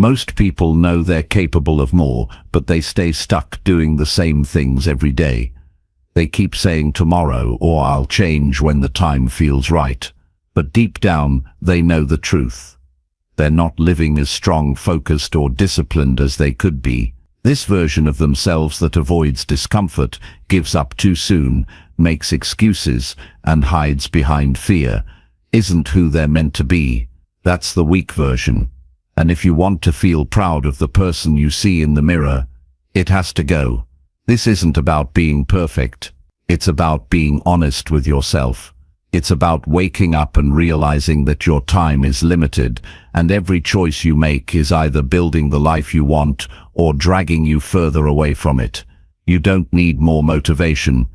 Most people know they're capable of more, but they stay stuck doing the same things every day. They keep saying tomorrow or I'll change when the time feels right. But deep down, they know the truth. They're not living as strong, focused, or disciplined as they could be. This version of themselves that avoids discomfort, gives up too soon, makes excuses, and hides behind fear, isn't who they're meant to be. That's the weak version. And if you want to feel proud of the person you see in the mirror, it has to go. This isn't about being perfect. It's about being honest with yourself. It's about waking up and realizing that your time is limited, and every choice you make is either building the life you want or dragging you further away from it. You don't need more motivation.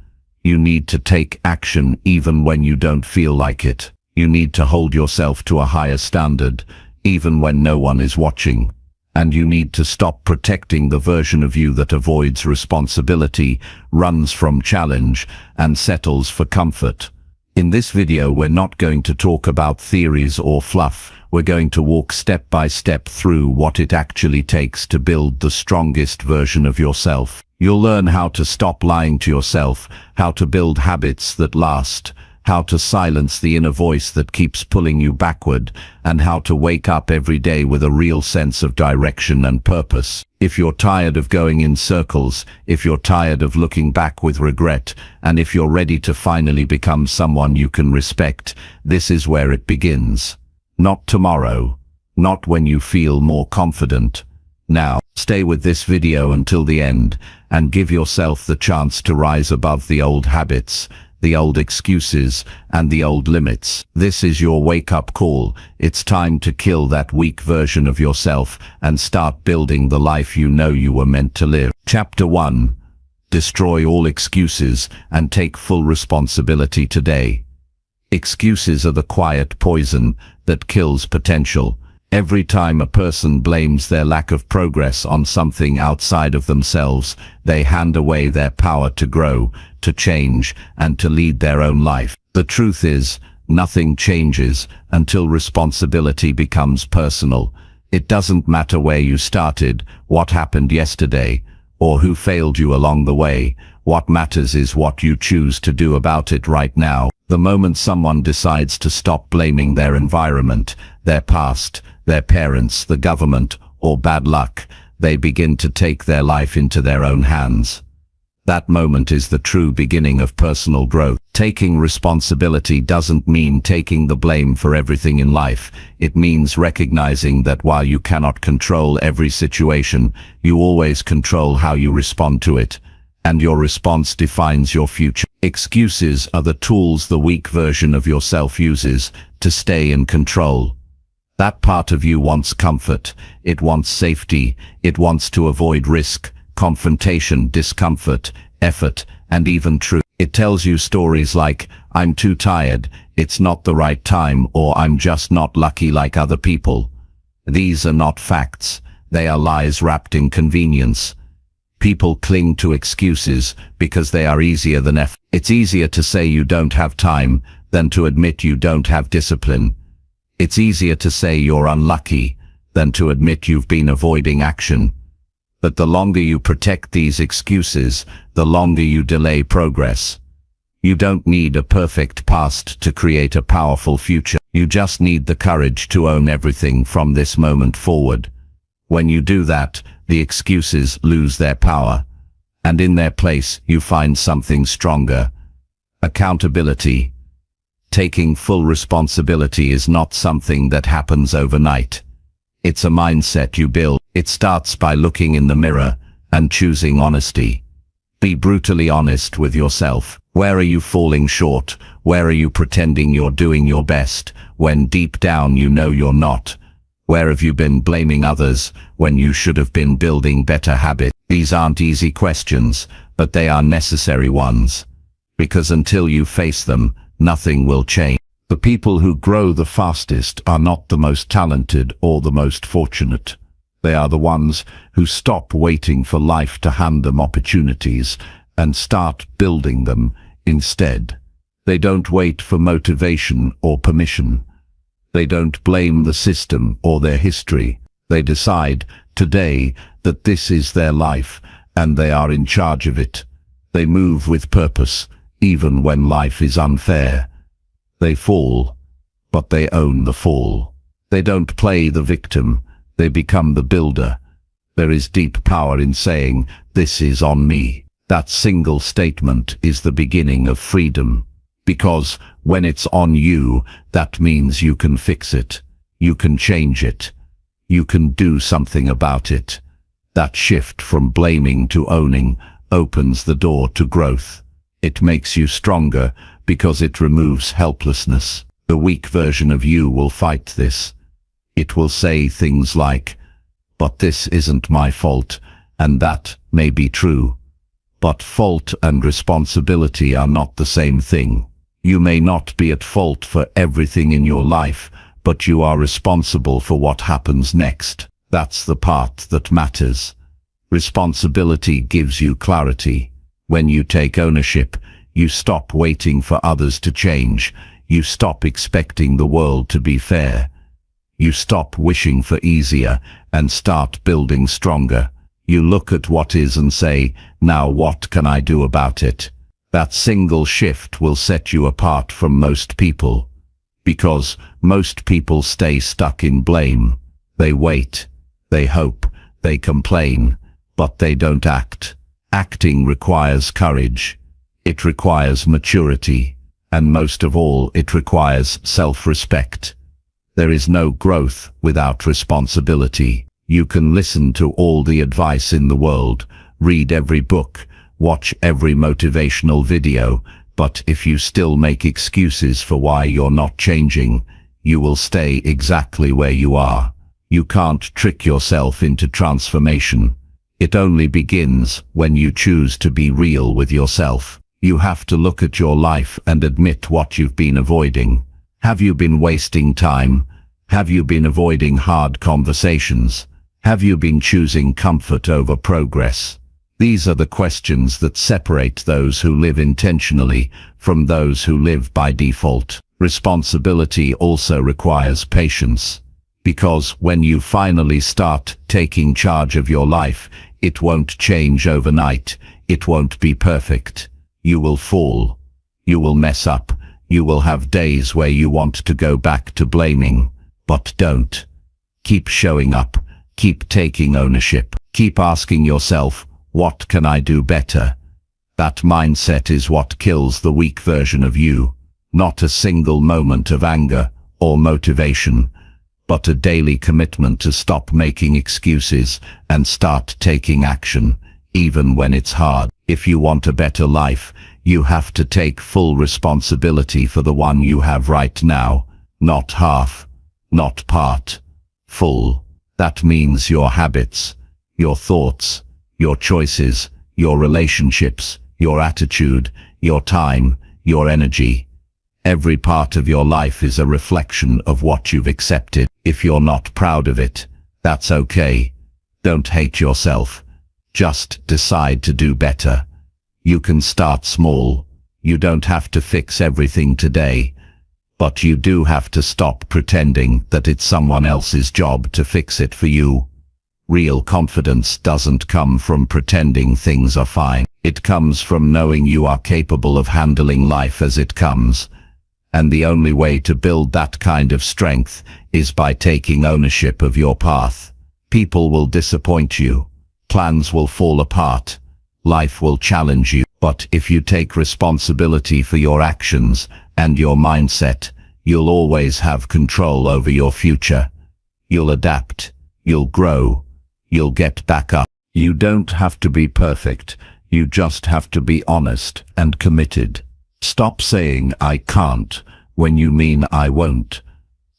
You need to take action even when you don't feel like it. You need to hold yourself to a higher standard, even when no one is watching. And you need to stop protecting the version of you that avoids responsibility, runs from challenge, and settles for comfort. In this video, we're not going to talk about theories or fluff. We're going to walk step by step through what it actually takes to build the strongest version of yourself. You'll learn how to stop lying to yourself, how to build habits that last, how to silence the inner voice that keeps pulling you backward, and how to wake up every day with a real sense of direction and purpose. If you're tired of going in circles, if you're tired of looking back with regret, and if you're ready to finally become someone you can respect, this is where it begins. Not tomorrow, not when you feel more confident. Now, stay with this video until the end, and give yourself the chance to rise above the old habits, the old excuses, and the old limits. This is your wake-up call. It's time to kill that weak version of yourself and start building the life you know you were meant to live. Chapter 1. Destroy all excuses and take full responsibility today. Excuses are the quiet poison that kills potential. Every time a person blames their lack of progress on something outside of themselves, they hand away their power to grow, to change, and to lead their own life. The truth is, nothing changes until responsibility becomes personal. It doesn't matter where you started, what happened yesterday, or who failed you along the way. What matters is what you choose to do about it right now. The moment someone decides to stop blaming their environment, their past, their parents, the government, or bad luck, they begin to take their life into their own hands. That moment is the true beginning of personal growth. Taking responsibility doesn't mean taking the blame for everything in life. It means recognizing that while you cannot control every situation, you always control how you respond to it. And your response defines your future. Excuses are the tools the weak version of yourself uses to stay in control. That part of you wants comfort, it wants safety, it wants to avoid risk, confrontation, discomfort, effort, and even truth. It tells you stories like, I'm too tired, it's not the right time, or I'm just not lucky like other people. These are not facts, they are lies wrapped in convenience. People cling to excuses because they are easier than effort. It's easier to say you don't have time than to admit you don't have discipline. It's easier to say you're unlucky than to admit you've been avoiding action. But the longer you protect these excuses, the longer you delay progress. You don't need a perfect past to create a powerful future. You just need the courage to own everything from this moment forward. When you do that, the excuses lose their power, and in their place you find something stronger. Accountability. Taking full responsibility is not something that happens overnight. It's a mindset you build. It starts by looking in the mirror and choosing honesty. Be brutally honest with yourself. Where are you falling short? Where are you pretending you're doing your best when deep down you know you're not? Where have you been blaming others when you should have been building better habits? These aren't easy questions, but they are necessary ones. Because until you face them, nothing will change. The people who grow the fastest are not the most talented or the most fortunate. They are the ones who stop waiting for life to hand them opportunities and start building them instead. They don't wait for motivation or permission. They don't blame the system or their history. They decide today that this is their life and they are in charge of it. They move with purpose, even when life is unfair. They fall, but they own the fall. They don't play the victim, they become the builder. There is deep power in saying, "This is on me." That single statement is the beginning of freedom. Because when it's on you, that means you can fix it. You can change it. You can do something about it. That shift from blaming to owning opens the door to growth. It makes you stronger because it removes helplessness. The weak version of you will fight this. It will say things like, "But this isn't my fault," and that may be true. But fault and responsibility are not the same thing. You may not be at fault for everything in your life, but you are responsible for what happens next. That's the part that matters. Responsibility gives you clarity. When you take ownership, you stop waiting for others to change. You stop expecting the world to be fair. You stop wishing for easier and start building stronger. You look at what is and say, "Now what can I do about it?" That single shift will set you apart from most people. Because most people stay stuck in blame. They wait, they hope, they complain, but they don't act. Acting requires courage. It requires maturity. And most of all, it requires self-respect. There is no growth without responsibility. You can listen to all the advice in the world, read every book, watch every motivational video, but if you still make excuses for why you're not changing, you will stay exactly where you are. You can't trick yourself into transformation. It only begins when you choose to be real with yourself. You have to look at your life and admit what you've been avoiding. Have you been wasting time? Have you been avoiding hard conversations? Have you been choosing comfort over progress? These are the questions that separate those who live intentionally from those who live by default. Responsibility also requires patience. Because when you finally start taking charge of your life, it won't change overnight. It won't be perfect. You will fall. You will mess up. You will have days where you want to go back to blaming. But don't. Keep showing up. Keep taking ownership. Keep asking yourself, "What can I do better?" That mindset is what kills the weak version of you. Not a single moment of anger or motivation, but a daily commitment to stop making excuses and start taking action, even when it's hard. If you want a better life, you have to take full responsibility for the one you have right now, not half, not part, full. That means your habits, your thoughts, your choices, your relationships, your attitude, your time, your energy. Every part of your life is a reflection of what you've accepted. If you're not proud of it, that's okay. Don't hate yourself. Just decide to do better. You can start small. You don't have to fix everything today. But you do have to stop pretending that it's someone else's job to fix it for you. Real confidence doesn't come from pretending things are fine. It comes from knowing you are capable of handling life as it comes. And the only way to build that kind of strength is by taking ownership of your path. People will disappoint you. Plans will fall apart. Life will challenge you. But if you take responsibility for your actions and your mindset, you'll always have control over your future. You'll adapt. You'll grow. You'll get back up. You don't have to be perfect. You just have to be honest and committed. Stop saying "I can't" when you mean "I won't."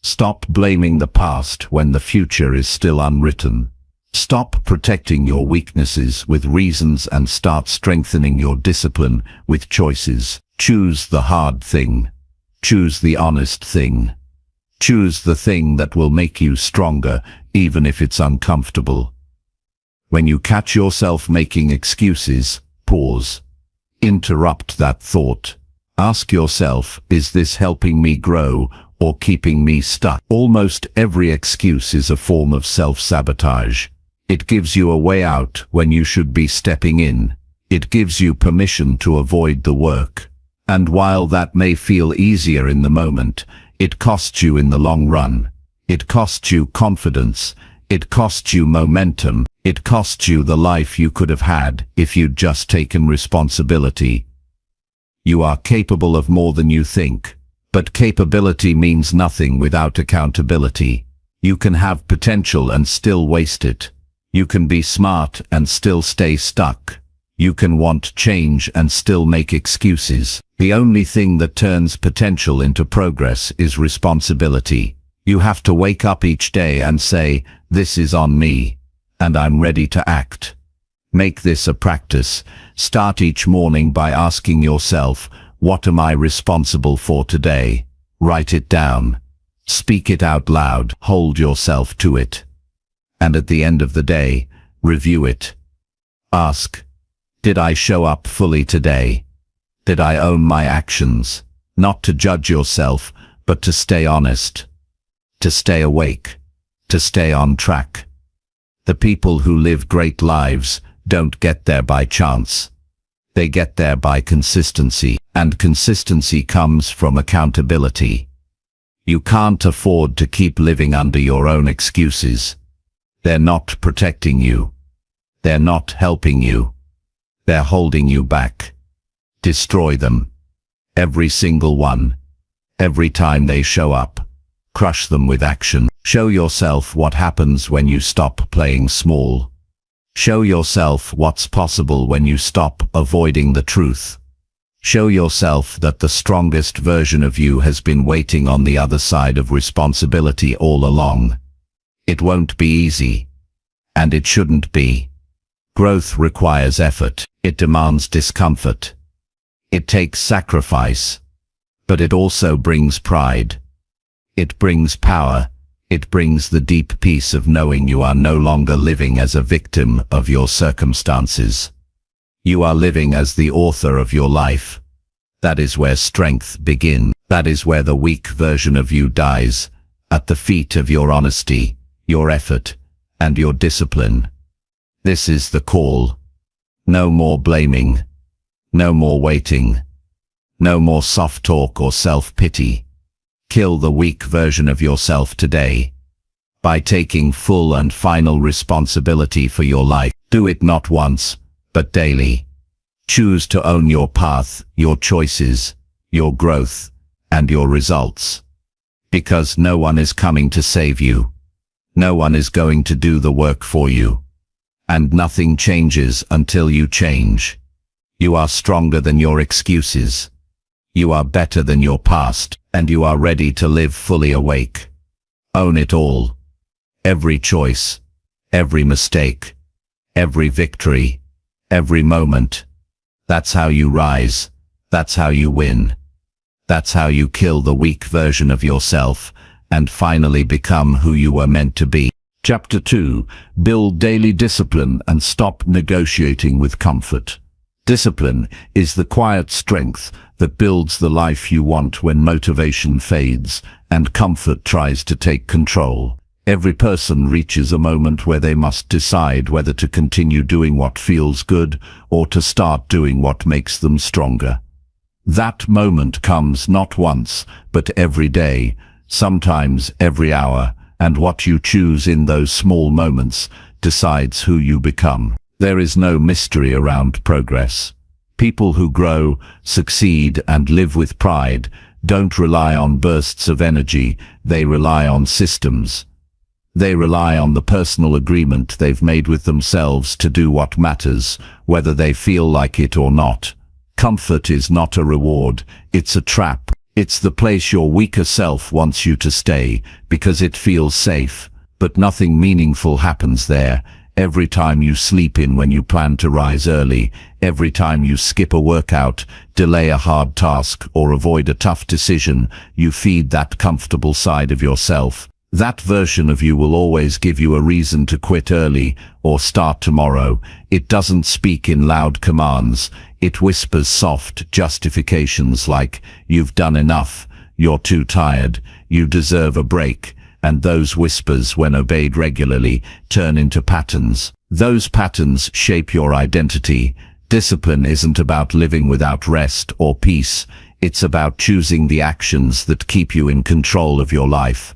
Stop blaming the past when the future is still unwritten. Stop protecting your weaknesses with reasons and start strengthening your discipline with choices. Choose the hard thing. Choose the honest thing. Choose the thing that will make you stronger, even if it's uncomfortable. When you catch yourself making excuses, pause. Interrupt that thought. Ask yourself, is this helping me grow or keeping me stuck. Almost every excuse is a form of self-sabotage. It gives you a way out when you should be stepping in. It gives you permission to avoid the work. And while that may feel easier in the moment, it costs you in the long run. It costs you confidence. It costs you momentum. It costs you the life you could have had if you'd just taken responsibility. You are capable of more than you think. But capability means nothing without accountability. You can have potential and still waste it. You can be smart and still stay stuck. You can want change and still make excuses. The only thing that turns potential into progress is responsibility. You have to wake up each day and say, "This is on me, and I'm ready to act." Make this a practice. Start each morning by asking yourself, "What am I responsible for today?" Write it down. Speak it out loud. Hold yourself to it. And at the end of the day, review it. Ask, did I show up fully today? Did I own my actions? Not to judge yourself, but to stay honest. To stay awake. To stay on track. The people who live great lives don't get there by chance. They get there by consistency, and consistency comes from accountability. You can't afford to keep living under your own excuses. They're not protecting you. They're not helping you. They're holding you back. Destroy them. Every single one. Every time they show up. Crush them with action. Show yourself what happens when you stop playing small. Show yourself what's possible when you stop avoiding the truth. Show yourself that the strongest version of you has been waiting on the other side of responsibility all along. It won't be easy. And it shouldn't be. Growth requires effort. It demands discomfort. It takes sacrifice. But it also brings pride. It brings power. It brings the deep peace of knowing you are no longer living as a victim of your circumstances. You are living as the author of your life. That is where strength begins. That is where the weak version of you dies, at the feet of your honesty, your effort, and your discipline. This is the call. No more blaming. No more waiting. No more soft talk or self-pity. Kill the weak version of yourself today. By taking full and final responsibility for your life. Do it not once, but daily. Choose to own your path, your choices, your growth, and your results. Because no one is coming to save you. No one is going to do the work for you. And nothing changes until you change. You are stronger than your excuses. You are better than your past, and you are ready to live fully awake. Own it all. Every choice, every mistake, every victory, every moment. That's how you rise. That's how you win. That's how you kill the weak version of yourself and finally become who you were meant to be. Chapter 2. Build daily discipline and stop negotiating with comfort. Discipline is the quiet strength that builds the life you want when motivation fades and comfort tries to take control. Every person reaches a moment where they must decide whether to continue doing what feels good or to start doing what makes them stronger. That moment comes not once, but every day, sometimes every hour, and what you choose in those small moments decides who you become. There is no mystery around progress. People who grow, succeed, and live with pride don't rely on bursts of energy, they rely on systems. They rely on the personal agreement they've made with themselves to do what matters, whether they feel like it or not. Comfort is not a reward, it's a trap. It's the place your weaker self wants you to stay, because it feels safe, but nothing meaningful happens there. Every time you sleep in when you plan to rise early, every time you skip a workout, delay a hard task, or avoid a tough decision, you feed that comfortable side of yourself. That version of you will always give you a reason to quit early or start tomorrow. It doesn't speak in loud commands. It whispers soft justifications like, "You've done enough," "You're too tired," you deserve a break, and those whispers, when obeyed regularly, turn into patterns. Those patterns shape your identity. Discipline isn't about living without rest or peace. It's about choosing the actions that keep you in control of your life.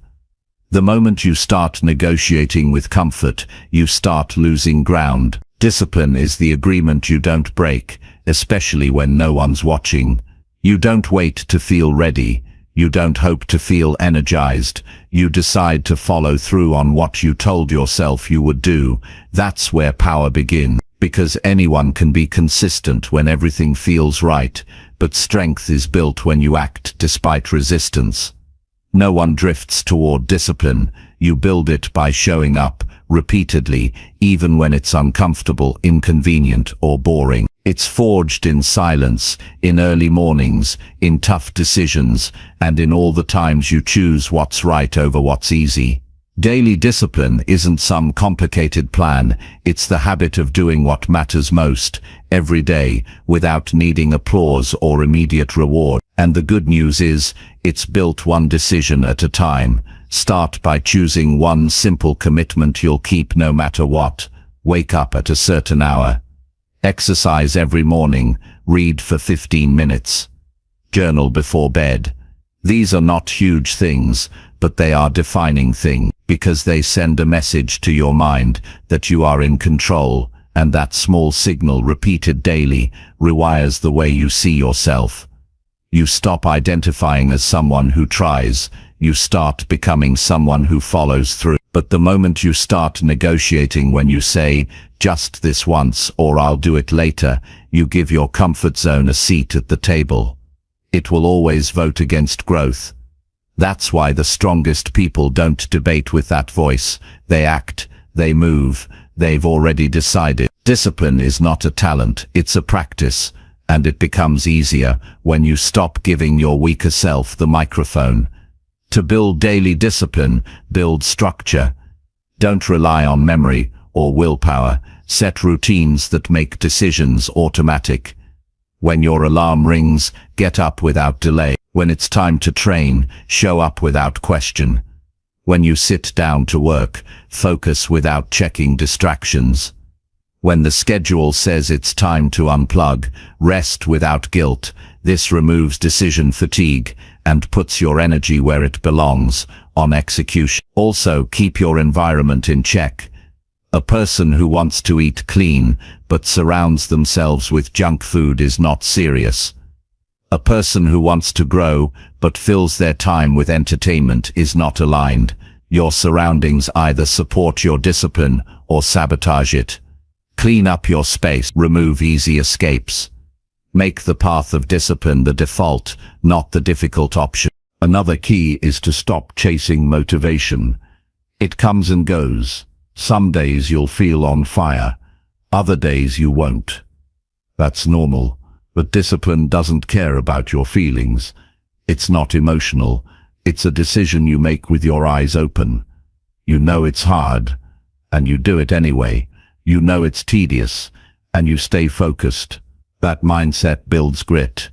The moment you start negotiating with comfort, you start losing ground. Discipline is the agreement you don't break, especially when no one's watching. You don't wait to feel ready. You don't hope to feel energized. You decide to follow through on what you told yourself you would do. That's where power begins. Because anyone can be consistent when everything feels right, but strength is built when you act despite resistance. No one drifts toward discipline. You build it by showing up repeatedly, even when it's uncomfortable, inconvenient, or boring. It's forged in silence, in early mornings, in tough decisions, and in all the times you choose what's right over what's easy. Daily discipline isn't some complicated plan. It's the habit of doing what matters most, every day, without needing applause or immediate reward. And the good news is, it's built one decision at a time. Start by choosing one simple commitment you'll keep no matter what. Wake up at a certain hour. Exercise every morning. Read for 15 minutes. Journal before bed. These are not huge things, but they are defining things, because they send a message to your mind that you are in control, and that small signal repeated daily rewires the way you see yourself. You stop identifying as someone who tries. You start becoming someone who follows through. But the moment you start negotiating, when you say, just this once or I'll do it later, you give your comfort zone a seat at the table. It will always vote against growth. That's why the strongest people don't debate with that voice. They act, they move, they've already decided. Discipline is not a talent, it's a practice, and it becomes easier when you stop giving your weaker self the microphone. To build daily discipline, build structure. Don't rely on memory or willpower. Set routines that make decisions automatic. When your alarm rings, get up without delay. When it's time to train, show up without question. When you sit down to work, focus without checking distractions. When the schedule says it's time to unplug, rest without guilt. This removes decision fatigue and puts your energy where it belongs, on execution. Also, keep your environment in check. A person who wants to eat clean but surrounds themselves with junk food is not serious. A person who wants to grow but fills their time with entertainment is not aligned. Your surroundings either support your discipline or sabotage it. Clean up your space. Remove easy escapes. Make the path of discipline the default, not the difficult option. Another key is to stop chasing motivation. It comes and goes. Some days you'll feel on fire. Other days you won't. That's normal. But discipline doesn't care about your feelings. It's not emotional. It's a decision you make with your eyes open. You know it's hard, and you do it anyway. You know it's tedious, and you stay focused. That mindset builds grit,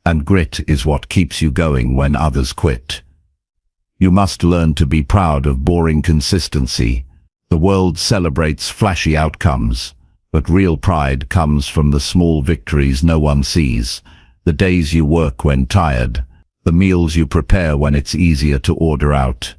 and grit is what keeps you going when others quit. You must learn to be proud of boring consistency. The world celebrates flashy outcomes, but real pride comes from the small victories no one sees. The days you work when tired, the meals you prepare when it's easier to order out,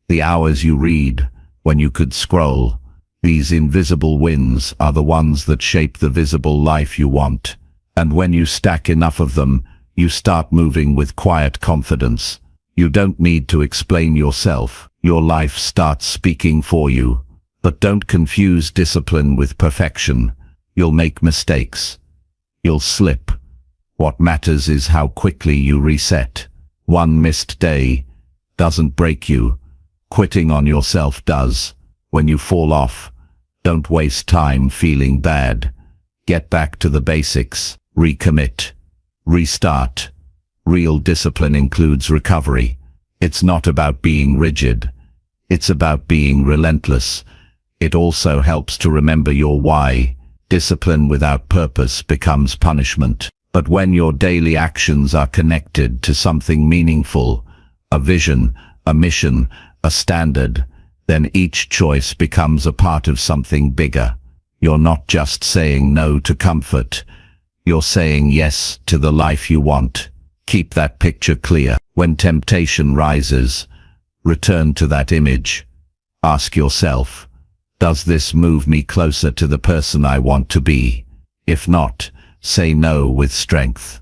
the hours you read when you could scroll. These invisible wins are the ones that shape the visible life you want. And when you stack enough of them, you start moving with quiet confidence. You don't need to explain yourself. Your life starts speaking for you. But don't confuse discipline with perfection. You'll make mistakes. You'll slip. What matters is how quickly you reset. One missed day doesn't break you. Quitting on yourself does. When you fall off, don't waste time feeling bad. Get back to the basics. Recommit. Restart. Real discipline includes recovery. It's not about being rigid. It's about being relentless. It also helps to remember your why. Discipline without purpose becomes punishment. But when your daily actions are connected to something meaningful, a vision, a mission, a standard, then each choice becomes a part of something bigger. You're not just saying no to comfort. You're saying yes to the life you want. Keep that picture clear. When temptation rises, return to that image. Ask yourself, does this move me closer to the person I want to be? If not, say no with strength.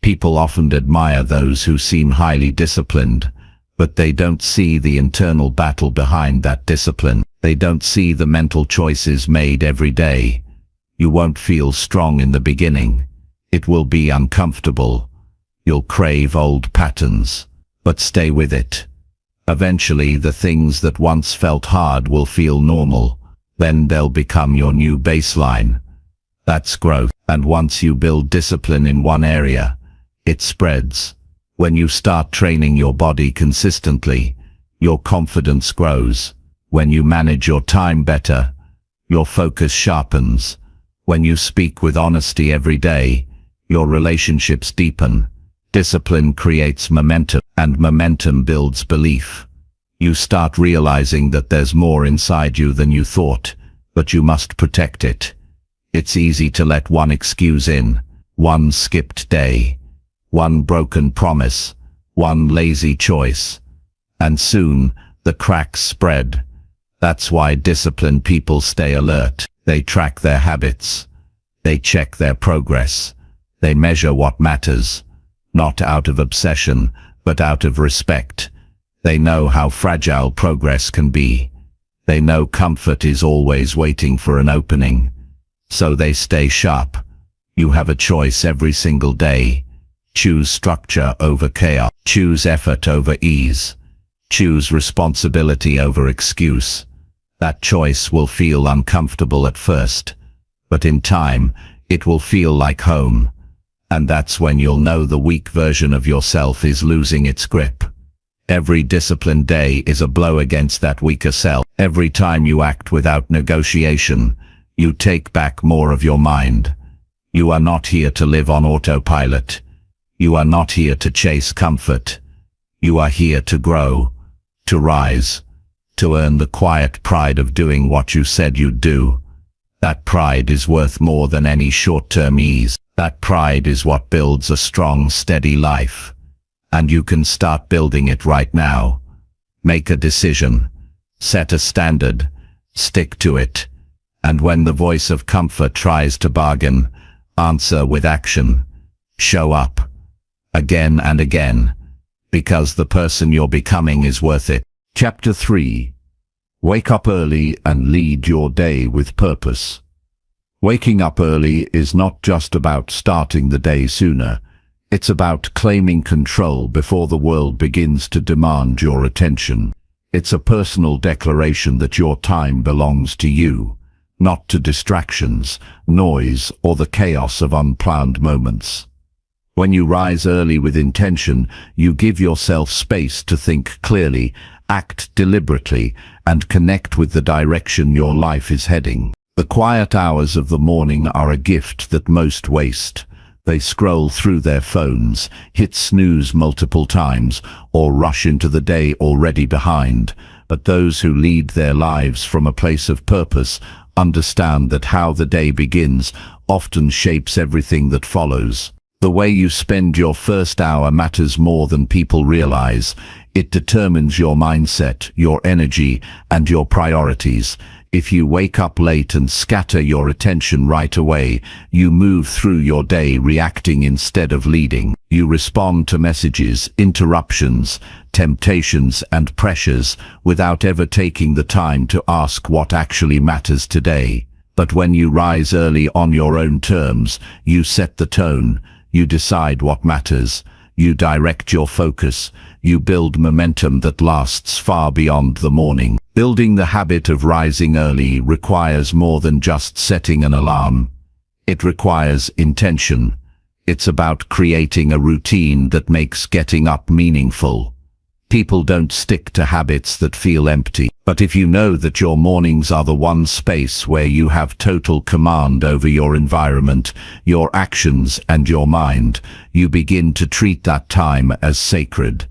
People often admire those who seem highly disciplined, but they don't see the internal battle behind that discipline. They don't see the mental choices made every day. You won't feel strong in the beginning. It will be uncomfortable. You'll crave old patterns, but stay with it. Eventually, the things that once felt hard will feel normal. Then they'll become your new baseline. That's growth. And once you build discipline in one area, it spreads. When you start training your body consistently, your confidence grows. When you manage your time better, your focus sharpens. When you speak with honesty every day, your relationships deepen. Discipline creates momentum, and momentum builds belief. You start realizing that there's more inside you than you thought, but you must protect it. It's easy to let one excuse in, one skipped day, one broken promise, one lazy choice, and soon the cracks spread. That's why disciplined people stay alert. They track their habits. They check their progress. They measure what matters. Not out of obsession, but out of respect. They know how fragile progress can be. They know comfort is always waiting for an opening. So they stay sharp. You have a choice every single day. Choose structure over chaos. Choose effort over ease. Choose responsibility over excuse. That choice will feel uncomfortable at first, but in time, it will feel like home. And that's when you'll know the weak version of yourself is losing its grip. Every disciplined day is a blow against that weaker self. Every time you act without negotiation, you take back more of your mind. You are not here to live on autopilot. You are not here to chase comfort. You are here to grow, to rise, to earn the quiet pride of doing what you said you'd do. That pride is worth more than any short-term ease. That pride is what builds a strong, steady life. And you can start building it right now. Make a decision. Set a standard. Stick to it. And when the voice of comfort tries to bargain, answer with action. Show up. Again and again. Because the person you're becoming is worth it. Chapter 3. Wake up early and lead your day with purpose. Waking up early is not just about starting the day sooner. It's about claiming control before the world begins to demand your attention. It's a personal declaration that your time belongs to you, not to distractions, noise, or the chaos of unplanned moments. When you rise early with intention, you give yourself space to think clearly, act deliberately, and connect with the direction your life is heading. The quiet hours of the morning are a gift that most waste. They scroll through their phones, hit snooze multiple times, or rush into the day already behind. But those who lead their lives from a place of purpose understand that how the day begins often shapes everything that follows. The way you spend your first hour matters more than people realize. It determines your mindset, your energy, and your priorities. If you wake up late and scatter your attention right away, you move through your day reacting instead of leading. You respond to messages, interruptions, temptations, and pressures without ever taking the time to ask what actually matters today. But when you rise early on your own terms, you set the tone, you decide what matters, you direct your focus, you build momentum that lasts far beyond the morning. Building the habit of rising early requires more than just setting an alarm. It requires intention. It's about creating a routine that makes getting up meaningful. People don't stick to habits that feel empty. But if you know that your mornings are the one space where you have total command over your environment, your actions, and your mind, you begin to treat that time as sacred.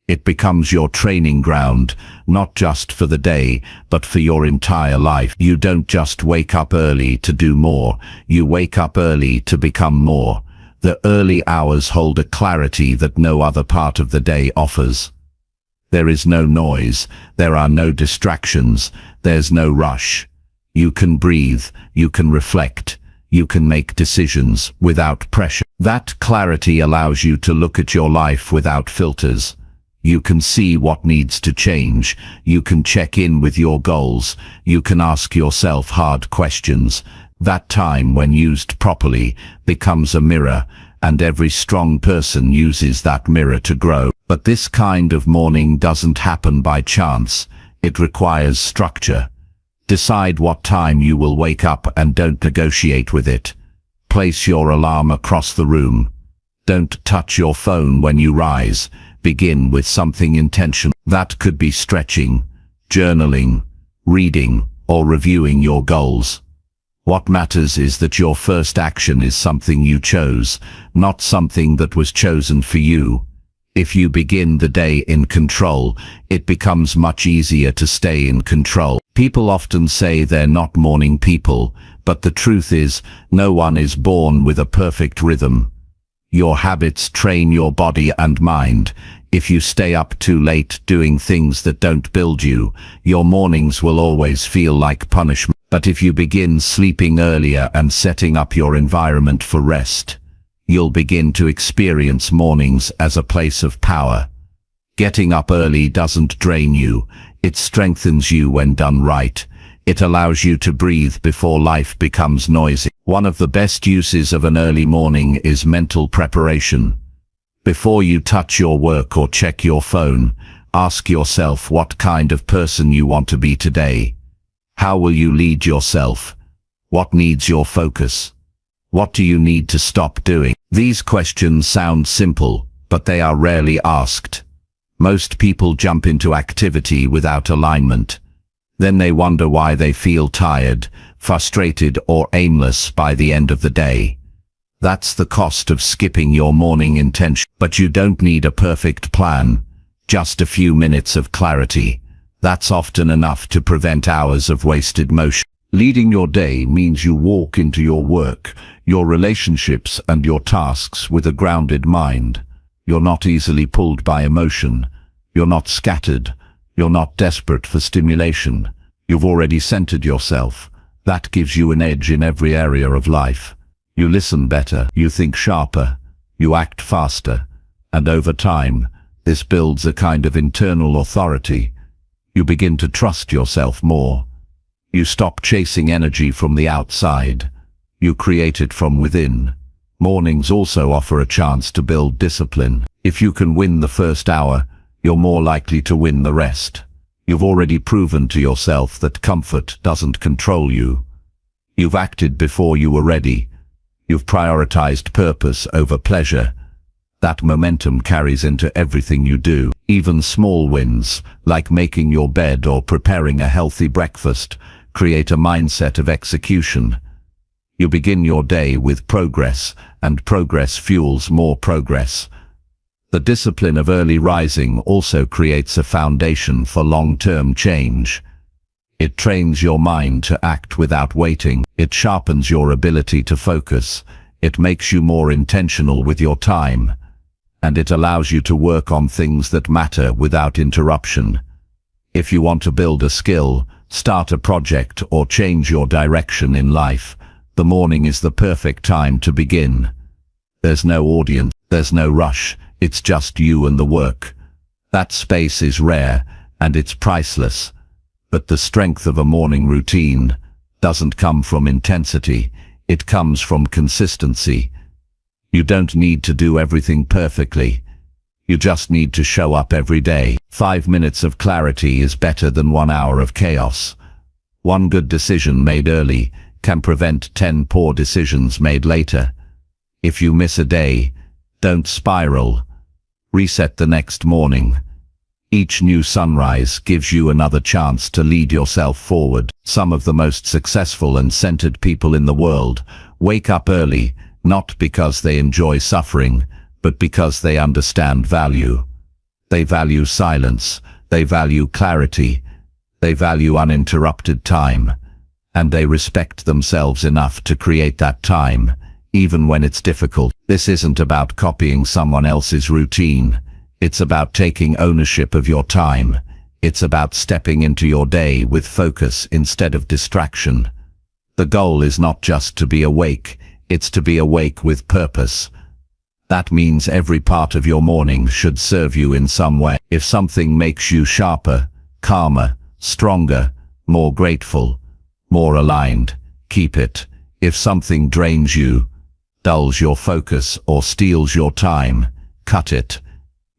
It becomes your training ground, not just for the day, but for your entire life. You don't just wake up early to do more, you wake up early to become more. The early hours hold a clarity that no other part of the day offers. There is no noise, there are no distractions, there's no rush. You can breathe, you can reflect, you can make decisions without pressure. That clarity allows you to look at your life without filters. You can see what needs to change, you can check in with your goals, you can ask yourself hard questions. That time, when used properly, becomes a mirror, and every strong person uses that mirror to grow. But this kind of morning doesn't happen by chance, it requires structure. Decide what time you will wake up and don't negotiate with it. Place your alarm across the room. Don't touch your phone when you rise. Begin with something intentional. That could be stretching, journaling, reading, or reviewing your goals. What matters is that your first action is something you chose, not something that was chosen for you. If you begin the day in control, it becomes much easier to stay in control. People often say they're not morning people, but the truth is, no one is born with a perfect rhythm. Your habits train your body and mind. If you stay up too late doing things that don't build you, your mornings will always feel like punishment. But if you begin sleeping earlier and setting up your environment for rest, you'll begin to experience mornings as a place of power. Getting up early doesn't drain you, it strengthens you when done right. It allows you to breathe before life becomes noisy. One of the best uses of an early morning is mental preparation. Before you touch your work or check your phone, ask yourself what kind of person you want to be today. How will you lead yourself? What needs your focus? What do you need to stop doing? These questions sound simple, but they are rarely asked. Most people jump into activity without alignment. Then they wonder why they feel tired, frustrated, or aimless by the end of the day. That's the cost of skipping your morning intention. But you don't need a perfect plan, just a few minutes of clarity. That's often enough to prevent hours of wasted motion. Leading your day means you walk into your work, your relationships, and your tasks with a grounded mind. You're not easily pulled by emotion. You're not scattered. You're not desperate for stimulation. You've already centered yourself. That gives you an edge in every area of life. You listen better, you think sharper, you act faster, and over time, this builds a kind of internal authority. You begin to trust yourself more. You stop chasing energy from the outside. You create it from within. Mornings also offer a chance to build discipline. If you can win the first hour, you're more likely to win the rest. You've already proven to yourself that comfort doesn't control you. You've acted before you were ready. You've prioritized purpose over pleasure. That momentum carries into everything you do. Even small wins, like making your bed or preparing a healthy breakfast, create a mindset of execution. You begin your day with progress, and progress fuels more progress. The discipline of early rising also creates a foundation for long-term change. It trains your mind to act without waiting. It sharpens your ability to focus. It makes you more intentional with your time. And it allows you to work on things that matter without interruption. If you want to build a skill, start a project, or change your direction in life, the morning is the perfect time to begin. There's no audience, there's no rush, it's just you and the work. That space is rare, and it's priceless. But the strength of a morning routine doesn't come from intensity, it comes from consistency. You don't need to do everything perfectly. You just need to show up every day. 5 minutes of clarity is better than 1 hour of chaos. One good decision made early can prevent 10 poor decisions made later. If you miss a day, don't spiral. Reset the next morning. Each new sunrise gives you another chance to lead yourself forward. Some of the most successful and centered people in the world wake up early, not because they enjoy suffering, but because they understand value. They value silence, they value clarity, they value uninterrupted time, and they respect themselves enough to create that time, even when it's difficult. This isn't about copying someone else's routine. It's about taking ownership of your time. It's about stepping into your day with focus instead of distraction. The goal is not just to be awake, it's to be awake with purpose. That means every part of your morning should serve you in some way. If something makes you sharper, calmer, stronger, more grateful, more aligned, keep it. If something drains you, dulls your focus, or steals your time, cut it.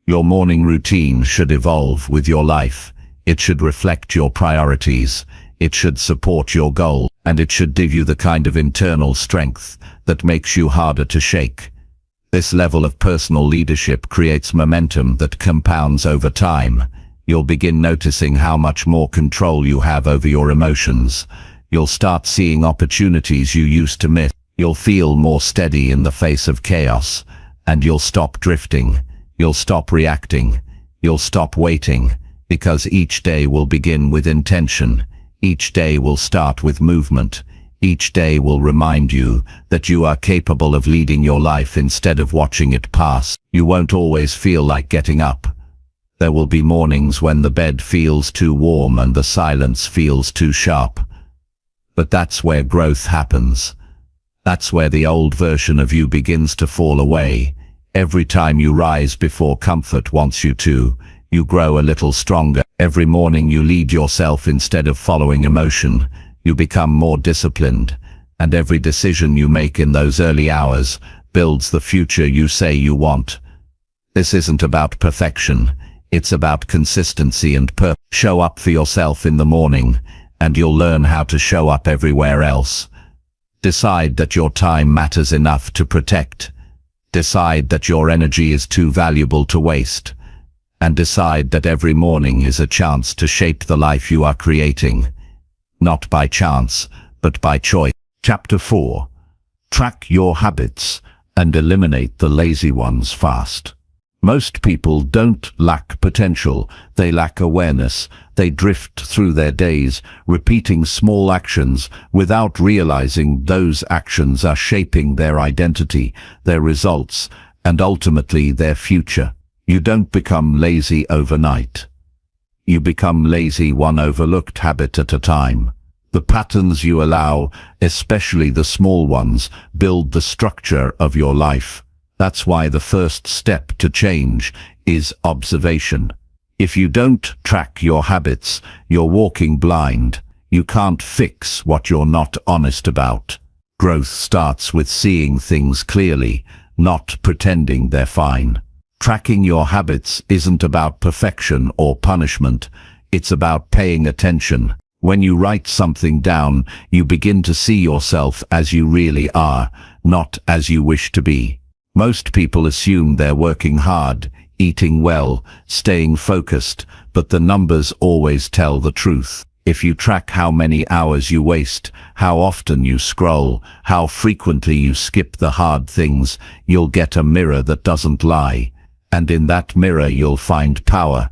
Your morning routine should evolve with your life. It should reflect your priorities. It should support your goal, and it should give you the kind of internal strength that makes you harder to shake. This level of personal leadership creates momentum that compounds over time. You'll begin noticing how much more control you have over your emotions. You'll start seeing opportunities you used to miss. You'll feel more steady in the face of chaos, and you'll stop drifting. You'll stop reacting. You'll stop waiting, because each day will begin with intention. Each day will start with movement. Each day will remind you that you are capable of leading your life instead of watching it pass. You won't always feel like getting up. There will be mornings when the bed feels too warm and the silence feels too sharp. But that's where growth happens. That's where the old version of you begins to fall away. Every time you rise before comfort wants you to, you grow a little stronger. Every morning you lead yourself instead of following emotion. You become more disciplined, and every decision you make in those early hours builds the future you say you want. This isn't about perfection. It's about consistency and purpose. Show up for yourself in the morning, and you'll learn how to show up everywhere else. Decide that your time matters enough to protect. Decide that your energy is too valuable to waste. And decide that every morning is a chance to shape the life you are creating. Not by chance, but by choice. Chapter 4. Track your habits and eliminate the lazy ones fast. Most people don't lack potential, they lack awareness. They drift through their days, repeating small actions without realizing those actions are shaping their identity, their results, and ultimately their future. You don't become lazy overnight. You become lazy one overlooked habit at a time. The patterns you allow, especially the small ones, build the structure of your life. That's why the first step to change is observation. If you don't track your habits, you're walking blind. You can't fix what you're not honest about. Growth starts with seeing things clearly, not pretending they're fine. Tracking your habits isn't about perfection or punishment. It's about paying attention. When you write something down, you begin to see yourself as you really are, not as you wish to be. Most people assume they're working hard, eating well, staying focused, but the numbers always tell the truth. If you track how many hours you waste, how often you scroll, how frequently you skip the hard things, you'll get a mirror that doesn't lie. And in that mirror you'll find power,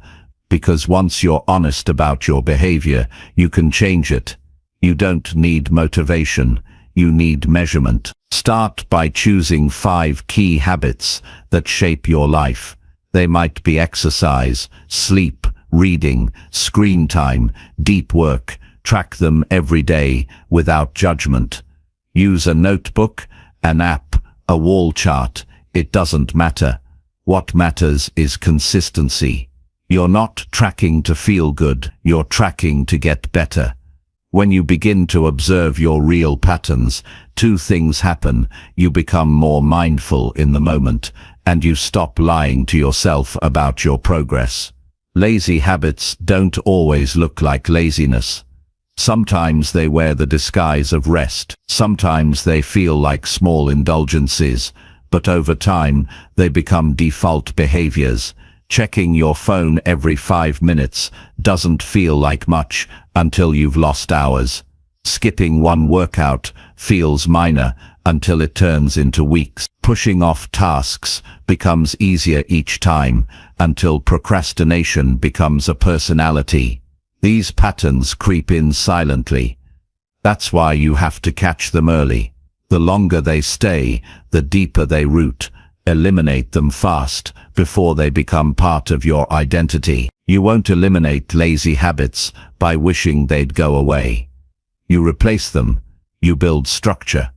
because once you're honest about your behavior, you can change it. You don't need motivation, you need measurement. Start by choosing 5 key habits that shape your life. They might be exercise, sleep, reading, screen time, deep work. Track them every day without judgment. Use a notebook, an app, a wall chart. It doesn't matter. What matters is consistency. You're not tracking to feel good, you're tracking to get better. When you begin to observe your real patterns, 2 things happen. You become more mindful in the moment, and you stop lying to yourself about your progress. Lazy habits don't always look like laziness. Sometimes they wear the disguise of rest. Sometimes they feel like small indulgences, but over time, they become default behaviors. Checking your phone every 5 minutes doesn't feel like much until you've lost hours. Skipping one workout feels minor until it turns into weeks. Pushing off tasks becomes easier each time until procrastination becomes a personality. These patterns creep in silently. That's why you have to catch them early. The longer they stay, the deeper they root. Eliminate them fast before they become part of your identity. You won't eliminate lazy habits by wishing they'd go away. You replace them. You build structure.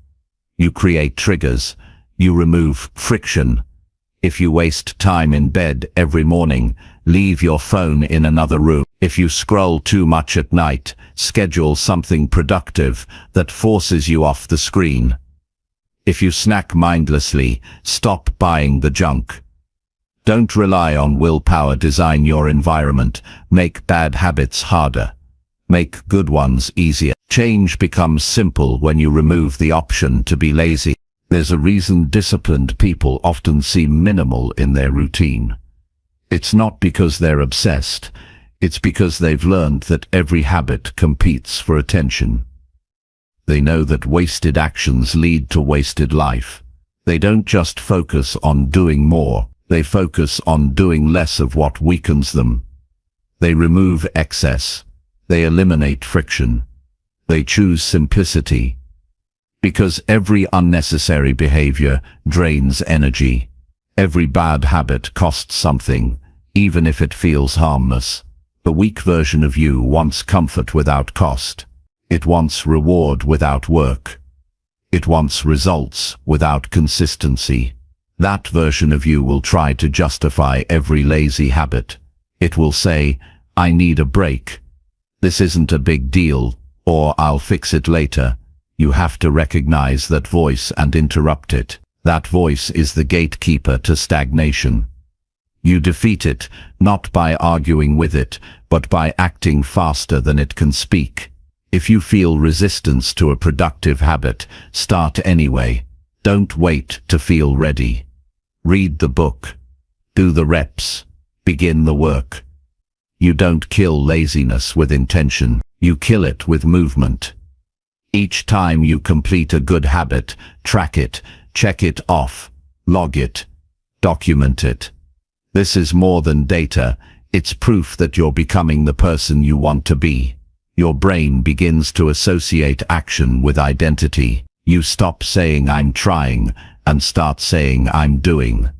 You create triggers. You remove friction. If you waste time in bed every morning, leave your phone in another room. If you scroll too much at night, schedule something productive that forces you off the screen. If you snack mindlessly, stop buying the junk. Don't rely on willpower. Design your environment. Make bad habits harder. Make good ones easier. Change becomes simple when you remove the option to be lazy. There's a reason disciplined people often seem minimal in their routine. It's not because they're obsessed. It's because they've learned that every habit competes for attention. They know that wasted actions lead to wasted life. They don't just focus on doing more. They focus on doing less of what weakens them. They remove excess. They eliminate friction. They choose simplicity. Because every unnecessary behavior drains energy. Every bad habit costs something, even if it feels harmless. The weak version of you wants comfort without cost. It wants reward without work. It wants results without consistency. That version of you will try to justify every lazy habit. It will say, "I need a break. This isn't a big deal," or "I'll fix it later." You have to recognize that voice and interrupt it. That voice is the gatekeeper to stagnation. You defeat it, not by arguing with it, but by acting faster than it can speak. If you feel resistance to a productive habit, start anyway. Don't wait to feel ready. Read the book. Do the reps. Begin the work. You don't kill laziness with intention. You kill it with movement. Each time you complete a good habit, track it, check it off, log it, document it. This is more than data. It's proof that you're becoming the person you want to be. Your brain begins to associate action with identity. You stop saying "I'm trying" and start saying "I'm doing."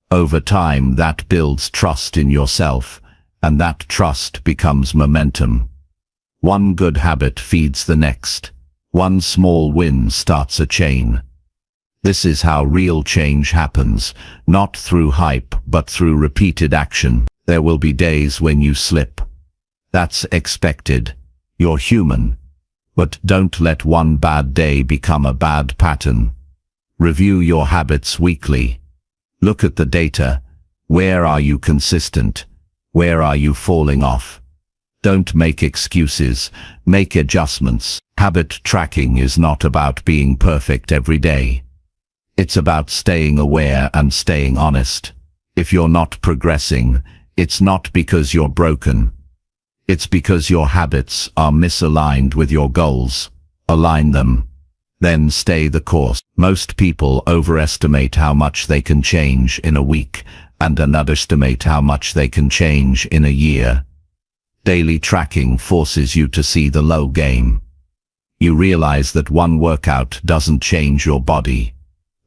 Over time, that builds trust in yourself, and that trust becomes momentum. One good habit feeds the next. One small win starts a chain. This is how real change happens, not through hype, but through repeated action. There will be days when you slip. That's expected. You're human. But don't let one bad day become a bad pattern. Review your habits weekly. Look at the data. Where are you consistent? Where are you falling off? Don't make excuses. Make adjustments. Habit tracking is not about being perfect every day. It's about staying aware and staying honest. If you're not progressing, it's not because you're broken. It's because your habits are misaligned with your goals. Align them. Then stay the course. Most people overestimate how much they can change in a week and underestimate how much they can change in a year. Daily tracking forces you to see the low game. You realize that one workout doesn't change your body,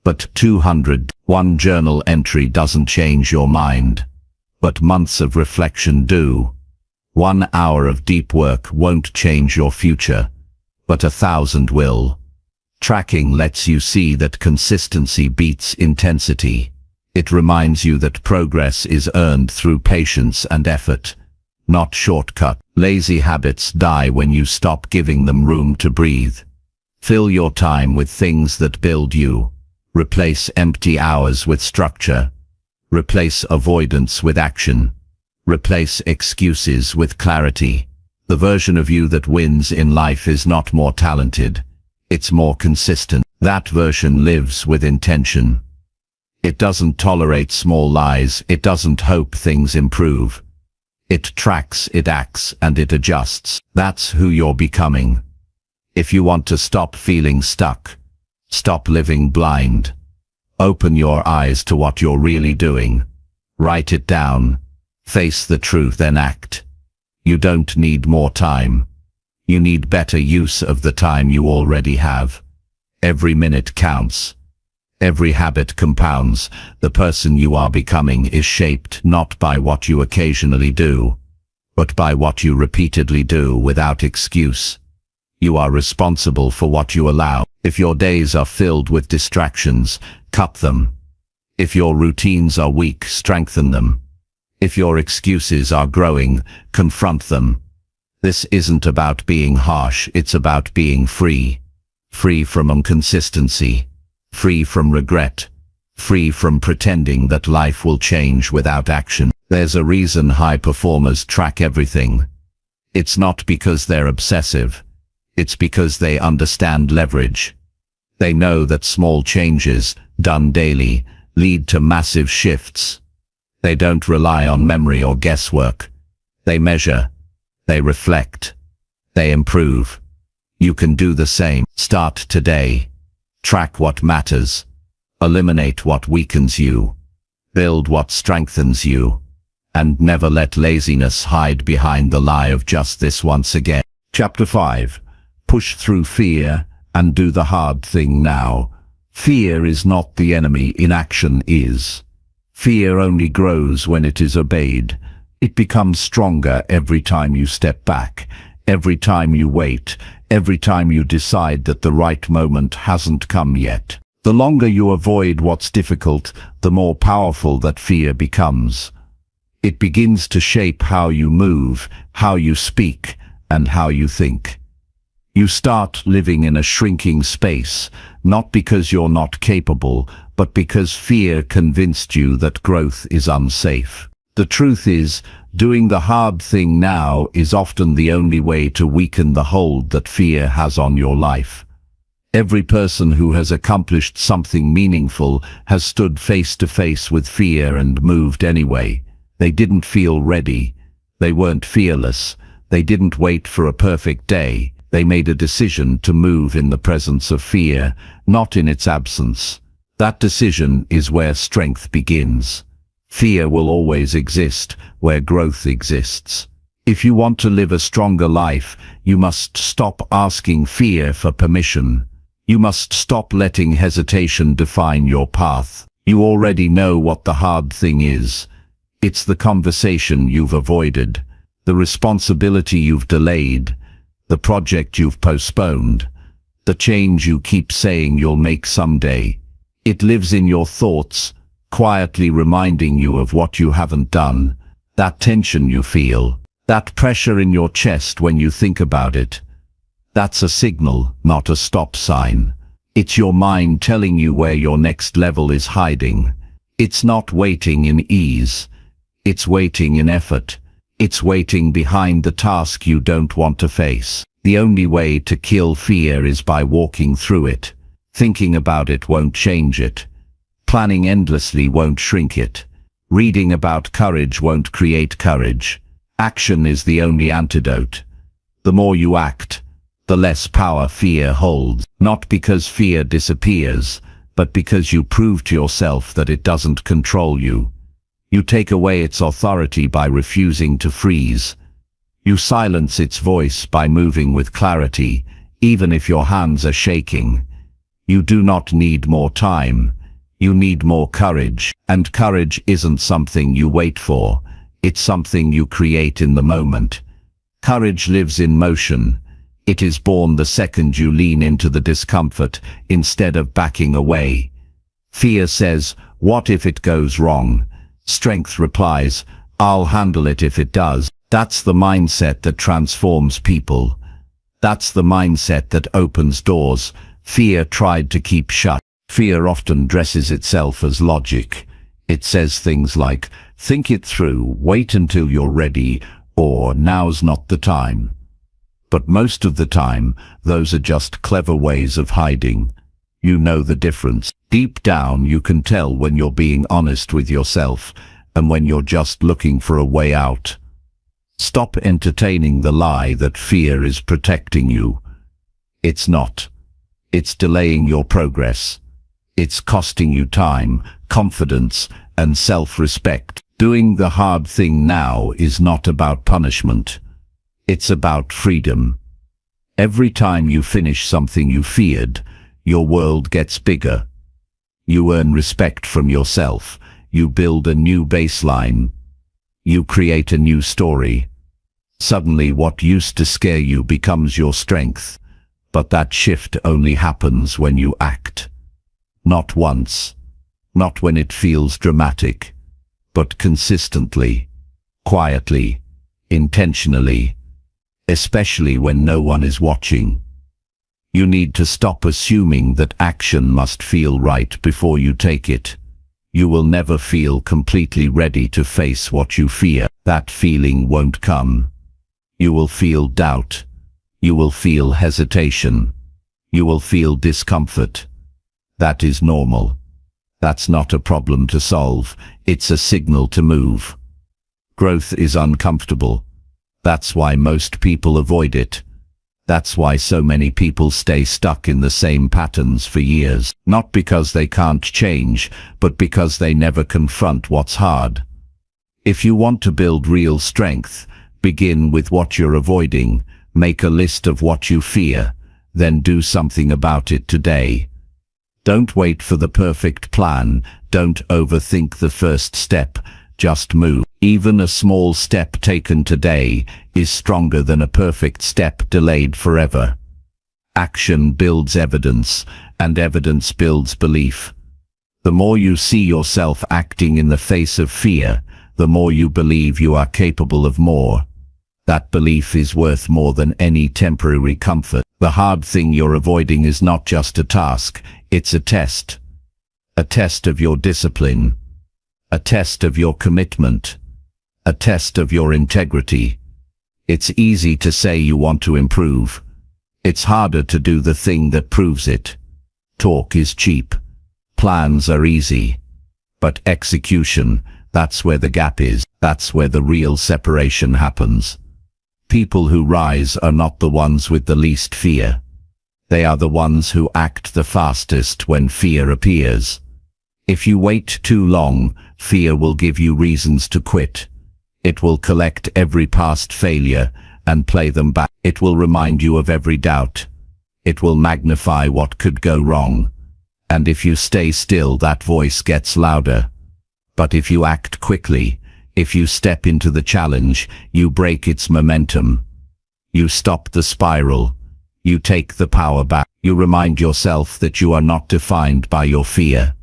but 201 journal entry doesn't change your mind, but months of reflection do. 1 hour of deep work won't change your future, but 1,000 will. Tracking lets you see that consistency beats intensity. It reminds you that progress is earned through patience and effort, not shortcut. Lazy habits die when you stop giving them room to breathe. Fill your time with things that build you. Replace empty hours with structure. Replace avoidance with action. Replace excuses with clarity. The version of you that wins in life is not more talented. It's more consistent. That version lives with intention. It doesn't tolerate small lies. It doesn't hope things improve. It tracks, it acts, and it adjusts. That's who you're becoming. If you want to stop feeling stuck, stop living blind, Open your eyes to what you're really doing. Write it down. Face the truth, then act. You don't need more time. You need better use of the time you already have. Every minute counts. Every habit compounds. The person you are becoming is shaped not by what you occasionally do, but by what you repeatedly do without excuse. You are responsible for what you allow. If your days are filled with distractions, cut them. If your routines are weak, strengthen them. If your excuses are growing, confront them. This isn't about being harsh, it's about being free. Free from inconsistency. Free from regret. Free from pretending that life will change without action. There's a reason high performers track everything. It's not because they're obsessive. It's because they understand leverage. They know that small changes, done daily, lead to massive shifts. They don't rely on memory or guesswork. They measure. They reflect. They improve. You can do the same. Start today. Track what matters. Eliminate what weakens you. Build what strengthens you. And never let laziness hide behind the lie of just this once again. Chapter 5. Push through fear and do the hard thing now. Fear is not the enemy, inaction is. Fear only grows when it is obeyed. It becomes stronger every time you step back, every time you wait, every time you decide that the right moment hasn't come yet. The longer you avoid what's difficult, the more powerful that fear becomes. It begins to shape how you move, how you speak, and how you think. You start living in a shrinking space, not because you're not capable, but because fear convinced you that growth is unsafe. The truth is, doing the hard thing now is often the only way to weaken the hold that fear has on your life. Every person who has accomplished something meaningful has stood face to face with fear and moved anyway. They didn't feel ready. They weren't fearless. They didn't wait for a perfect day. They made a decision to move in the presence of fear, not in its absence. That decision is where strength begins. Fear will always exist where growth exists. If you want to live a stronger life, you must stop asking fear for permission. You must stop letting hesitation define your path. You already know what the hard thing is. It's the conversation you've avoided, the responsibility you've delayed, the project you've postponed, the change you keep saying you'll make someday. It lives in your thoughts, quietly reminding you of what you haven't done, that tension you feel, that pressure in your chest when you think about it. That's a signal, not a stop sign. It's your mind telling you where your next level is hiding. It's not waiting in ease. It's waiting in effort. It's waiting behind the task you don't want to face. The only way to kill fear is by walking through it. Thinking about it won't change it. Planning endlessly won't shrink it. Reading about courage won't create courage. Action is the only antidote. The more you act, the less power fear holds. Not because fear disappears, but because you prove to yourself that it doesn't control you. You take away its authority by refusing to freeze. You silence its voice by moving with clarity, even if your hands are shaking. You do not need more time. You need more courage. And courage isn't something you wait for. It's something you create in the moment. Courage lives in motion. It is born the second you lean into the discomfort instead of backing away. Fear says, "What if it goes wrong?" Strength replies, "I'll handle it if it does." That's the mindset that transforms people. That's the mindset that opens doors fear tried to keep shut. Fear often dresses itself as logic. It says things like, "Think it through, wait until you're ready," or "Now's not the time." But most of the time, those are just clever ways of hiding. You know the difference. Deep down, you can tell when you're being honest with yourself and when you're just looking for a way out. Stop entertaining the lie that fear is protecting you. It's not. It's delaying your progress. It's costing you time, confidence, and self-respect. Doing the hard thing now is not about punishment. It's about freedom. Every time you finish something you feared, your world gets bigger. You earn respect from yourself. You build a new baseline. You create a new story. Suddenly what used to scare you becomes your strength. But that shift only happens when you act. Not once. Not when it feels dramatic. But consistently. Quietly. Intentionally. Especially when no one is watching. You need to stop assuming that action must feel right before you take it. You will never feel completely ready to face what you fear. That feeling won't come. You will feel doubt. You will feel hesitation. You will feel discomfort. That is normal. That's not a problem to solve. It's a signal to move. Growth is uncomfortable. That's why most people avoid it. That's why so many people stay stuck in the same patterns for years. Not because they can't change, but because they never confront what's hard. If you want to build real strength, begin with what you're avoiding. Make a list of what you fear, then do something about it today. Don't wait for the perfect plan. Don't overthink the first step. Just move. Even a small step taken today is stronger than a perfect step delayed forever. Action builds evidence, and evidence builds belief. The more you see yourself acting in the face of fear, the more you believe you are capable of more. That belief is worth more than any temporary comfort. The hard thing you're avoiding is not just a task, it's a test. A test of your discipline. A test of your commitment. A test of your integrity. It's easy to say you want to improve. It's harder to do the thing that proves it. Talk is cheap. Plans are easy. But execution, that's where the gap is. That's where the real separation happens. People who rise are not the ones with the least fear. They are the ones who act the fastest when fear appears. If you wait too long, fear will give you reasons to quit. It will collect every past failure and play them back. It will remind you of every doubt. It will magnify what could go wrong. And if you stay still, that voice gets louder. But if you act quickly, if you step into the challenge, you break its momentum. You stop the spiral. You take the power back. You remind yourself that you are not defined by your fear.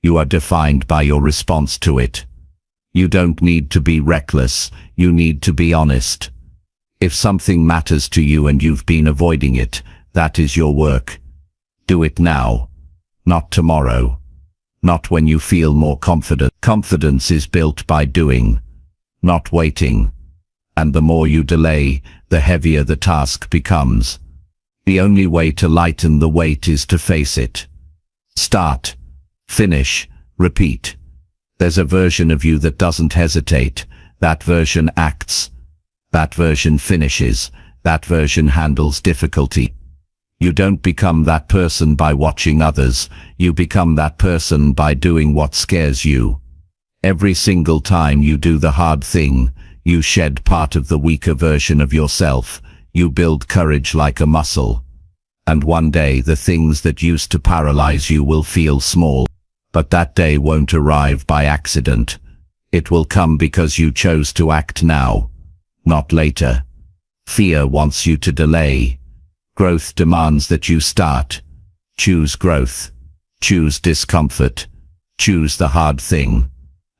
You are defined by your response to it. You don't need to be reckless. You need to be honest. If something matters to you and you've been avoiding it, that is your work. Do it now. Not tomorrow. Not when you feel more confident. Confidence is built by doing, not waiting. And the more you delay, the heavier the task becomes. The only way to lighten the weight is to face it. Start. Finish. Repeat. There's a version of you that doesn't hesitate. That version acts. That version finishes. That version handles difficulty. You don't become that person by watching others. You become that person by doing what scares you. Every single time you do the hard thing, you shed part of the weaker version of yourself. You build courage like a muscle. And one day the things that used to paralyze you will feel small. But that day won't arrive by accident. It will come because you chose to act now, not later. Fear wants you to delay. Growth demands that you start. Choose growth. Choose discomfort. Choose the hard thing.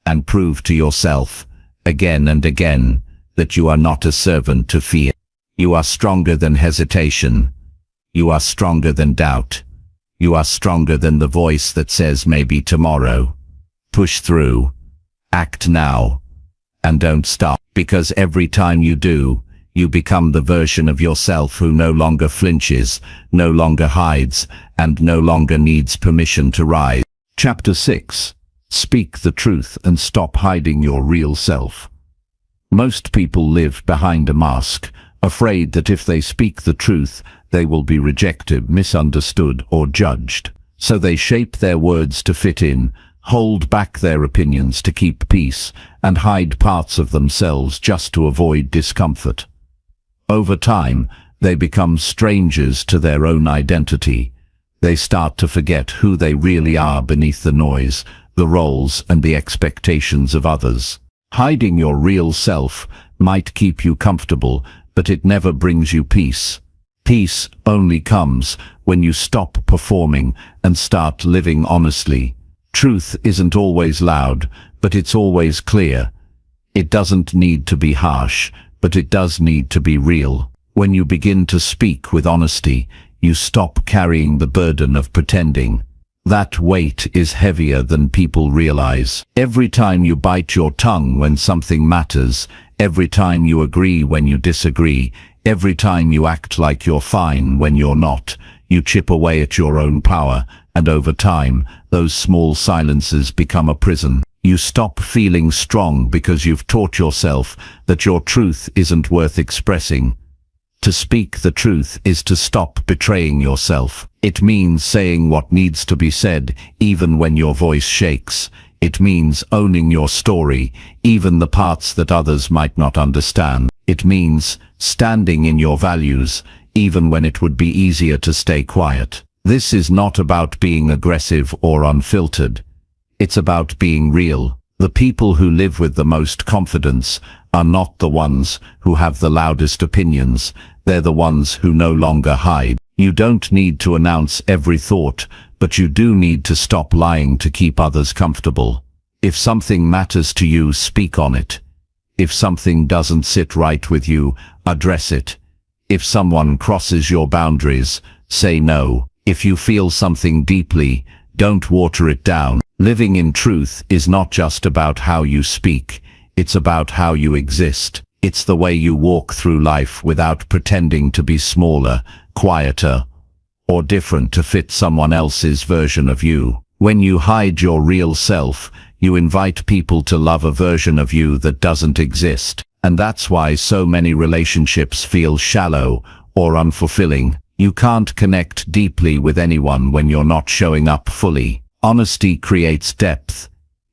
And prove to yourself, again and again, that you are not a servant to fear. You are stronger than hesitation. You are stronger than doubt. You are stronger than the voice that says maybe tomorrow. Push through. Act now. And don't stop, because every time you do, you become the version of yourself who no longer flinches, no longer hides, and no longer needs permission to rise. Chapter 6. Speak the truth and stop hiding your real self. Most people live behind a mask, afraid that if they speak the truth, they will be rejected, misunderstood, or judged. So they shape their words to fit in, hold back their opinions to keep peace, and hide parts of themselves just to avoid discomfort. Over time, they become strangers to their own identity. They start to forget who they really are beneath the noise, the roles and the expectations of others. Hiding your real self might keep you comfortable, but it never brings you peace. Peace only comes when you stop performing and start living honestly. Truth isn't always loud, but it's always clear. It doesn't need to be harsh, but it does need to be real. When you begin to speak with honesty, you stop carrying the burden of pretending. That weight is heavier than people realize. Every time you bite your tongue when something matters, every time you agree when you disagree, every time you act like you're fine when you're not, you chip away at your own power, and over time, those small silences become a prison. You stop feeling strong because you've taught yourself that your truth isn't worth expressing. To speak the truth is to stop betraying yourself. It means saying what needs to be said, even when your voice shakes. It means owning your story, even the parts that others might not understand. It means standing in your values, even when it would be easier to stay quiet. This is not about being aggressive or unfiltered. It's about being real. The people who live with the most confidence are not the ones who have the loudest opinions. They're the ones who no longer hide. You don't need to announce every thought, but you do need to stop lying to keep others comfortable. If something matters to you, speak on it. If something doesn't sit right with you, address it. If someone crosses your boundaries, say no. If you feel something deeply, don't water it down. Living in truth is not just about how you speak, it's about how you exist. It's the way you walk through life without pretending to be smaller, quieter, or different to fit someone else's version of you. When you hide your real self, you invite people to love a version of you that doesn't exist. And that's why so many relationships feel shallow or unfulfilling. You can't connect deeply with anyone when you're not showing up fully. Honesty creates depth.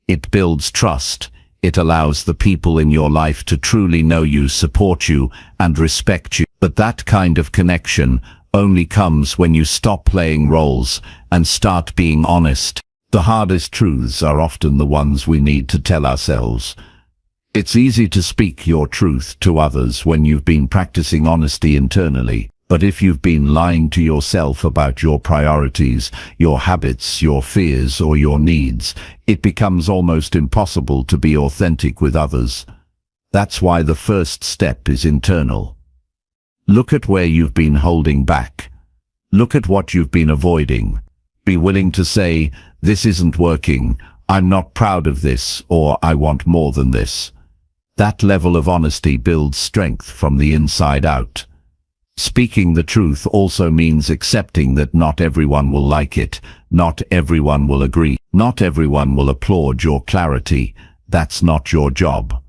It builds trust. It allows the people in your life to truly know you, support you, and respect you. But that kind of connection only comes when you stop playing roles and start being honest. The hardest truths are often the ones we need to tell ourselves. It's easy to speak your truth to others when you've been practicing honesty internally. But if you've been lying to yourself about your priorities, your habits, your fears, or your needs, it becomes almost impossible to be authentic with others. That's why the first step is internal. Look at where you've been holding back. Look at what you've been avoiding. Be willing to say, "This isn't working, I'm not proud of this," or "I want more than this." That level of honesty builds strength from the inside out. Speaking the truth also means accepting that not everyone will like it, not everyone will agree, not everyone will applaud your clarity. That's not your job.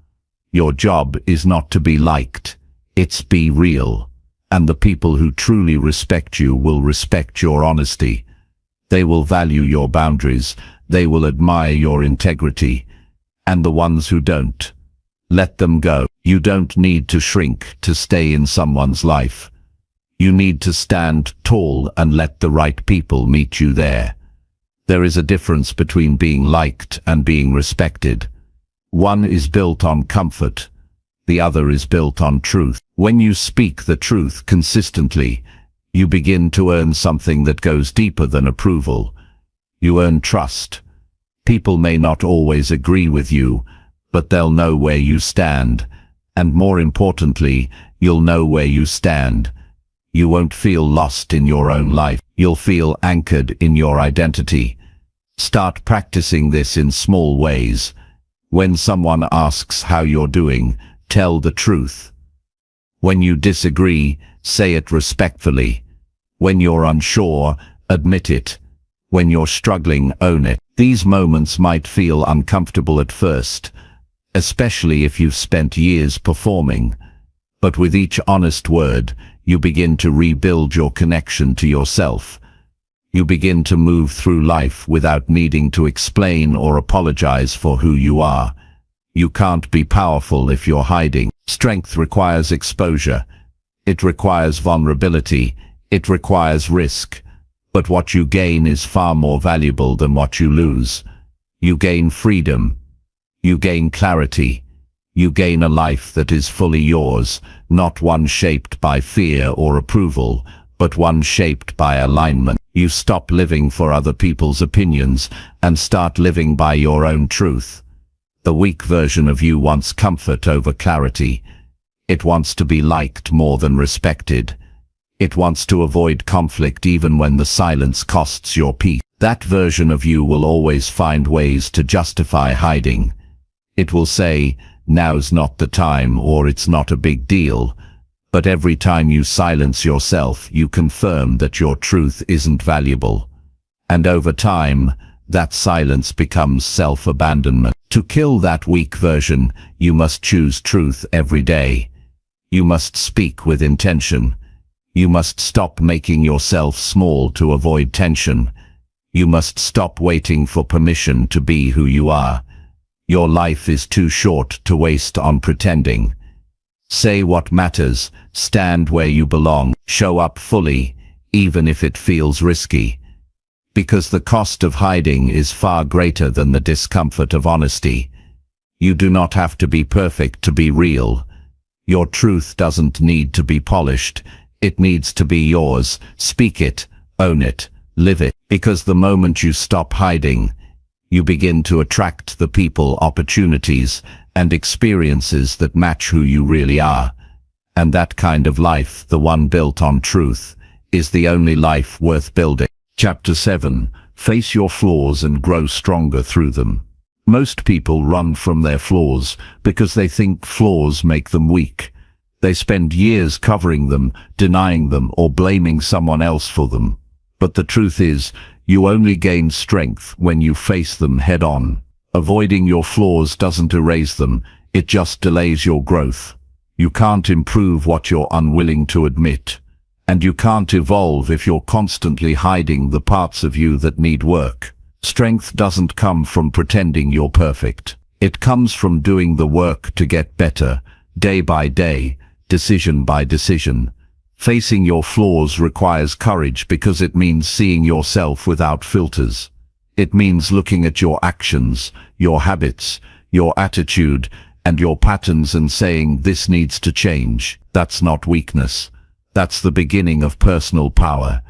Your job is not to be liked, it's be real. And the people who truly respect you will respect your honesty. They will value your boundaries, they will admire your integrity. And the ones who don't, let them go. You don't need to shrink to stay in someone's life. You need to stand tall and let the right people meet you there. There is a difference between being liked and being respected. One is built on comfort, the other is built on truth. When you speak the truth consistently, you begin to earn something that goes deeper than approval. You earn trust. People may not always agree with you, but they'll know where you stand. And more importantly, you'll know where you stand. You won't feel lost in your own life. You'll feel anchored in your identity. Start practicing this in small ways. When someone asks how you're doing, tell the truth. When you disagree, say it respectfully. When you're unsure, admit it. When you're struggling, own it. These moments might feel uncomfortable at first, especially if you've spent years performing. But with each honest word, you begin to rebuild your connection to yourself. You begin to move through life without needing to explain or apologize for who you are. You can't be powerful if you're hiding. Strength requires exposure. It requires vulnerability. It requires risk. But what you gain is far more valuable than what you lose. You gain freedom. You gain clarity. You gain a life that is fully yours, not one shaped by fear or approval, but one shaped by alignment. You stop living for other people's opinions and start living by your own truth. The weak version of you wants comfort over clarity. It wants to be liked more than respected. It wants to avoid conflict even when the silence costs your peace. That version of you will always find ways to justify hiding. It will say, "Now's not the time," or "It's not a big deal." But every time you silence yourself, you confirm that your truth isn't valuable. And over time, that silence becomes self-abandonment. To kill that weak version, you must choose truth every day. You must speak with intention. You must stop making yourself small to avoid tension. You must stop waiting for permission to be who you are. Your life is too short to waste on pretending. Say what matters, stand where you belong, show up fully, even if it feels risky. Because the cost of hiding is far greater than the discomfort of honesty. You do not have to be perfect to be real. Your truth doesn't need to be polished. It needs to be yours. Speak it, own it, live it. Because the moment you stop hiding, you begin to attract the people, opportunities, and experiences that match who you really are. And that kind of life, the one built on truth, is the only life worth building. Chapter 7. Face your flaws and grow stronger through them. Most people run from their flaws because they think flaws make them weak. They spend years covering them, denying them, or blaming someone else for them. But the truth is, you only gain strength when you face them head-on. Avoiding your flaws doesn't erase them, it just delays your growth. You can't improve what you're unwilling to admit. And you can't evolve if you're constantly hiding the parts of you that need work. Strength doesn't come from pretending you're perfect. It comes from doing the work to get better, day by day, decision by decision. Facing your flaws requires courage because it means seeing yourself without filters. It means looking at your actions, your habits, your attitude, and your patterns and saying, "This needs to change." That's not weakness. That's the beginning of personal power.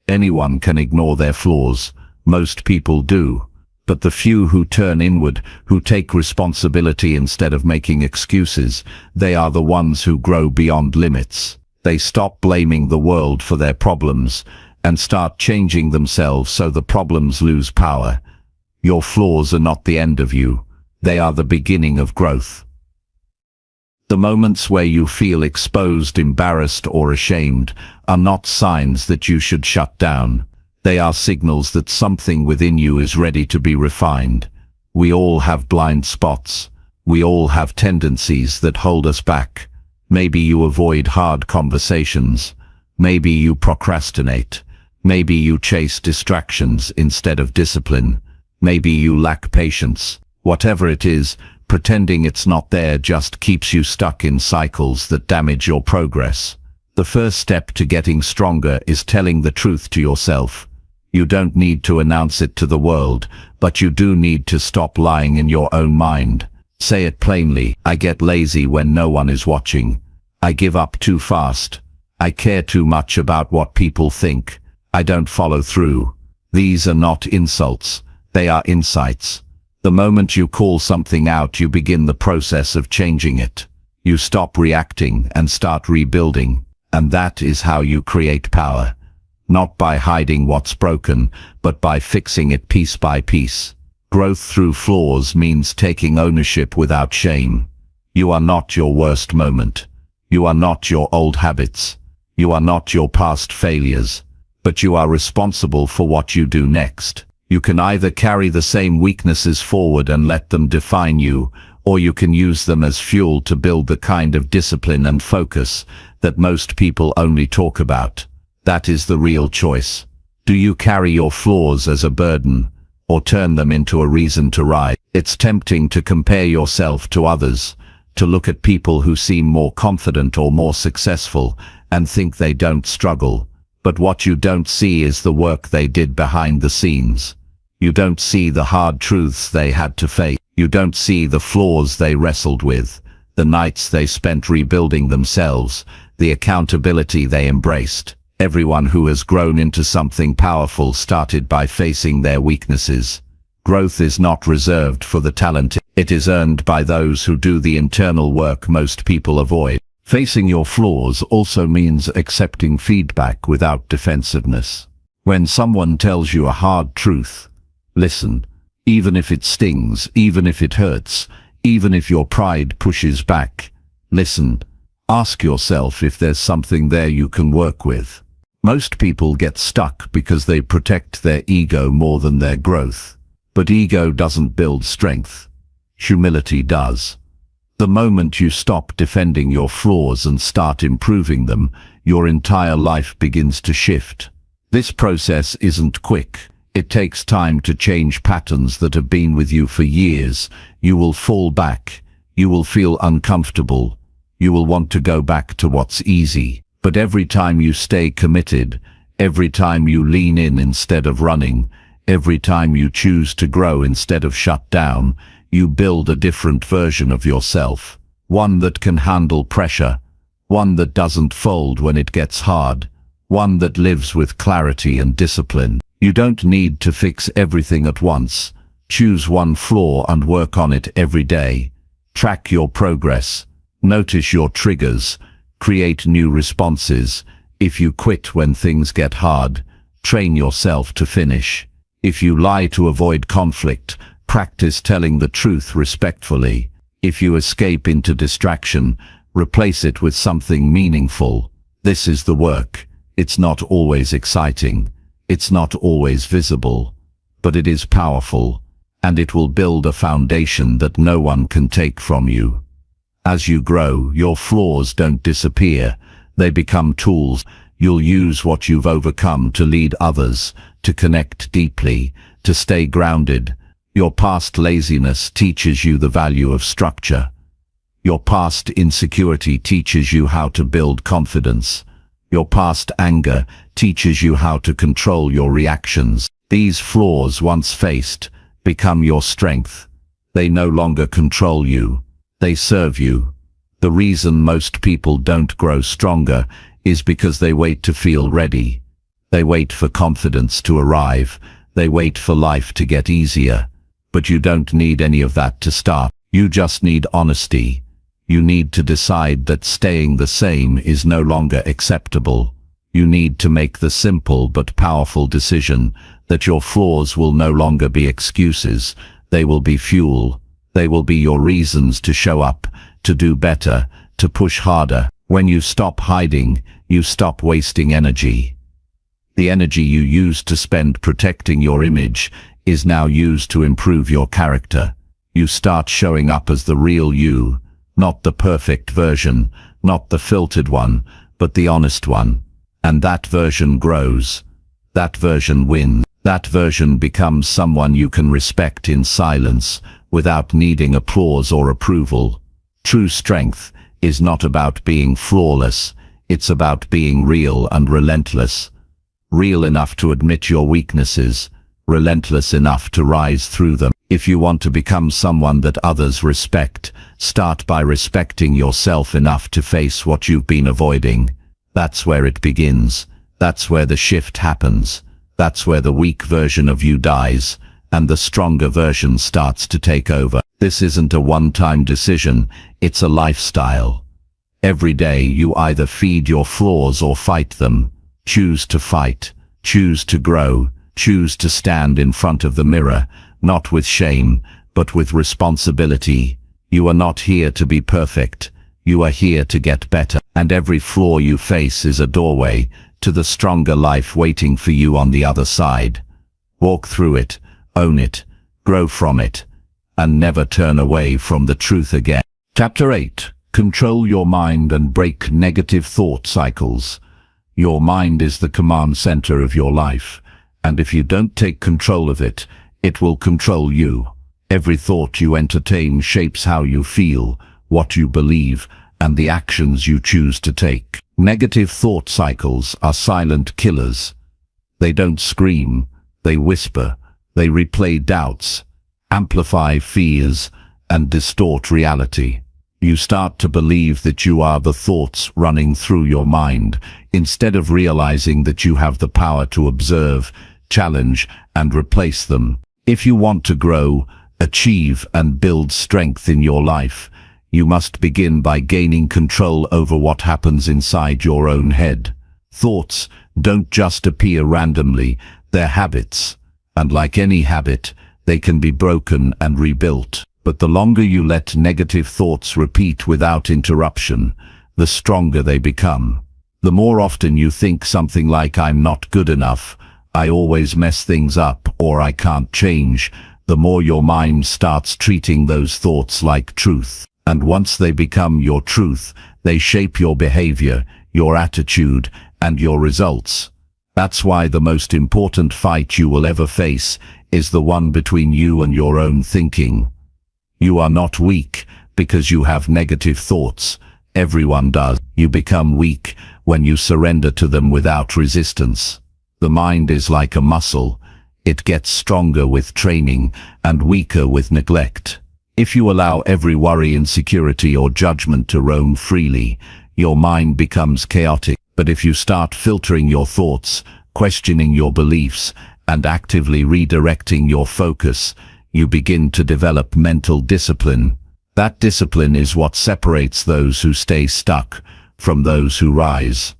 Anyone can ignore their flaws. Most people do. But the few who turn inward, who take responsibility instead of making excuses, they are the ones who grow beyond limits. They stop blaming the world for their problems and start changing themselves so the problems lose power. Your flaws are not the end of you. They are the beginning of growth. The moments where you feel exposed, embarrassed, or ashamed are not signs that you should shut down. They are signals that something within you is ready to be refined. We all have blind spots. We all have tendencies that hold us back. Maybe you avoid hard conversations. Maybe you procrastinate. Maybe you chase distractions instead of discipline. Maybe you lack patience. Whatever it is, pretending it's not there just keeps you stuck in cycles that damage your progress. The first step to getting stronger is telling the truth to yourself. You don't need to announce it to the world, but you do need to stop lying in your own mind. Say it plainly. I get lazy when no one is watching. I give up too fast. I care too much about what people think. I don't follow through. These are not insults. They are insights. The moment you call something out, you begin the process of changing it. You stop reacting and start rebuilding. And that is how you create power. Not by hiding what's broken, but by fixing it piece by piece. Growth through flaws means taking ownership without shame. You are not your worst moment. You are not your old habits. You are not your past failures. But you are responsible for what you do next. You can either carry the same weaknesses forward and let them define you, or you can use them as fuel to build the kind of discipline and focus that most people only talk about. That is the real choice. Do you carry your flaws as a burden, or turn them into a reason to rise? It's tempting to compare yourself to others, to look at people who seem more confident or more successful, and think they don't struggle. But what you don't see is the work they did behind the scenes. You don't see the hard truths they had to face. You don't see the flaws they wrestled with, the nights they spent rebuilding themselves, the accountability they embraced. Everyone who has grown into something powerful started by facing their weaknesses. Growth is not reserved for the talented. It is earned by those who do the internal work most people avoid. Facing your flaws also means accepting feedback without defensiveness. When someone tells you a hard truth, listen. Even if it stings, even if it hurts, even if your pride pushes back, listen. Ask yourself if there's something there you can work with. Most people get stuck because they protect their ego more than their growth. But ego doesn't build strength. Humility does. The moment you stop defending your flaws and start improving them, your entire life begins to shift. This process isn't quick. It takes time to change patterns that have been with you for years. You will fall back. You will feel uncomfortable. You will want to go back to what's easy. But every time you stay committed, every time you lean in instead of running, every time you choose to grow instead of shut down, you build a different version of yourself. One that can handle pressure. One that doesn't fold when it gets hard. One that lives with clarity and discipline. You don't need to fix everything at once. Choose one flaw and work on it every day. Track your progress. Notice your triggers. Create new responses. If you quit when things get hard, train yourself to finish. If you lie to avoid conflict, practice telling the truth respectfully. If you escape into distraction, replace it with something meaningful. This is the work. It's not always exciting. It's not always visible, but it is powerful, and it will build a foundation that no one can take from you. As you grow, your flaws don't disappear. They become tools. You'll use what you've overcome to lead others, to connect deeply, to stay grounded. Your past laziness teaches you the value of structure. Your past insecurity teaches you how to build confidence. Your past anger teaches you how to control your reactions. These flaws, once faced, become your strength. They no longer control you. They serve you. The reason most people don't grow stronger is because they wait to feel ready. They wait for confidence to arrive. They wait for life to get easier. But you don't need any of that to start. You just need honesty. You need to decide that staying the same is no longer acceptable. You need to make the simple but powerful decision that your flaws will no longer be excuses. They will be fuel. They will be your reasons to show up, to do better, to push harder. When you stop hiding, you stop wasting energy. The energy you used to spend protecting your image is now used to improve your character. You start showing up as the real you. Not the perfect version, not the filtered one, but the honest one. And that version grows. That version wins. That version becomes someone you can respect in silence, without needing applause or approval. True strength is not about being flawless. It's about being real and relentless. Real enough to admit your weaknesses, relentless enough to rise through them. If you want to become someone that others respect, start by respecting yourself enough to face what you've been avoiding. That's where it begins. That's where the shift happens. That's where the weak version of you dies, and the stronger version starts to take over. This isn't a one-time decision, it's a lifestyle. Every day you either feed your flaws or fight them. Choose to fight. Choose to grow. Choose to stand in front of the mirror, not with shame, but with responsibility. You are not here to be perfect. You are here to get better. And every flaw you face is a doorway to the stronger life waiting for you on the other side. Walk through it, own it, grow from it, and never turn away from the truth again. Chapter 8. Control your mind and break negative thought cycles. Your mind is the command center of your life. And if you don't take control of it, it will control you. Every thought you entertain shapes how you feel, what you believe, and the actions you choose to take. Negative thought cycles are silent killers. They don't scream, they whisper, they replay doubts, amplify fears, and distort reality. You start to believe that you are the thoughts running through your mind, instead of realizing that you have the power to observe, challenge, and replace them. If you want to grow, achieve, and build strength in your life, you must begin by gaining control over what happens inside your own head. Thoughts don't just appear randomly, they're habits. And like any habit, they can be broken and rebuilt. But the longer you let negative thoughts repeat without interruption, the stronger they become. The more often you think something like "I'm not good enough," "I always mess things up," or "I can't change," the more your mind starts treating those thoughts like truth. And once they become your truth, they shape your behavior, your attitude, and your results. That's why the most important fight you will ever face is the one between you and your own thinking. You are not weak because you have negative thoughts. Everyone does. You become weak when you surrender to them without resistance. The mind is like a muscle. It gets stronger with training and weaker with neglect. If you allow every worry, insecurity, or judgment to roam freely, your mind becomes chaotic. But if you start filtering your thoughts, questioning your beliefs, and actively redirecting your focus, you begin to develop mental discipline. That discipline is what separates those who stay stuck from those who rise.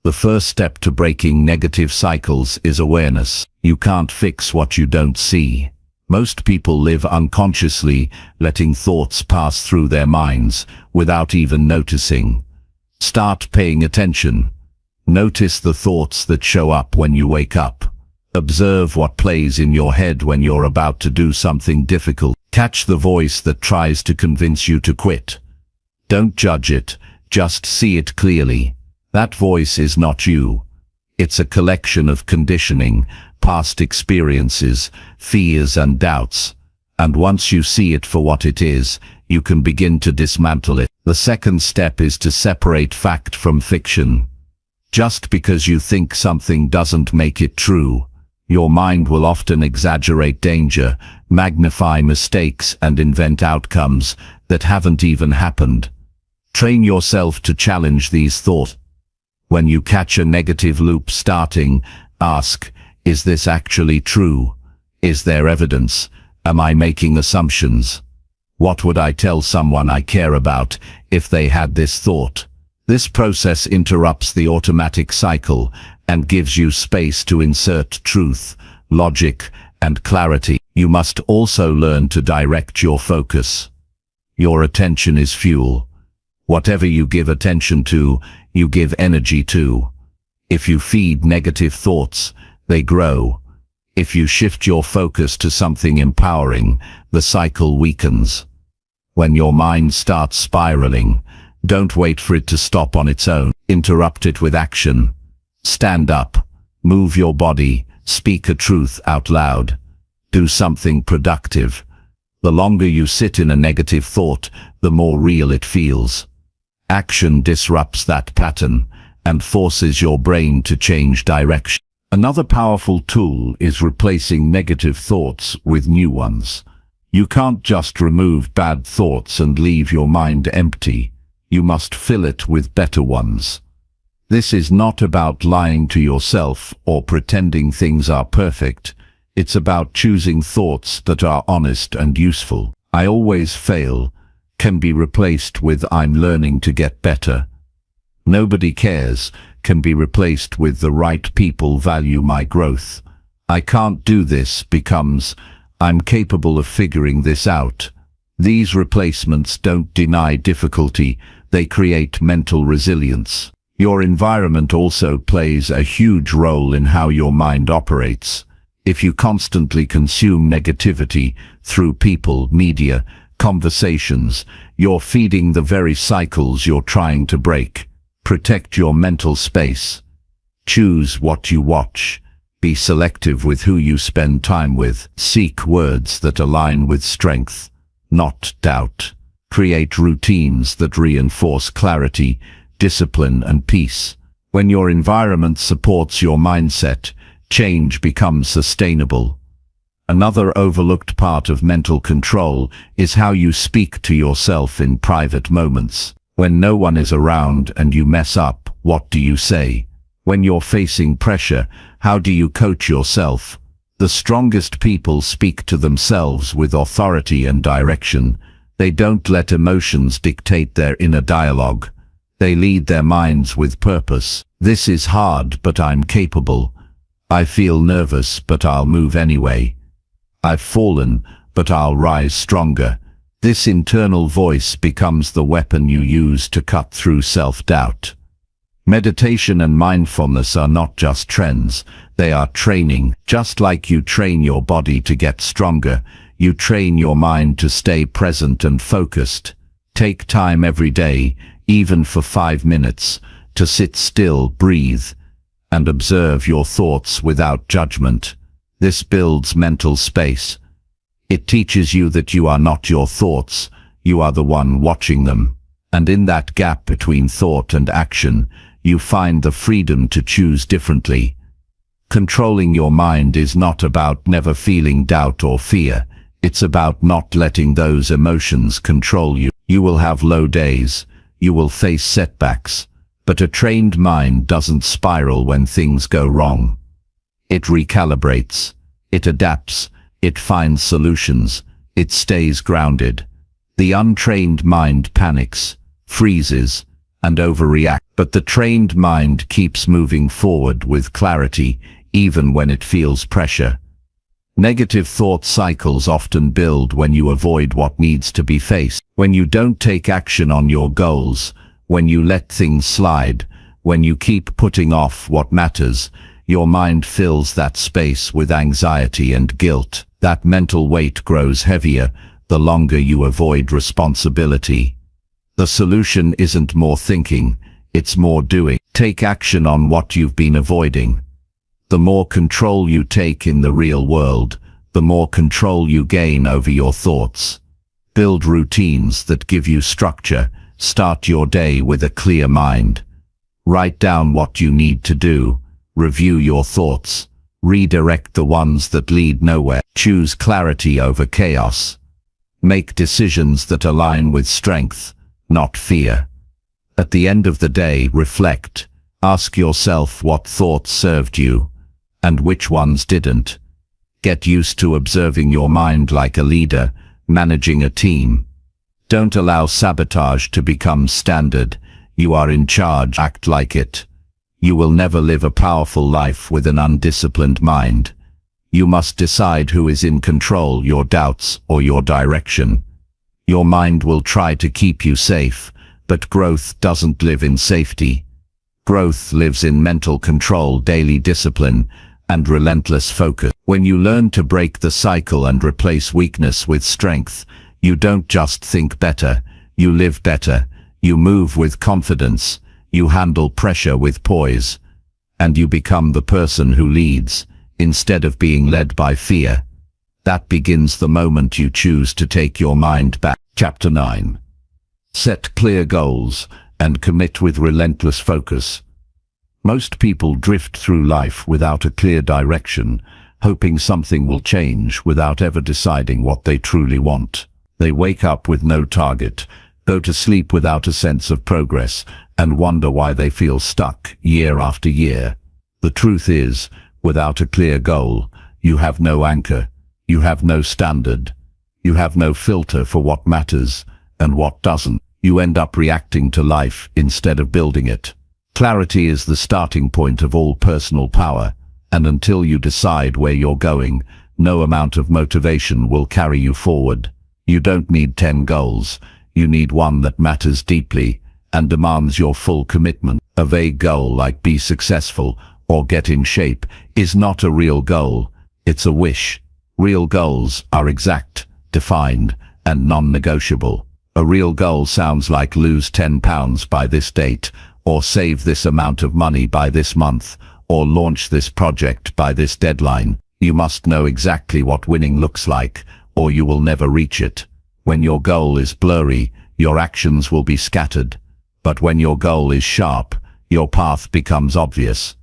The first step to breaking negative cycles is awareness. You can't fix what you don't see. Most people live unconsciously, letting thoughts pass through their minds without even noticing. Start paying attention. Notice the thoughts that show up when you wake up. Observe what plays in your head when you're about to do something difficult. Catch the voice that tries to convince you to quit. Don't judge it, just see it clearly. That voice is not you. It's a collection of conditioning, past experiences, fears, and doubts. And once you see it for what it is, you can begin to dismantle it. The second step is to separate fact from fiction. Just because you think something doesn't make it true. Your mind will often exaggerate danger, magnify mistakes, and invent outcomes that haven't even happened. Train yourself to challenge these thoughts. When you catch a negative loop starting, ask, is this actually true? Is there evidence? Am I making assumptions? What would I tell someone I care about if they had this thought? This process interrupts the automatic cycle and gives you space to insert truth, logic, and clarity. You must also learn to direct your focus. Your attention is fuel. Whatever you give attention to, you give energy to. If you feed negative thoughts, they grow. If you shift your focus to something empowering, the cycle weakens. When your mind starts spiraling, don't wait for it to stop on its own. Interrupt it with action. Stand up, move your body, speak a truth out loud. Do something productive. The longer you sit in a negative thought, the more real it feels. Action disrupts that pattern and forces your brain to change direction. Another powerful tool is replacing negative thoughts with new ones. You can't just remove bad thoughts and leave your mind empty. You must fill it with better ones. This is not about lying to yourself or pretending things are perfect. It's about choosing thoughts that are honest and useful. "I always fail" can be replaced with "I'm learning to get better." "Nobody cares" can be replaced with "the right people value my growth." "I can't do this" becomes "I'm capable of figuring this out." These replacements don't deny difficulty, they create mental resilience. Your environment also plays a huge role in how your mind operates. If you constantly consume negativity through people, media, conversations, you're feeding the very cycles you're trying to break. Protect your mental space. Choose what you watch. Be selective with who you spend time with. Seek words that align with strength, not doubt. Create routines that reinforce clarity, discipline, and peace. When your environment supports your mindset, change becomes sustainable. Another overlooked part of mental control is how you speak to yourself in private moments. When no one is around and you mess up, what do you say? When you're facing pressure, how do you coach yourself? The strongest people speak to themselves with authority and direction. They don't let emotions dictate their inner dialogue. They lead their minds with purpose. This is hard, but I'm capable. I feel nervous, but I'll move anyway. I've fallen, but I'll rise stronger. This internal voice becomes the weapon you use to cut through self-doubt. Meditation and mindfulness are not just trends, they are training. Just like you train your body to get stronger, you train your mind to stay present and focused. Take time every day, even for 5 minutes, to sit still, breathe, and observe your thoughts without judgment. This builds mental space. It teaches you that you are not your thoughts, you are the one watching them. And in that gap between thought and action, you find the freedom to choose differently. Controlling your mind is not about never feeling doubt or fear. It's about not letting those emotions control you. You will have low days. You will face setbacks. But a trained mind doesn't spiral when things go wrong. It recalibrates. It adapts. It finds solutions. It stays grounded. The untrained mind panics, freezes, and overreacts. But the trained mind keeps moving forward with clarity, even when it feels pressure. Negative thought cycles often build when you avoid what needs to be faced. When you don't take action on your goals, when you let things slide, when you keep putting off what matters, your mind fills that space with anxiety and guilt. That mental weight grows heavier the longer you avoid responsibility. The solution isn't more thinking, it's more doing. Take action on what you've been avoiding. The more control you take in the real world, the more control you gain over your thoughts. Build routines that give you structure. Start your day with a clear mind. Write down what you need to do. Review your thoughts. Redirect the ones that lead nowhere. Choose clarity over chaos. Make decisions that align with strength, not fear. At the end of the day, reflect. Ask yourself what thoughts served you, and which ones didn't. Get used to observing your mind like a leader, managing a team. Don't allow sabotage to become standard. You are in charge. Act like it. You will never live a powerful life with an undisciplined mind. You must decide who is in control, your doubts or your direction. Your mind will try to keep you safe, but growth doesn't live in safety. Growth lives in mental control, daily discipline, and relentless focus. When you learn to break the cycle and replace weakness with strength, you don't just think better, you live better. You move with confidence, you handle pressure with poise, and you become the person who leads, instead of being led by fear. That begins the moment you choose to take your mind back. Chapter 9. Set clear goals and commit with relentless focus. Most people drift through life without a clear direction, hoping something will change without ever deciding what they truly want. They wake up with no target, go to sleep without a sense of progress, and wonder why they feel stuck year after year. The truth is, without a clear goal, you have no anchor, you have no standard, you have no filter for what matters and what doesn't. You end up reacting to life instead of building it. Clarity is the starting point of all personal power, and until you decide where you're going, no amount of motivation will carry you forward. You don't need 10 goals, you need one that matters deeply and demands your full commitment. A vague goal like be successful or get in shape is not a real goal, it's a wish. Real goals are exact, defined, and non-negotiable. A real goal sounds like lose 10 pounds by this date, or save this amount of money by this month, or launch this project by this deadline. You must know exactly what winning looks like, or you will never reach it. When your goal is blurry, your actions will be scattered. But when your goal is sharp, your path becomes obvious.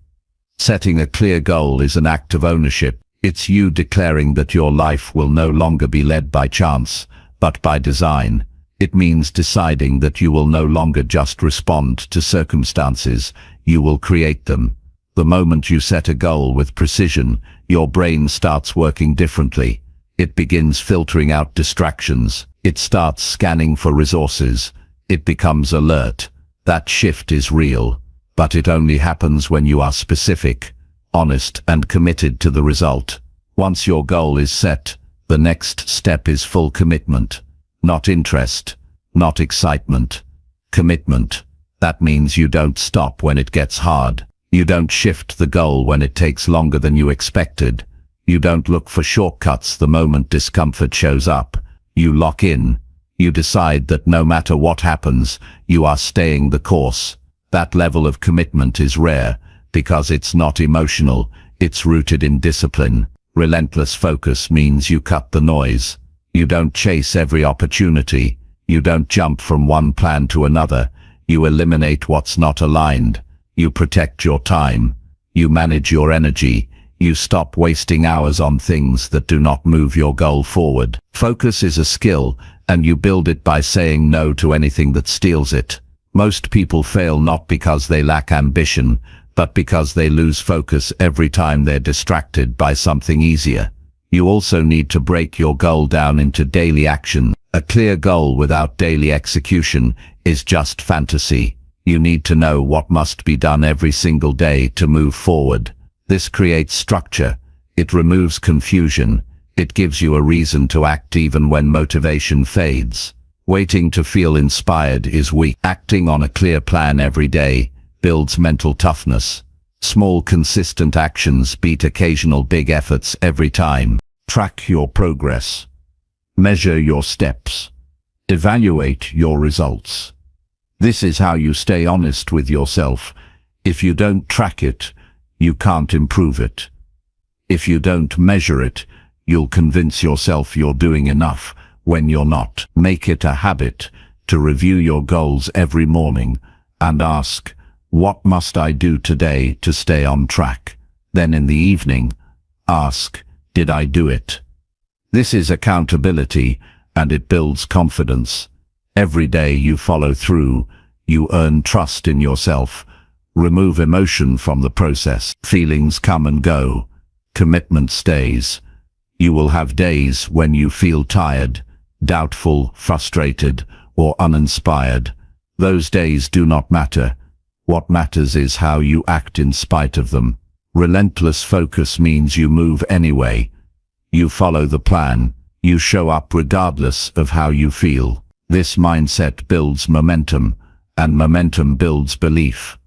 Setting a clear goal is an act of ownership. It's you declaring that your life will no longer be led by chance, but by design. It means deciding that you will no longer just respond to circumstances, you will create them. The moment you set a goal with precision, your brain starts working differently. It begins filtering out distractions. It starts scanning for resources. It becomes alert. That shift is real, but it only happens when you are specific, honest, and committed to the result. Once your goal is set, the next step is full commitment. Not interest, not excitement. Commitment. That means you don't stop when it gets hard. You don't shift the goal when it takes longer than you expected. You don't look for shortcuts the moment discomfort shows up. You lock in. You decide that no matter what happens, you are staying the course. That level of commitment is rare, because it's not emotional, it's rooted in discipline. Relentless focus means you cut the noise. You don't chase every opportunity. You don't jump from one plan to another. You eliminate what's not aligned. You protect your time. You manage your energy. You stop wasting hours on things that do not move your goal forward. Focus is a skill, and you build it by saying no to anything that steals it. Most people fail not because they lack ambition, but because they lose focus every time they're distracted by something easier. You also need to break your goal down into daily action. A clear goal without daily execution is just fantasy. You need to know what must be done every single day to move forward. This creates structure. It removes confusion. It gives you a reason to act even when motivation fades. Waiting to feel inspired is weak. Acting on a clear plan every day builds mental toughness. Small, consistent actions beat occasional big efforts every time. Track your progress. Measure your steps. Evaluate your results. This is how you stay honest with yourself. If you don't track it, you can't improve it. If you don't measure it, you'll convince yourself you're doing enough when you're not. Make it a habit to review your goals every morning and ask, what must I do today to stay on track? Then in the evening, ask, did I do it? This is accountability, and it builds confidence. Every day you follow through, you earn trust in yourself. Remove emotion from the process. Feelings come and go. Commitment stays. You will have days when you feel tired, doubtful, frustrated, or uninspired. Those days do not matter. What matters is how you act in spite of them. Relentless focus means you move anyway. You follow the plan. You show up regardless of how you feel. This mindset builds momentum, and momentum builds belief.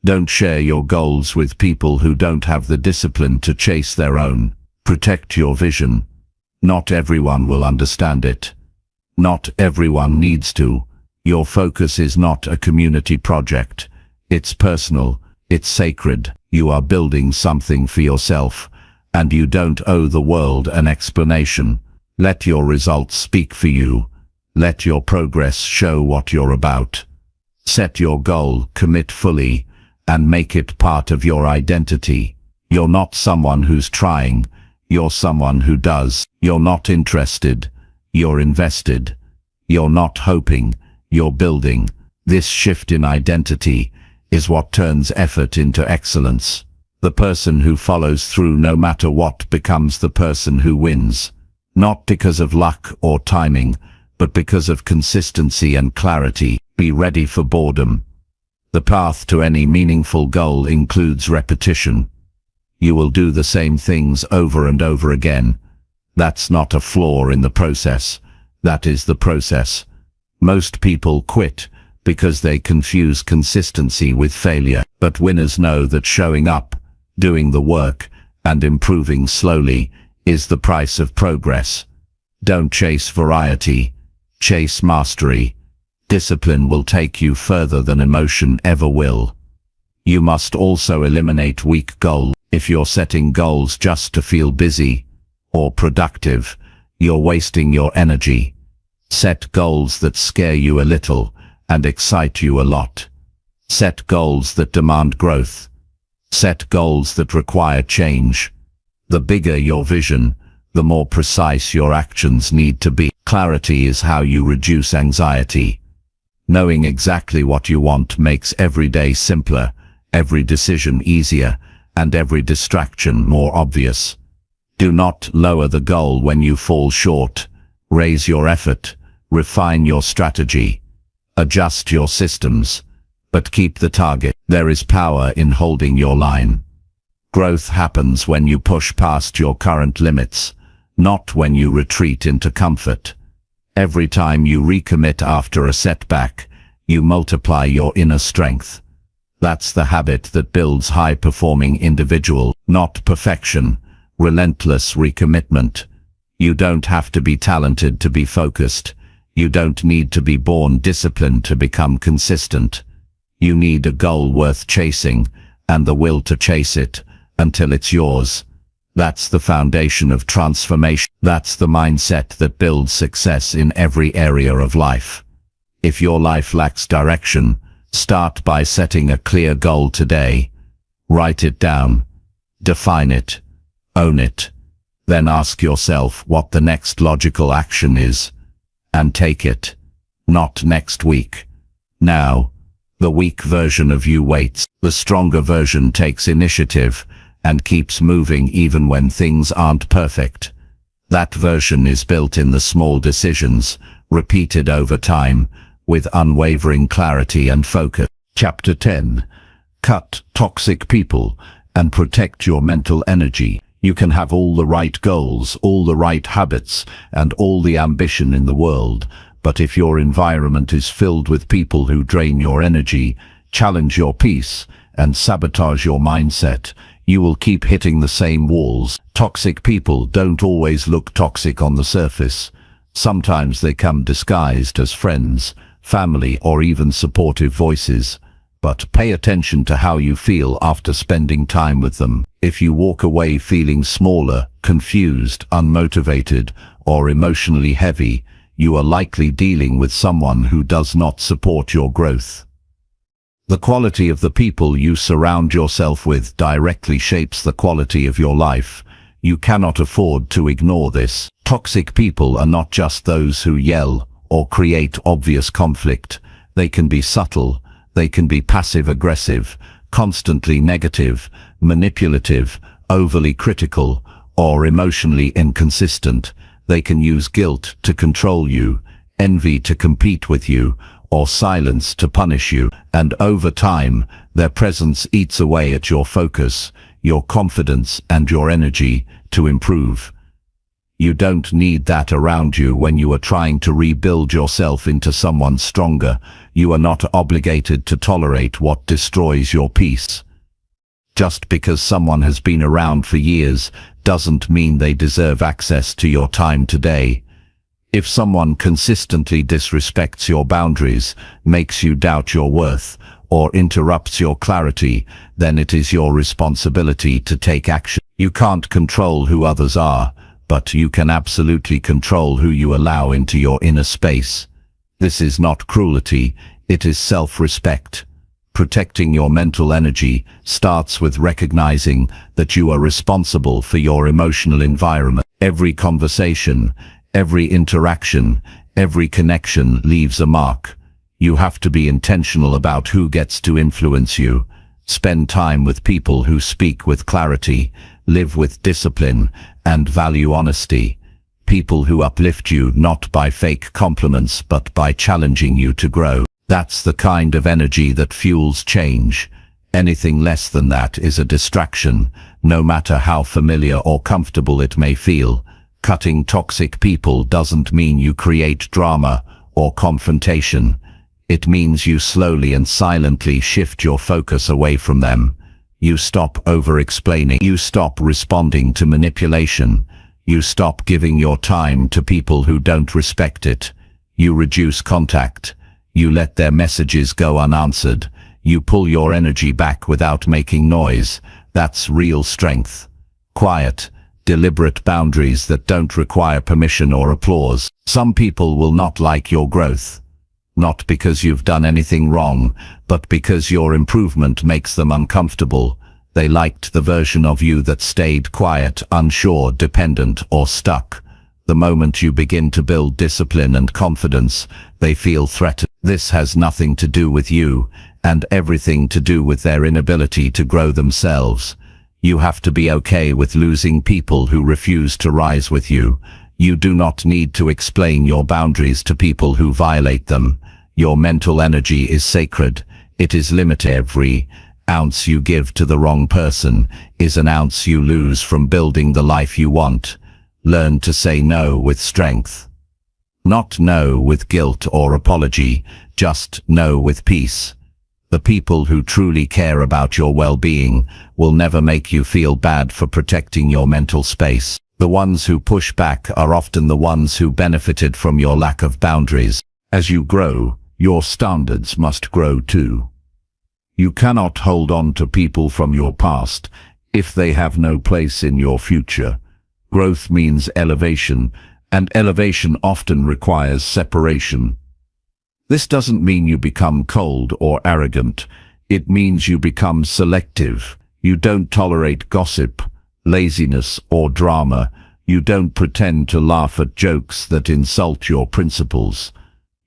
Don't share your goals with people who don't have the discipline to chase their own. Protect your vision. Not everyone will understand it. Not everyone needs to. Your focus is not a community project. It's personal. It's sacred. You are building something for yourself, and you don't owe the world an explanation. Let your results speak for you. Let your progress show what you're about. Set your goal, commit fully, and make it part of your identity. You're not someone who's trying. You're someone who does. You're not interested. You're invested. You're not hoping. You're building. This shift in identity is what turns effort into excellence. The person who follows through no matter what becomes the person who wins. Not because of luck or timing, but because of consistency and clarity. Be ready for boredom. The path to any meaningful goal includes repetition. You will do the same things over and over again. That's not a flaw in the process. That is the process. Most people quit because they confuse consistency with failure. But winners know that showing up, doing the work, and improving slowly is the price of progress. Don't chase variety. Chase mastery. Discipline will take you further than emotion ever will. You must also eliminate weak goals. If you're setting goals just to feel busy or productive, you're wasting your energy. Set goals that scare you a little and excite you a lot. Set goals that demand growth. Set goals that require change. The bigger your vision, the more precise your actions need to be. Clarity is how you reduce anxiety. Knowing exactly what you want makes every day simpler, every decision easier, and every distraction more obvious. Do not lower the goal when you fall short. Raise your effort, refine your strategy, adjust your systems, but keep the target. There is power in holding your line. Growth happens when you push past your current limits, not when you retreat into comfort. Every time you recommit after a setback, you multiply your inner strength. That's the habit that builds high-performing individuals, not perfection, relentless recommitment. You don't have to be talented to be focused. You don't need to be born disciplined to become consistent. You need a goal worth chasing, and the will to chase it, until it's yours. That's the foundation of transformation. That's the mindset that builds success in every area of life. If your life lacks direction, start by setting a clear goal today. Write it down. Define it. Own it. Then ask yourself what the next logical action is. And take it. Not next week. Now. The weak version of you waits. The stronger version takes initiative and keeps moving even when things aren't perfect. That version is built in the small decisions, repeated over time, with unwavering clarity and focus. Chapter 10. Cut toxic people and protect your mental energy. You can have all the right goals, all the right habits, and all the ambition in the world, but if your environment is filled with people who drain your energy, challenge your peace, and sabotage your mindset, you will keep hitting the same walls. Toxic people don't always look toxic on the surface. Sometimes they come disguised as friends, family, or even supportive voices. But pay attention to how you feel after spending time with them. If you walk away feeling smaller, confused, unmotivated, or emotionally heavy, you are likely dealing with someone who does not support your growth. The quality of the people you surround yourself with directly shapes the quality of your life. You cannot afford to ignore this. Toxic people are not just those who yell or create obvious conflict. They can be subtle. They can be passive-aggressive, constantly negative, manipulative, overly critical, or emotionally inconsistent. They can use guilt to control you, envy to compete with you, or silence to punish you. And over time, their presence eats away at your focus, your confidence, and your energy to improve. You don't need that around you when you are trying to rebuild yourself into someone stronger. You are not obligated to tolerate what destroys your peace. Just because someone has been around for years doesn't mean they deserve access to your time today. If someone consistently disrespects your boundaries, makes you doubt your worth, or interrupts your clarity, then it is your responsibility to take action. You can't control who others are, but you can absolutely control who you allow into your inner space. This is not cruelty, it is self-respect. Protecting your mental energy starts with recognizing that you are responsible for your emotional environment. Every conversation, every interaction, every connection leaves a mark. You have to be intentional about who gets to influence you. Spend time with people who speak with clarity, live with discipline, and value honesty. People who uplift you not by fake compliments but by challenging you to grow. That's the kind of energy that fuels change. Anything less than that is a distraction, no matter how familiar or comfortable it may feel. Cutting toxic people doesn't mean you create drama or confrontation. It means you slowly and silently shift your focus away from them. You stop over-explaining. You stop responding to manipulation. You stop giving your time to people who don't respect it. You reduce contact. You let their messages go unanswered. You pull your energy back without making noise. That's real strength. Quiet, deliberate boundaries that don't require permission or applause. Some people will not like your growth. Not because you've done anything wrong, but because your improvement makes them uncomfortable. They liked the version of you that stayed quiet, unsure, dependent, or stuck. The moment you begin to build discipline and confidence, they feel threatened. This has nothing to do with you, and everything to do with their inability to grow themselves. You have to be okay with losing people who refuse to rise with you. You do not need to explain your boundaries to people who violate them. Your mental energy is sacred. It is limited. Every ounce you give to the wrong person is an ounce you lose from building the life you want. Learn to say no with strength. Not no with guilt or apology, just no with peace. The people who truly care about your well-being will never make you feel bad for protecting your mental space. The ones who push back are often the ones who benefited from your lack of boundaries. As you grow, your standards must grow too. You cannot hold on to people from your past if they have no place in your future. Growth means elevation, and elevation often requires separation. This doesn't mean you become cold or arrogant. It means you become selective. You don't tolerate gossip, laziness, or drama. You don't pretend to laugh at jokes that insult your principles.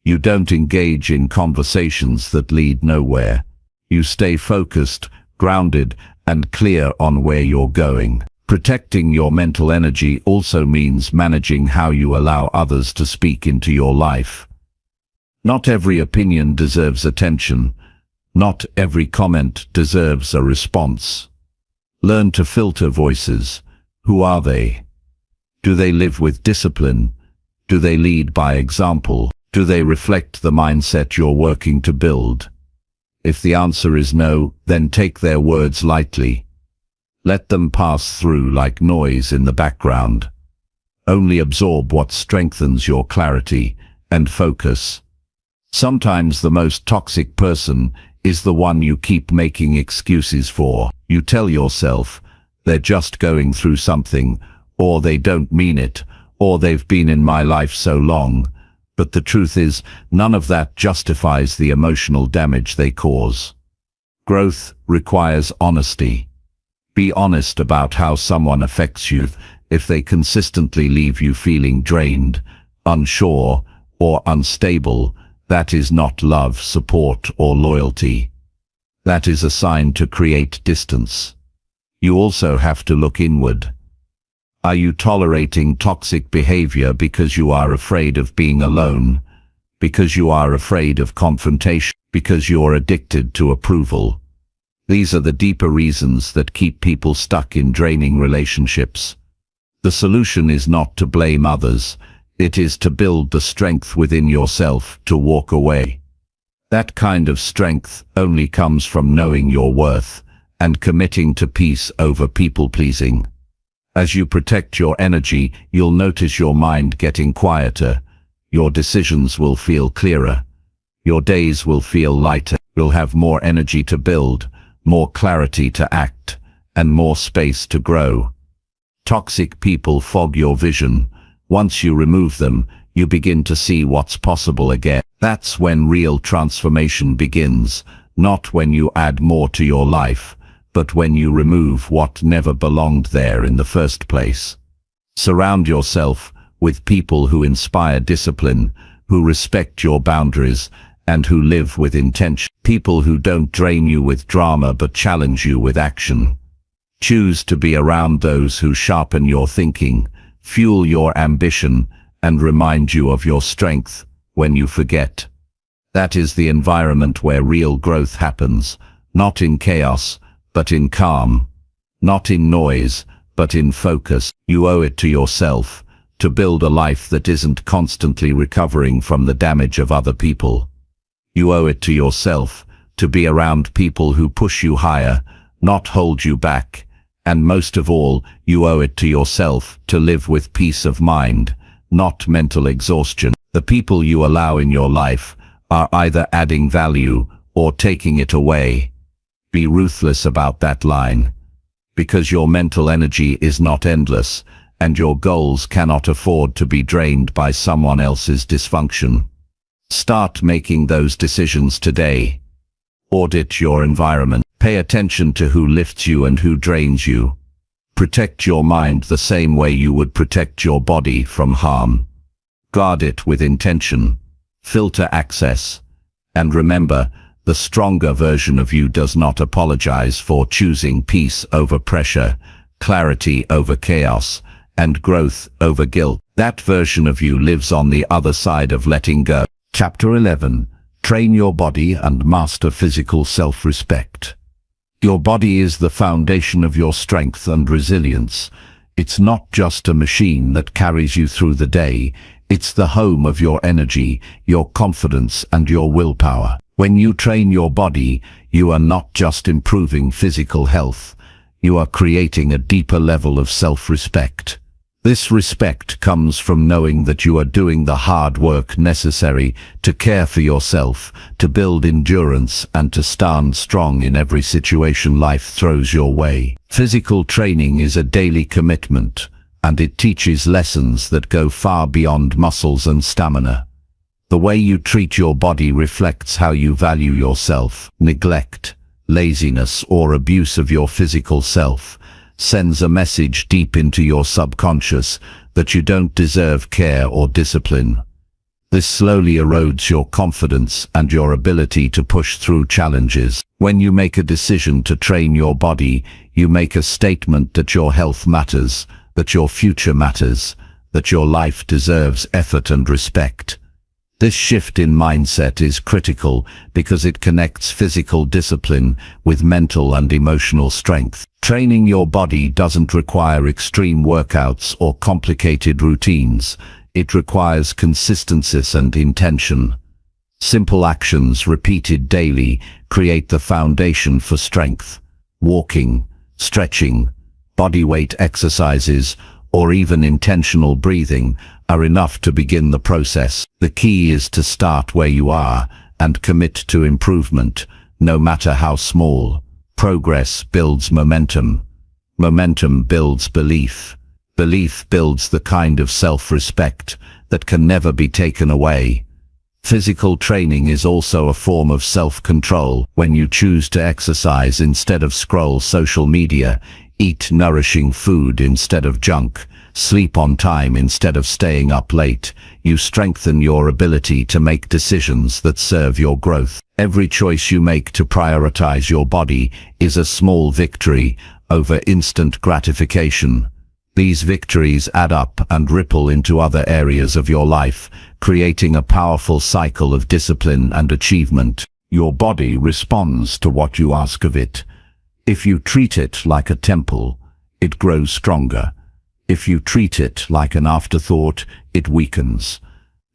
You don't engage in conversations that lead nowhere. You stay focused, grounded, and clear on where you're going. Protecting your mental energy also means managing how you allow others to speak into your life. Not every opinion deserves attention. Not every comment deserves a response. Learn to filter voices. Who are they? Do they live with discipline? Do they lead by example? Do they reflect the mindset you're working to build? If the answer is no, then take their words lightly. Let them pass through like noise in the background. Only absorb what strengthens your clarity and focus. Sometimes the most toxic person is the one you keep making excuses for. You tell yourself, they're just going through something, or they don't mean it, or they've been in my life so long. But the truth is, none of that justifies the emotional damage they cause. Growth requires honesty. Be honest about how someone affects you. If they consistently leave you feeling drained, unsure, or unstable, that is not love, support, or loyalty. That is a sign to create distance. You also have to look inward. Are you tolerating toxic behavior because you are afraid of being alone? Because you are afraid of confrontation? Because you're addicted to approval? These are the deeper reasons that keep people stuck in draining relationships. The solution is not to blame others. It is to build the strength within yourself to walk away. That kind of strength only comes from knowing your worth and committing to peace over people-pleasing. As you protect your energy, you'll notice your mind getting quieter. Your decisions will feel clearer. Your days will feel lighter. You'll have more energy to build, more clarity to act, and more space to grow. Toxic people fog your vision. Once you remove them, you begin to see what's possible again. That's when real transformation begins, not when you add more to your life, but when you remove what never belonged there in the first place. Surround yourself with people who inspire discipline, who respect your boundaries, and who live with intention. People who don't drain you with drama but challenge you with action. Choose to be around those who sharpen your thinking, fuel your ambition, and remind you of your strength when you forget. That is the environment where real growth happens, not in chaos, but in calm. Not in noise, but in focus. You owe it to yourself to build a life that isn't constantly recovering from the damage of other people. You owe it to yourself to be around people who push you higher, not hold you back. And most of all, you owe it to yourself to live with peace of mind, not mental exhaustion. The people you allow in your life are either adding value or taking it away. Be ruthless about that line, because your mental energy is not endless, and your goals cannot afford to be drained by someone else's dysfunction. Start making those decisions today. Audit your environment. Pay attention to who lifts you and who drains you. Protect your mind the same way you would protect your body from harm. Guard it with intention. Filter access. And remember, the stronger version of you does not apologize for choosing peace over pressure, clarity over chaos, and growth over guilt. That version of you lives on the other side of letting go. Chapter 11. Train your body and master physical self-respect. Your body is the foundation of your strength and resilience. It's not just a machine that carries you through the day. It's the home of your energy, your confidence, and your willpower. When you train your body, you are not just improving physical health. You are creating a deeper level of self-respect. This respect comes from knowing that you are doing the hard work necessary to care for yourself, to build endurance, and to stand strong in every situation life throws your way. Physical training is a daily commitment, and it teaches lessons that go far beyond muscles and stamina. The way you treat your body reflects how you value yourself. Neglect, laziness, or abuse of your physical self sends a message deep into your subconscious that you don't deserve care or discipline. This slowly erodes your confidence and your ability to push through challenges. When you make a decision to train your body, you make a statement that your health matters, that your future matters, that your life deserves effort and respect. This shift in mindset is critical because it connects physical discipline with mental and emotional strength. Training your body doesn't require extreme workouts or complicated routines. It requires consistency and intention. Simple actions repeated daily create the foundation for strength. Walking, stretching, bodyweight exercises, or even intentional breathing are enough to begin the process. The key is to start where you are and commit to improvement, no matter how small. Progress builds momentum. Momentum builds belief. Belief builds the kind of self-respect that can never be taken away. Physical training is also a form of self-control. When you choose to exercise instead of scroll social media, eat nourishing food instead of junk, sleep on time instead of staying up late, you strengthen your ability to make decisions that serve your growth. Every choice you make to prioritize your body is a small victory over instant gratification. These victories add up and ripple into other areas of your life, creating a powerful cycle of discipline and achievement. Your body responds to what you ask of it. If you treat it like a temple, it grows stronger. If you treat it like an afterthought, it weakens.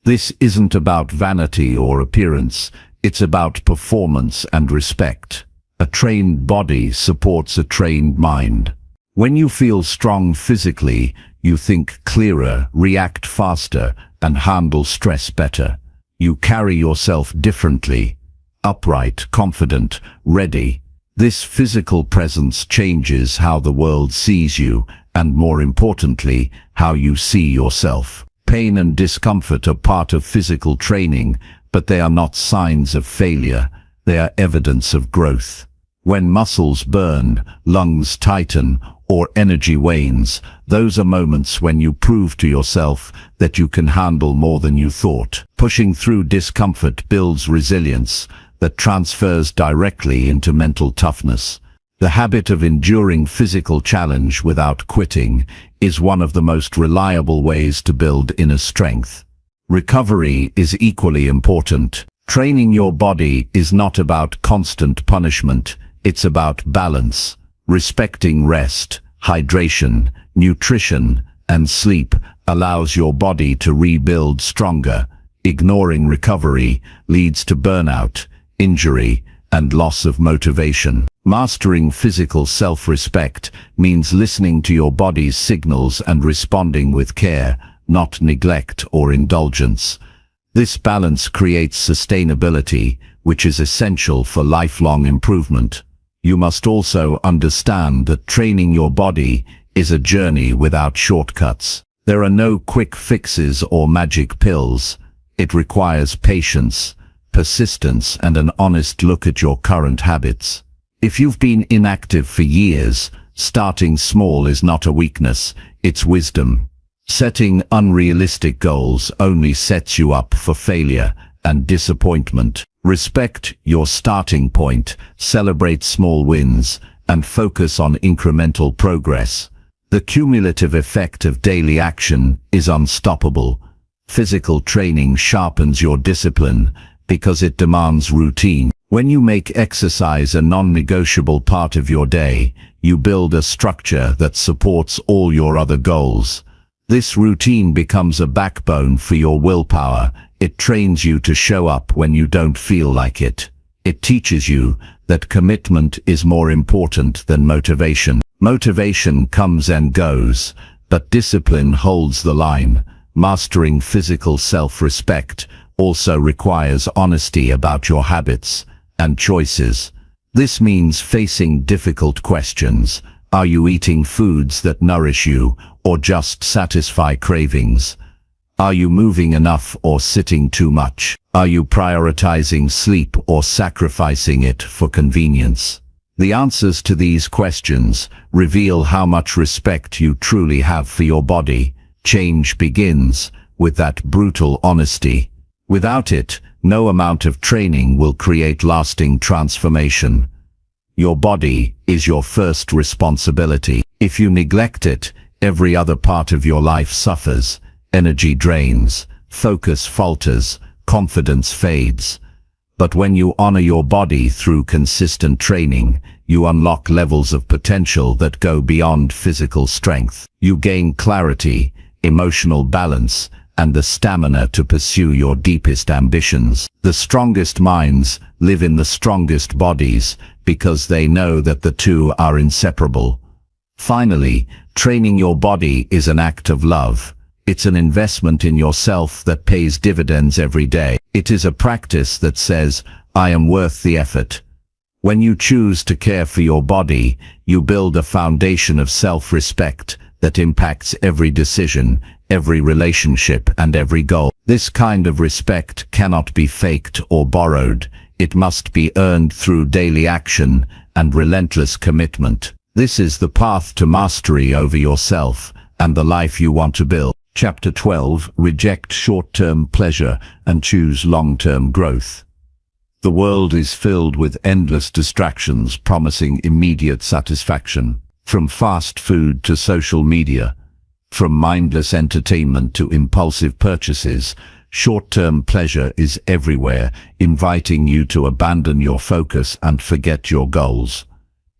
This isn't about vanity or appearance, it's about performance and respect. A trained body supports a trained mind. When you feel strong physically, you think clearer, react faster, and handle stress better. You carry yourself differently, upright, confident, ready. This physical presence changes how the world sees you, and more importantly, how you see yourself. Pain and discomfort are part of physical training, but they are not signs of failure. They are evidence of growth. When muscles burn, lungs tighten, or energy wanes, those are moments when you prove to yourself that you can handle more than you thought. Pushing through discomfort builds resilience that transfers directly into mental toughness. The habit of enduring physical challenge without quitting is one of the most reliable ways to build inner strength. Recovery is equally important. Training your body is not about constant punishment, it's about balance. Respecting rest, hydration, nutrition, and sleep allows your body to rebuild stronger. Ignoring recovery leads to burnout, injury, and loss of motivation. Mastering physical self-respect means listening to your body's signals and responding with care, not neglect or indulgence. This balance creates sustainability, which is essential for lifelong improvement. You must also understand that training your body is a journey without shortcuts. There are no quick fixes or magic pills. It requires patience, persistence, and an honest look at your current habits. If you've been inactive for years, starting small is not a weakness, it's wisdom. Setting unrealistic goals only sets you up for failure and disappointment. Respect your starting point, celebrate small wins, and focus on incremental progress. The cumulative effect of daily action is unstoppable. Physical training sharpens your discipline because it demands routine. When you make exercise a non-negotiable part of your day, you build a structure that supports all your other goals. This routine becomes a backbone for your willpower. It trains you to show up when you don't feel like it. It teaches you that commitment is more important than motivation. Motivation comes and goes, but discipline holds the line. Mastering physical self-respect also requires honesty about your habits and choices. This means facing difficult questions. Are you eating foods that nourish you or just satisfy cravings? Are you moving enough or sitting too much? Are you prioritizing sleep or sacrificing it for convenience? The answers to these questions reveal how much respect you truly have for your body. Change begins with that brutal honesty. Without it, no amount of training will create lasting transformation. Your body is your first responsibility. If you neglect it, every other part of your life suffers. Energy drains, focus falters, confidence fades. But when you honor your body through consistent training, you unlock levels of potential that go beyond physical strength. You gain clarity, emotional balance, and the stamina to pursue your deepest ambitions. The strongest minds live in the strongest bodies because they know that the two are inseparable. Finally, training your body is an act of love. It's an investment in yourself that pays dividends every day. It is a practice that says, I am worth the effort. When you choose to care for your body, you build a foundation of self-respect that impacts every decision, every relationship, and every goal. This kind of respect cannot be faked or borrowed. It must be earned through daily action and relentless commitment. This is the path to mastery over yourself and the life you want to build. Chapter 12. Reject short-term pleasure and choose long-term growth. The world is filled with endless distractions promising immediate satisfaction. From fast food to social media, from mindless entertainment to impulsive purchases, short-term pleasure is everywhere, inviting you to abandon your focus and forget your goals.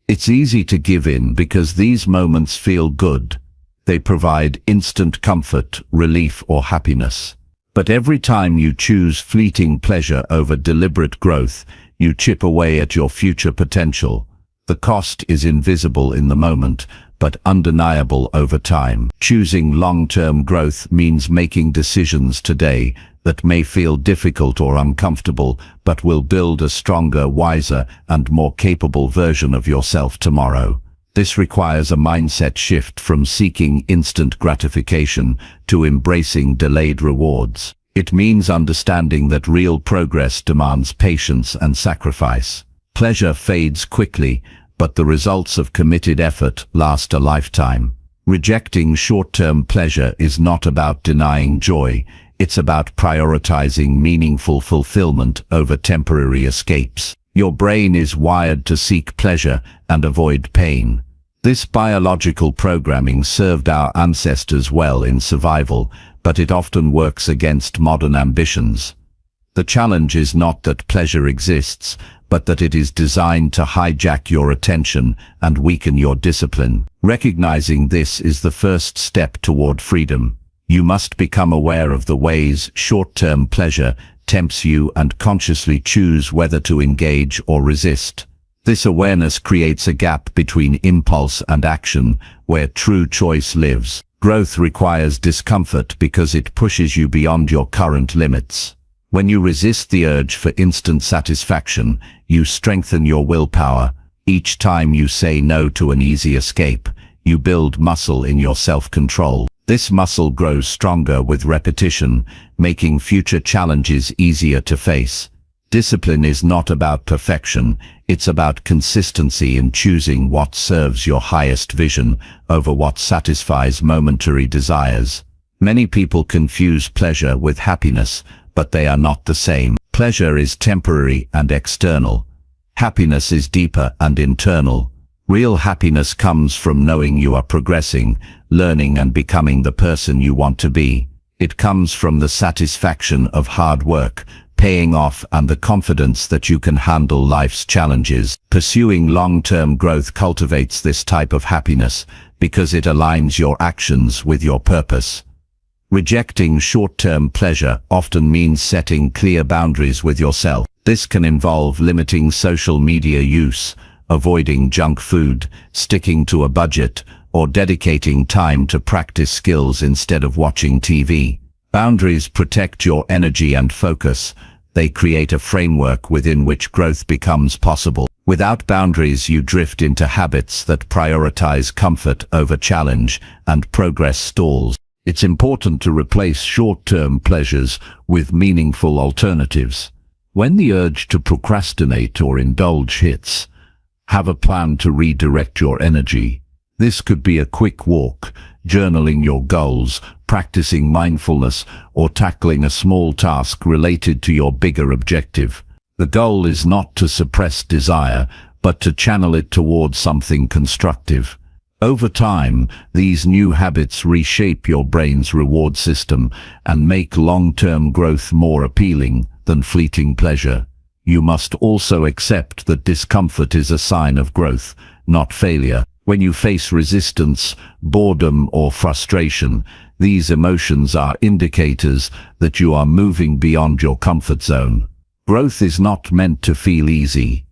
It's easy to give in because these moments feel good. They provide instant comfort, relief, or happiness. But every time you choose fleeting pleasure over deliberate growth, you chip away at your future potential. The cost is invisible in the moment, but undeniable over time. Choosing long-term growth means making decisions today that may feel difficult or uncomfortable, but will build a stronger, wiser, and more capable version of yourself tomorrow. This requires a mindset shift from seeking instant gratification to embracing delayed rewards. It means understanding that real progress demands patience and sacrifice. Pleasure fades quickly, but the results of committed effort last a lifetime. Rejecting short-term pleasure is not about denying joy. It's about prioritizing meaningful fulfillment over temporary escapes. Your brain is wired to seek pleasure and avoid pain. This biological programming served our ancestors well in survival, but it often works against modern ambitions. The challenge is not that pleasure exists, but that it is designed to hijack your attention and weaken your discipline. Recognizing this is the first step toward freedom. You must become aware of the ways short-term pleasure tempts you and consciously choose whether to engage or resist. This awareness creates a gap between impulse and action, where true choice lives. Growth requires discomfort because it pushes you beyond your current limits. When you resist the urge for instant satisfaction, you strengthen your willpower. Each time you say no to an easy escape, you build muscle in your self-control. This muscle grows stronger with repetition, making future challenges easier to face. Discipline is not about perfection, it's about consistency in choosing what serves your highest vision over what satisfies momentary desires. Many people confuse pleasure with happiness, but they are not the same. Pleasure is temporary and external. Happiness is deeper and internal. Real happiness comes from knowing you are progressing, learning and becoming the person you want to be. It comes from the satisfaction of hard work, paying off, and the confidence that you can handle life's challenges. Pursuing long-term growth cultivates this type of happiness because it aligns your actions with your purpose. Rejecting short-term pleasure often means setting clear boundaries with yourself. This can involve limiting social media use, avoiding junk food, sticking to a budget, or dedicating time to practice skills instead of watching TV. Boundaries protect your energy and focus. They create a framework within which growth becomes possible. Without boundaries, you drift into habits that prioritize comfort over challenge, and progress stalls. It's important to replace short-term pleasures with meaningful alternatives. When the urge to procrastinate or indulge hits, have a plan to redirect your energy. This could be a quick walk, journaling your goals, practicing mindfulness, or tackling a small task related to your bigger objective. The goal is not to suppress desire, but to channel it towards something constructive. Over time, these new habits reshape your brain's reward system and make long-term growth more appealing than fleeting pleasure. You must also accept that discomfort is a sign of growth, not failure. When you face resistance, boredom, or frustration, these emotions are indicators that you are moving beyond your comfort zone. Growth is not meant to feel easy.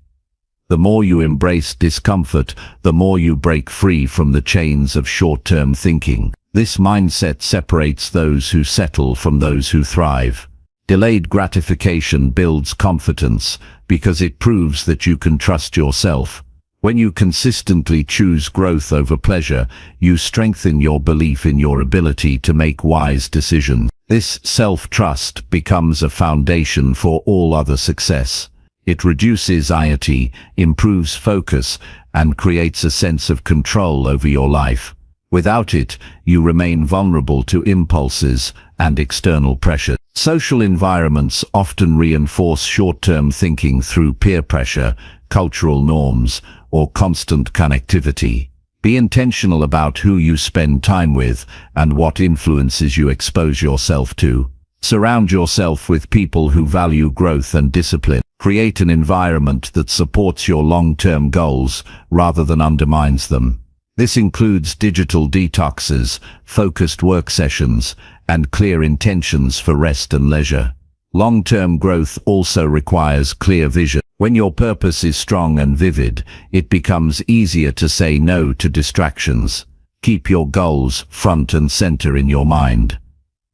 The more you embrace discomfort, the more you break free from the chains of short-term thinking. This mindset separates those who settle from those who thrive. Delayed gratification builds confidence because it proves that you can trust yourself. When you consistently choose growth over pleasure, you strengthen your belief in your ability to make wise decisions. This self-trust becomes a foundation for all other success. It reduces anxiety, improves focus, and creates a sense of control over your life. Without it, you remain vulnerable to impulses and external pressure. Social environments often reinforce short-term thinking through peer pressure, cultural norms, or constant connectivity. Be intentional about who you spend time with and what influences you expose yourself to. Surround yourself with people who value growth and discipline. Create an environment that supports your long-term goals rather than undermines them. This includes digital detoxes, focused work sessions, and clear intentions for rest and leisure. Long-term growth also requires clear vision. When your purpose is strong and vivid, it becomes easier to say no to distractions. Keep your goals front and center in your mind.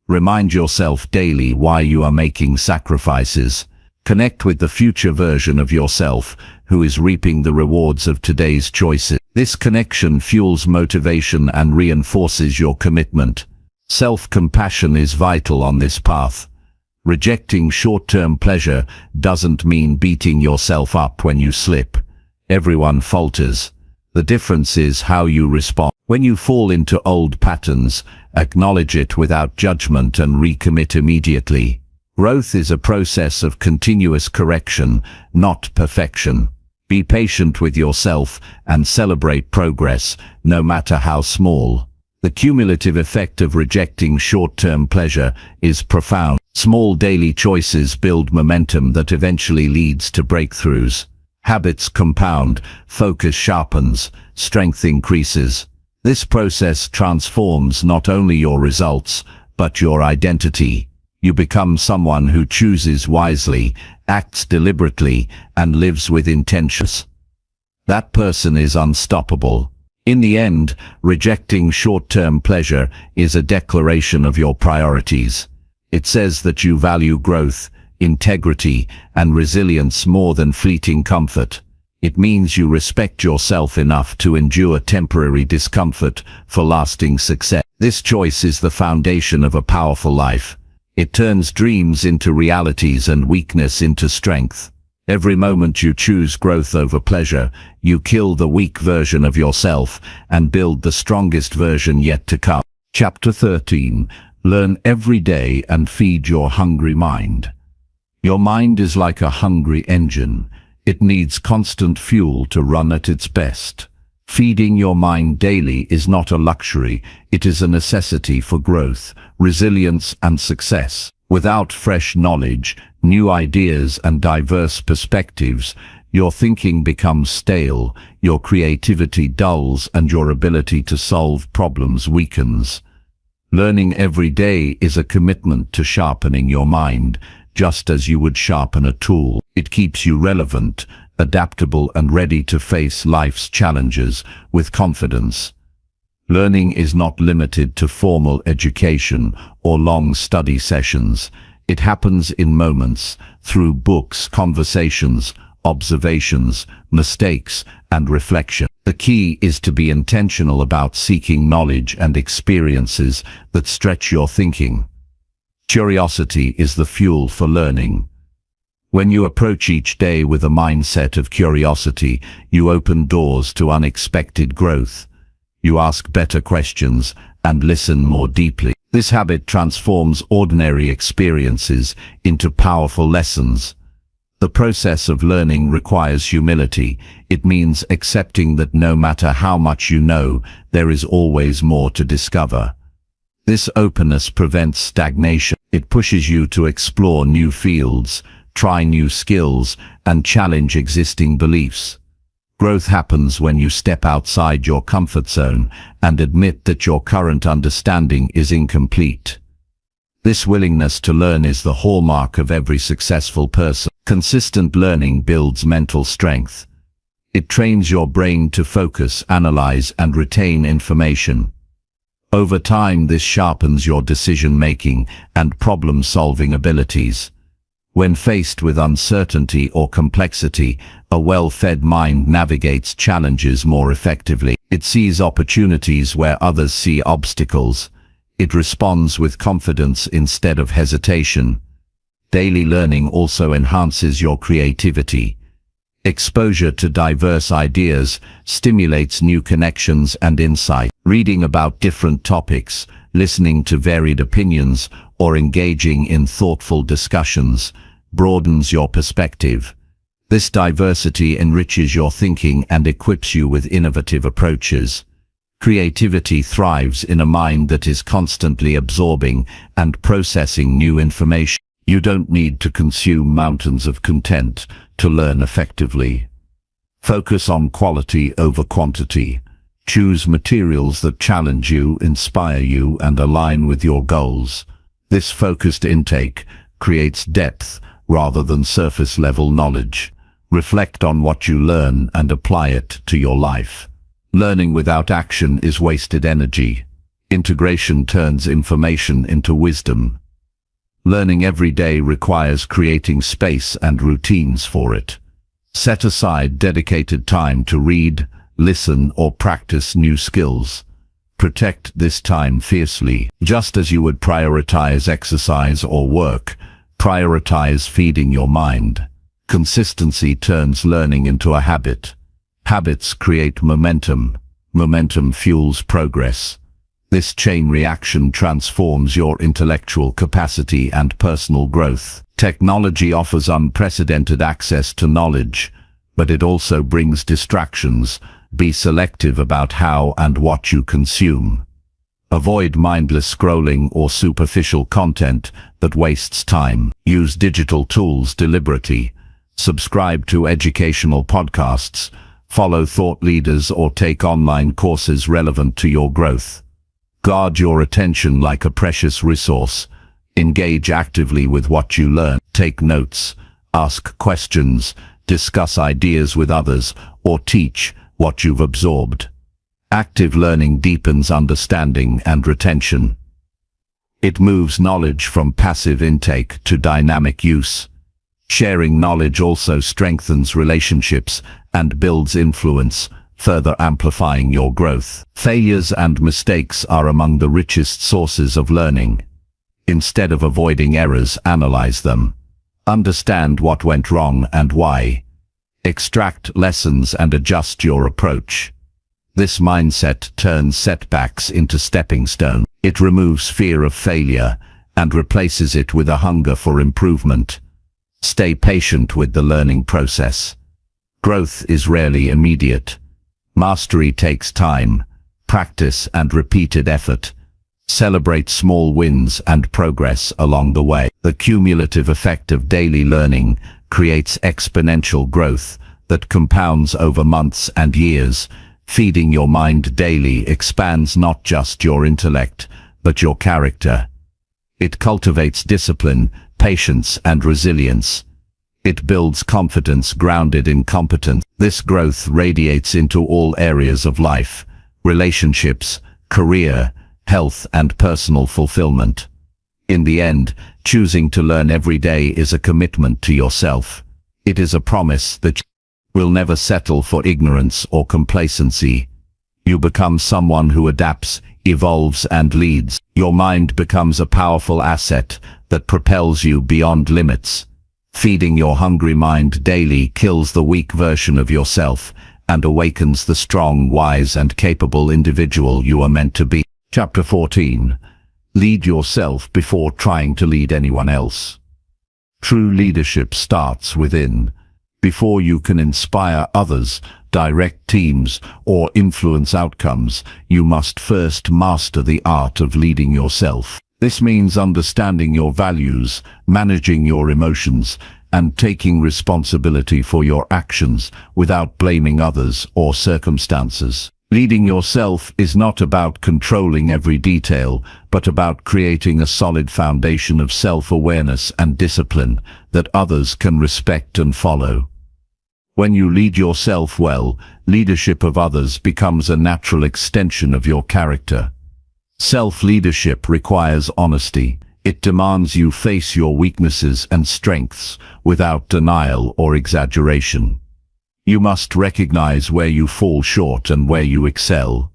Remind yourself daily why you are making sacrifices. Connect with the future version of yourself who is reaping the rewards of today's choices. This connection fuels motivation and reinforces your commitment. Self-compassion is vital on this path. Rejecting short-term pleasure doesn't mean beating yourself up when you slip. Everyone falters. The difference is how you respond. When you fall into old patterns, acknowledge it without judgment and recommit immediately. Growth is a process of continuous correction, not perfection. Be patient with yourself and celebrate progress, no matter how small. The cumulative effect of rejecting short-term pleasure is profound. Small daily choices build momentum that eventually leads to breakthroughs. Habits compound, focus sharpens, strength increases. This process transforms not only your results, but your identity. You become someone who chooses wisely, acts deliberately, and lives with intentions. That person is unstoppable. In the end, rejecting short-term pleasure is a declaration of your priorities. It says that you value growth, integrity, and resilience more than fleeting comfort. It means you respect yourself enough to endure temporary discomfort for lasting success. This choice is the foundation of a powerful life. It turns dreams into realities and weakness into strength. Every moment you choose growth over pleasure, you kill the weak version of yourself and build the strongest version yet to come. Chapter 13. Learn every day and feed your hungry mind. Your mind is like a hungry engine. It needs constant fuel to run at its best. Feeding your mind daily is not a luxury, it is a necessity for growth, resilience, and success. Without fresh knowledge, new ideas, and diverse perspectives, your thinking becomes stale, your creativity dulls, and your ability to solve problems weakens. Learning every day is a commitment to sharpening your mind, just as you would sharpen a tool. It keeps you relevant, adaptable, and ready to face life's challenges with confidence. Learning is not limited to formal education or long study sessions. It happens in moments, through books, conversations, observations, mistakes, and reflection. The key is to be intentional about seeking knowledge and experiences that stretch your thinking. Curiosity is the fuel for learning. When you approach each day with a mindset of curiosity, you open doors to unexpected growth. You ask better questions and listen more deeply. This habit transforms ordinary experiences into powerful lessons. The process of learning requires humility. It means accepting that no matter how much you know, there is always more to discover. This openness prevents stagnation. It pushes you to explore new fields, try new skills, and challenge existing beliefs. Growth happens when you step outside your comfort zone and admit that your current understanding is incomplete. This willingness to learn is the hallmark of every successful person. Consistent learning builds mental strength. It trains your brain to focus, analyze, and retain information. Over time, this sharpens your decision-making and problem-solving abilities. When faced with uncertainty or complexity, a well-fed mind navigates challenges more effectively. It sees opportunities where others see obstacles. It responds with confidence instead of hesitation. Daily learning also enhances your creativity. Exposure to diverse ideas stimulates new connections and insight. Reading about different topics, listening to varied opinions, or engaging in thoughtful discussions broadens your perspective. This diversity enriches your thinking and equips you with innovative approaches. Creativity thrives in a mind that is constantly absorbing and processing new information. You don't need to consume mountains of content to learn effectively. Focus on quality over quantity. Choose materials that challenge you, inspire you, and align with your goals. This focused intake creates depth rather than surface-level knowledge. Reflect on what you learn and apply it to your life. Learning without action is wasted energy. Integration turns information into wisdom. Learning every day requires creating space and routines for it. Set aside dedicated time to read, listen, or practice new skills. Protect this time fiercely. Just as you would prioritize exercise or work, prioritize feeding your mind. Consistency turns learning into a habit. Habits create momentum. Momentum fuels progress. This chain reaction transforms your intellectual capacity and personal growth. Technology offers unprecedented access to knowledge, but it also brings distractions. Be selective about how and what you consume. Avoid mindless scrolling or superficial content that wastes time. Use digital tools deliberately. Subscribe to educational podcasts, follow thought leaders, or take online courses relevant to your growth. Guard your attention like a precious resource. Engage actively with what you learn. Take notes, ask questions, discuss ideas with others, or teach what you've absorbed. Active learning deepens understanding and retention. It moves knowledge from passive intake to dynamic use. Sharing knowledge also strengthens relationships and builds influence, further amplifying your growth. Failures and mistakes are among the richest sources of learning. Instead of avoiding errors, analyze them. Understand what went wrong and why. Extract lessons and adjust your approach. This mindset turns setbacks into stepping stones. It removes fear of failure and replaces it with a hunger for improvement. Stay patient with the learning process. Growth is rarely immediate. Mastery takes time, practice and repeated effort. Celebrate small wins and progress along the way. The cumulative effect of daily learning creates exponential growth that compounds over months and years. Feeding your mind daily expands not just your intellect, but your character. It cultivates discipline, patience, and resilience. It builds confidence grounded in competence. This growth radiates into all areas of life: relationships, career, health, and personal fulfillment. In the end, choosing to learn every day is a commitment to yourself. It is a promise that you will never settle for ignorance or complacency. You become someone who adapts, evolves, and leads. Your mind becomes a powerful asset that propels you beyond limits. Feeding your hungry mind daily kills the weak version of yourself and awakens the strong, wise, and capable individual you are meant to be. Chapter 14. Lead yourself before trying to lead anyone else. True leadership starts within. Before you can inspire others, direct teams, or influence outcomes, you must first master the art of leading yourself. This means understanding your values, managing your emotions, and taking responsibility for your actions without blaming others or circumstances. Leading yourself is not about controlling every detail, but about creating a solid foundation of self-awareness and discipline that others can respect and follow. When you lead yourself well, leadership of others becomes a natural extension of your character. Self-leadership requires honesty. It demands you face your weaknesses and strengths without denial or exaggeration. You must recognize where you fall short and where you excel.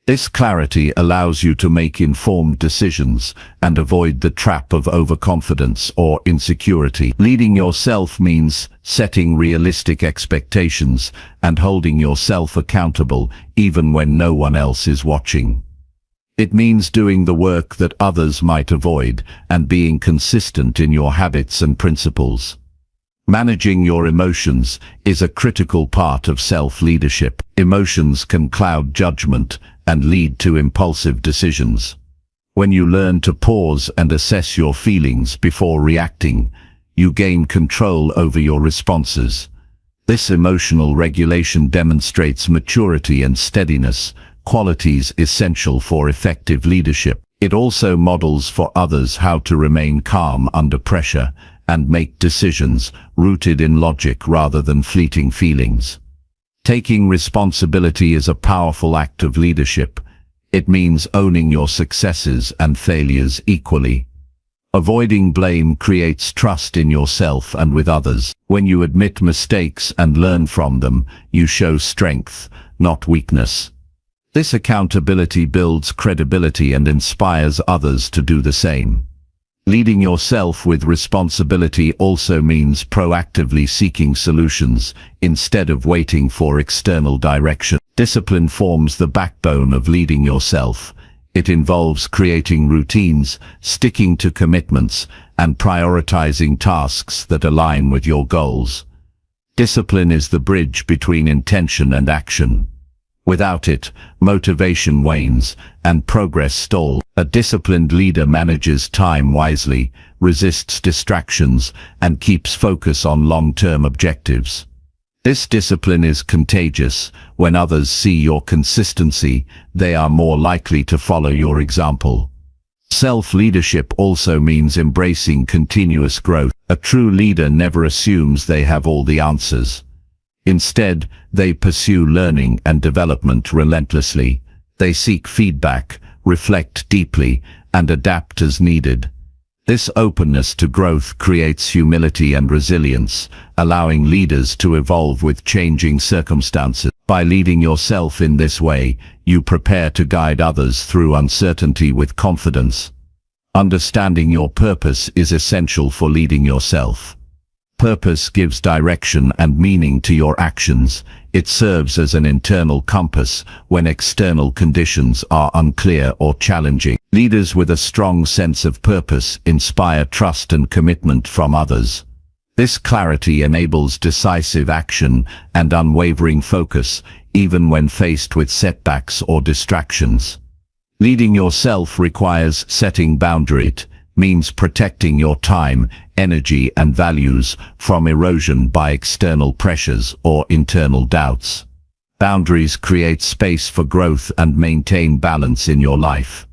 This clarity allows you to make informed decisions and avoid the trap of overconfidence or insecurity. Leading yourself means setting realistic expectations and holding yourself accountable even when no one else is watching. It means doing the work that others might avoid and being consistent in your habits and principles. Managing your emotions is a critical part of self-leadership. Emotions can cloud judgment and lead to impulsive decisions. When you learn to pause and assess your feelings before reacting, you gain control over your responses. This emotional regulation demonstrates maturity and steadiness, qualities essential for effective leadership. It also models for others how to remain calm under pressure and make decisions rooted in logic rather than fleeting feelings. Taking responsibility is a powerful act of leadership. It means owning your successes and failures equally. Avoiding blame creates trust in yourself and with others. When you admit mistakes and learn from them, you show strength, not weakness. This accountability builds credibility and inspires others to do the same. Leading yourself with responsibility also means proactively seeking solutions instead of waiting for external direction. Discipline forms the backbone of leading yourself. It involves creating routines, sticking to commitments, and prioritizing tasks that align with your goals. Discipline is the bridge between intention and action. Without it, motivation wanes and progress stalls. A disciplined leader manages time wisely, resists distractions, and keeps focus on long-term objectives. This discipline is contagious. When others see your consistency, they are more likely to follow your example. Self-leadership also means embracing continuous growth. A true leader never assumes they have all the answers. Instead, they pursue learning and development relentlessly. They seek feedback, reflect deeply, and adapt as needed. This openness to growth creates humility and resilience, allowing leaders to evolve with changing circumstances. By leading yourself in this way, you prepare to guide others through uncertainty with confidence. Understanding your purpose is essential for leading yourself. Purpose gives direction and meaning to your actions. It serves as an internal compass when external conditions are unclear or challenging. Leaders with a strong sense of purpose inspire trust and commitment from others. This clarity enables decisive action and unwavering focus, even when faced with setbacks or distractions. Leading yourself requires setting boundaries. Means protecting your time, energy and values from erosion by external pressures or internal doubts. Boundaries create space for growth and maintain balance in your life.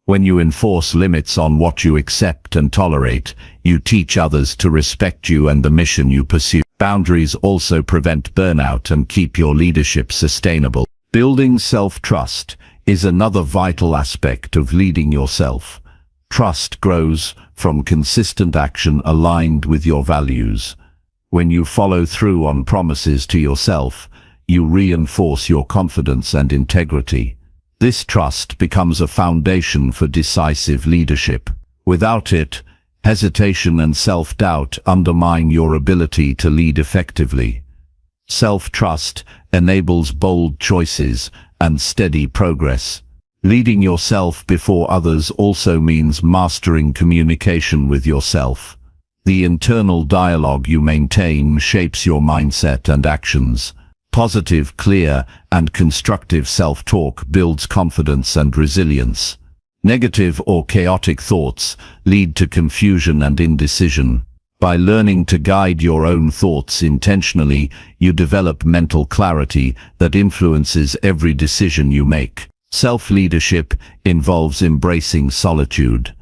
When you enforce limits on what you accept and tolerate, you teach others to respect you and the mission you pursue. Boundaries also prevent burnout and keep your leadership sustainable. Building self-trust is another vital aspect of leading yourself. Trust grows from consistent action aligned with your values. When you follow through on promises to yourself, you reinforce your confidence and integrity. This trust becomes a foundation for decisive leadership. Without it, hesitation and self-doubt undermine your ability to lead effectively. Self-trust enables bold choices and steady progress. Leading yourself before others also means mastering communication with yourself. The internal dialogue you maintain shapes your mindset and actions. Positive, clear, and constructive self-talk builds confidence and resilience. Negative or chaotic thoughts lead to confusion and indecision. By learning to guide your own thoughts intentionally, you develop mental clarity that influences every decision you make. Self-leadership involves embracing solitude.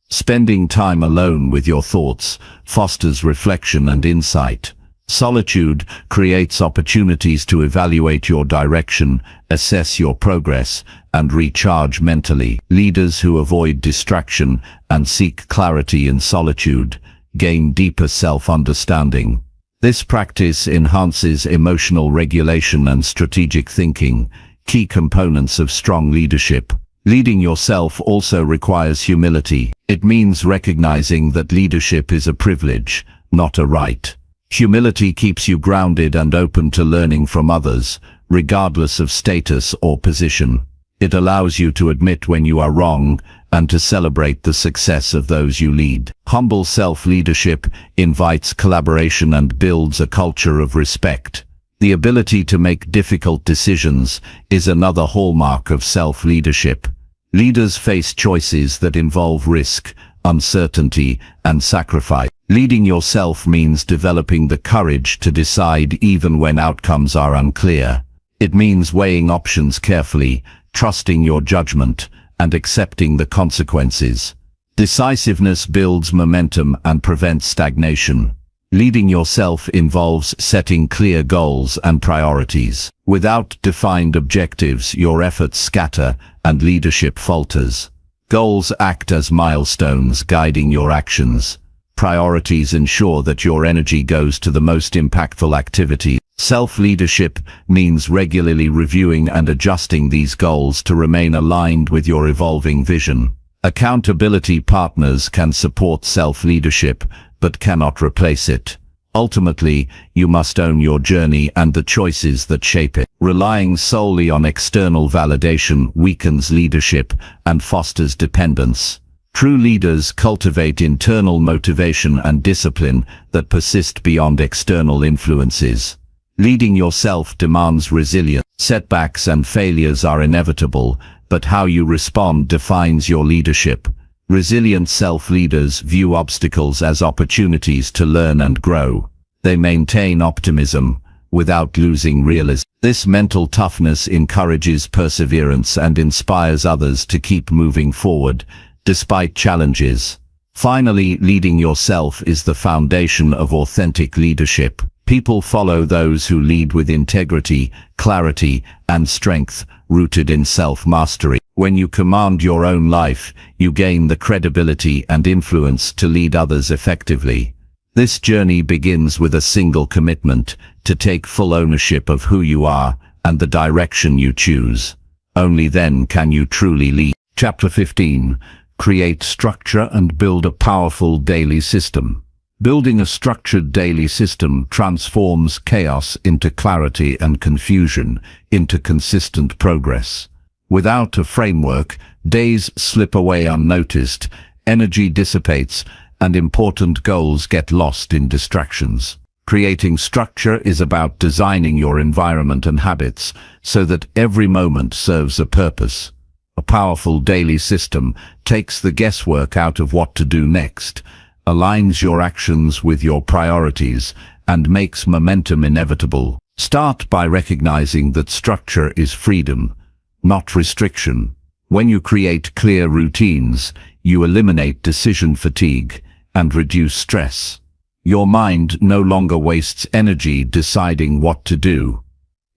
Spending time alone with your thoughts fosters reflection and insight. Solitude creates opportunities to evaluate your direction, assess your progress, and recharge mentally. Leaders who avoid distraction and seek clarity in solitude gain deeper self-understanding. This practice enhances emotional regulation and strategic thinking, key components of strong leadership. Leading yourself also requires humility. It means recognizing that leadership is a privilege, not a right. Humility keeps you grounded and open to learning from others, regardless of status or position. It allows you to admit when you are wrong and to celebrate the success of those you lead. Humble self-leadership invites collaboration and builds a culture of respect. The ability to make difficult decisions is another hallmark of self-leadership. Leaders face choices that involve risk, uncertainty, and sacrifice. Leading yourself means developing the courage to decide even when outcomes are unclear. It means weighing options carefully, trusting your judgment, and accepting the consequences. Decisiveness builds momentum and prevents stagnation. Leading yourself involves setting clear goals and priorities. Without defined objectives, your efforts scatter and leadership falters. Goals act as milestones guiding your actions. Priorities ensure that your energy goes to the most impactful activity. Self-leadership means regularly reviewing and adjusting these goals to remain aligned with your evolving vision. Accountability partners can support self-leadership, but cannot replace it. Ultimately, you must own your journey and the choices that shape it. Relying solely on external validation weakens leadership and fosters dependence. True leaders cultivate internal motivation and discipline that persist beyond external influences. Leading yourself demands resilience. Setbacks and failures are inevitable, but how you respond defines your leadership. Resilient self-leaders view obstacles as opportunities to learn and grow. They maintain optimism without losing realism. This mental toughness encourages perseverance and inspires others to keep moving forward, despite challenges. Finally, leading yourself is the foundation of authentic leadership. People follow those who lead with integrity, clarity, and strength, rooted in self-mastery. When you command your own life, you gain the credibility and influence to lead others effectively. This journey begins with a single commitment to take full ownership of who you are and the direction you choose. Only then can you truly lead. Chapter 15. Create structure and build a powerful daily system. Building a structured daily system transforms chaos into clarity and confusion into consistent progress. Without a framework, days slip away unnoticed, energy dissipates, and important goals get lost in distractions. Creating structure is about designing your environment and habits so that every moment serves a purpose. A powerful daily system takes the guesswork out of what to do next, aligns your actions with your priorities, and makes momentum inevitable. Start by recognizing that structure is freedom, not restriction. When you create clear routines, you eliminate decision fatigue and reduce stress. Your mind no longer wastes energy deciding what to do.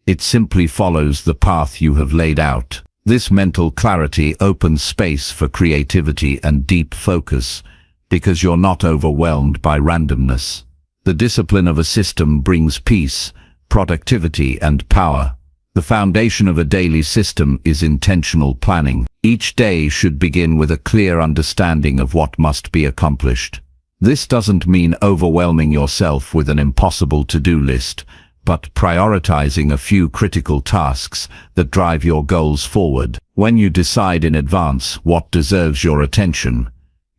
It simply follows the path you have laid out. This mental clarity opens space for creativity and deep focus, because you're not overwhelmed by randomness. The discipline of a system brings peace, productivity, and power. The foundation of a daily system is intentional planning. Each day should begin with a clear understanding of what must be accomplished. This doesn't mean overwhelming yourself with an impossible to-do list, but prioritizing a few critical tasks that drive your goals forward. When you decide in advance what deserves your attention,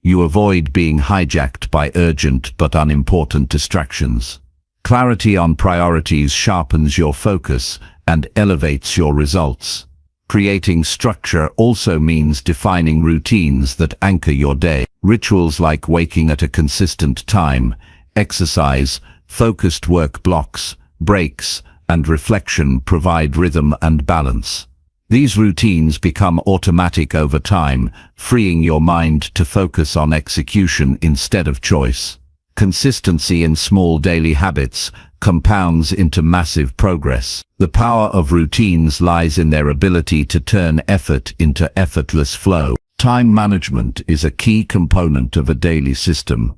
you avoid being hijacked by urgent but unimportant distractions. Clarity on priorities sharpens your focus and elevates your results. Creating structure also means defining routines that anchor your day. Rituals like waking at a consistent time, exercise, focused work blocks, breaks, and reflection provide rhythm and balance. These routines become automatic over time, freeing your mind to focus on execution instead of choice. Consistency in small daily habits compounds into massive progress. The power of routines lies in their ability to turn effort into effortless flow. Time management is a key component of a daily system.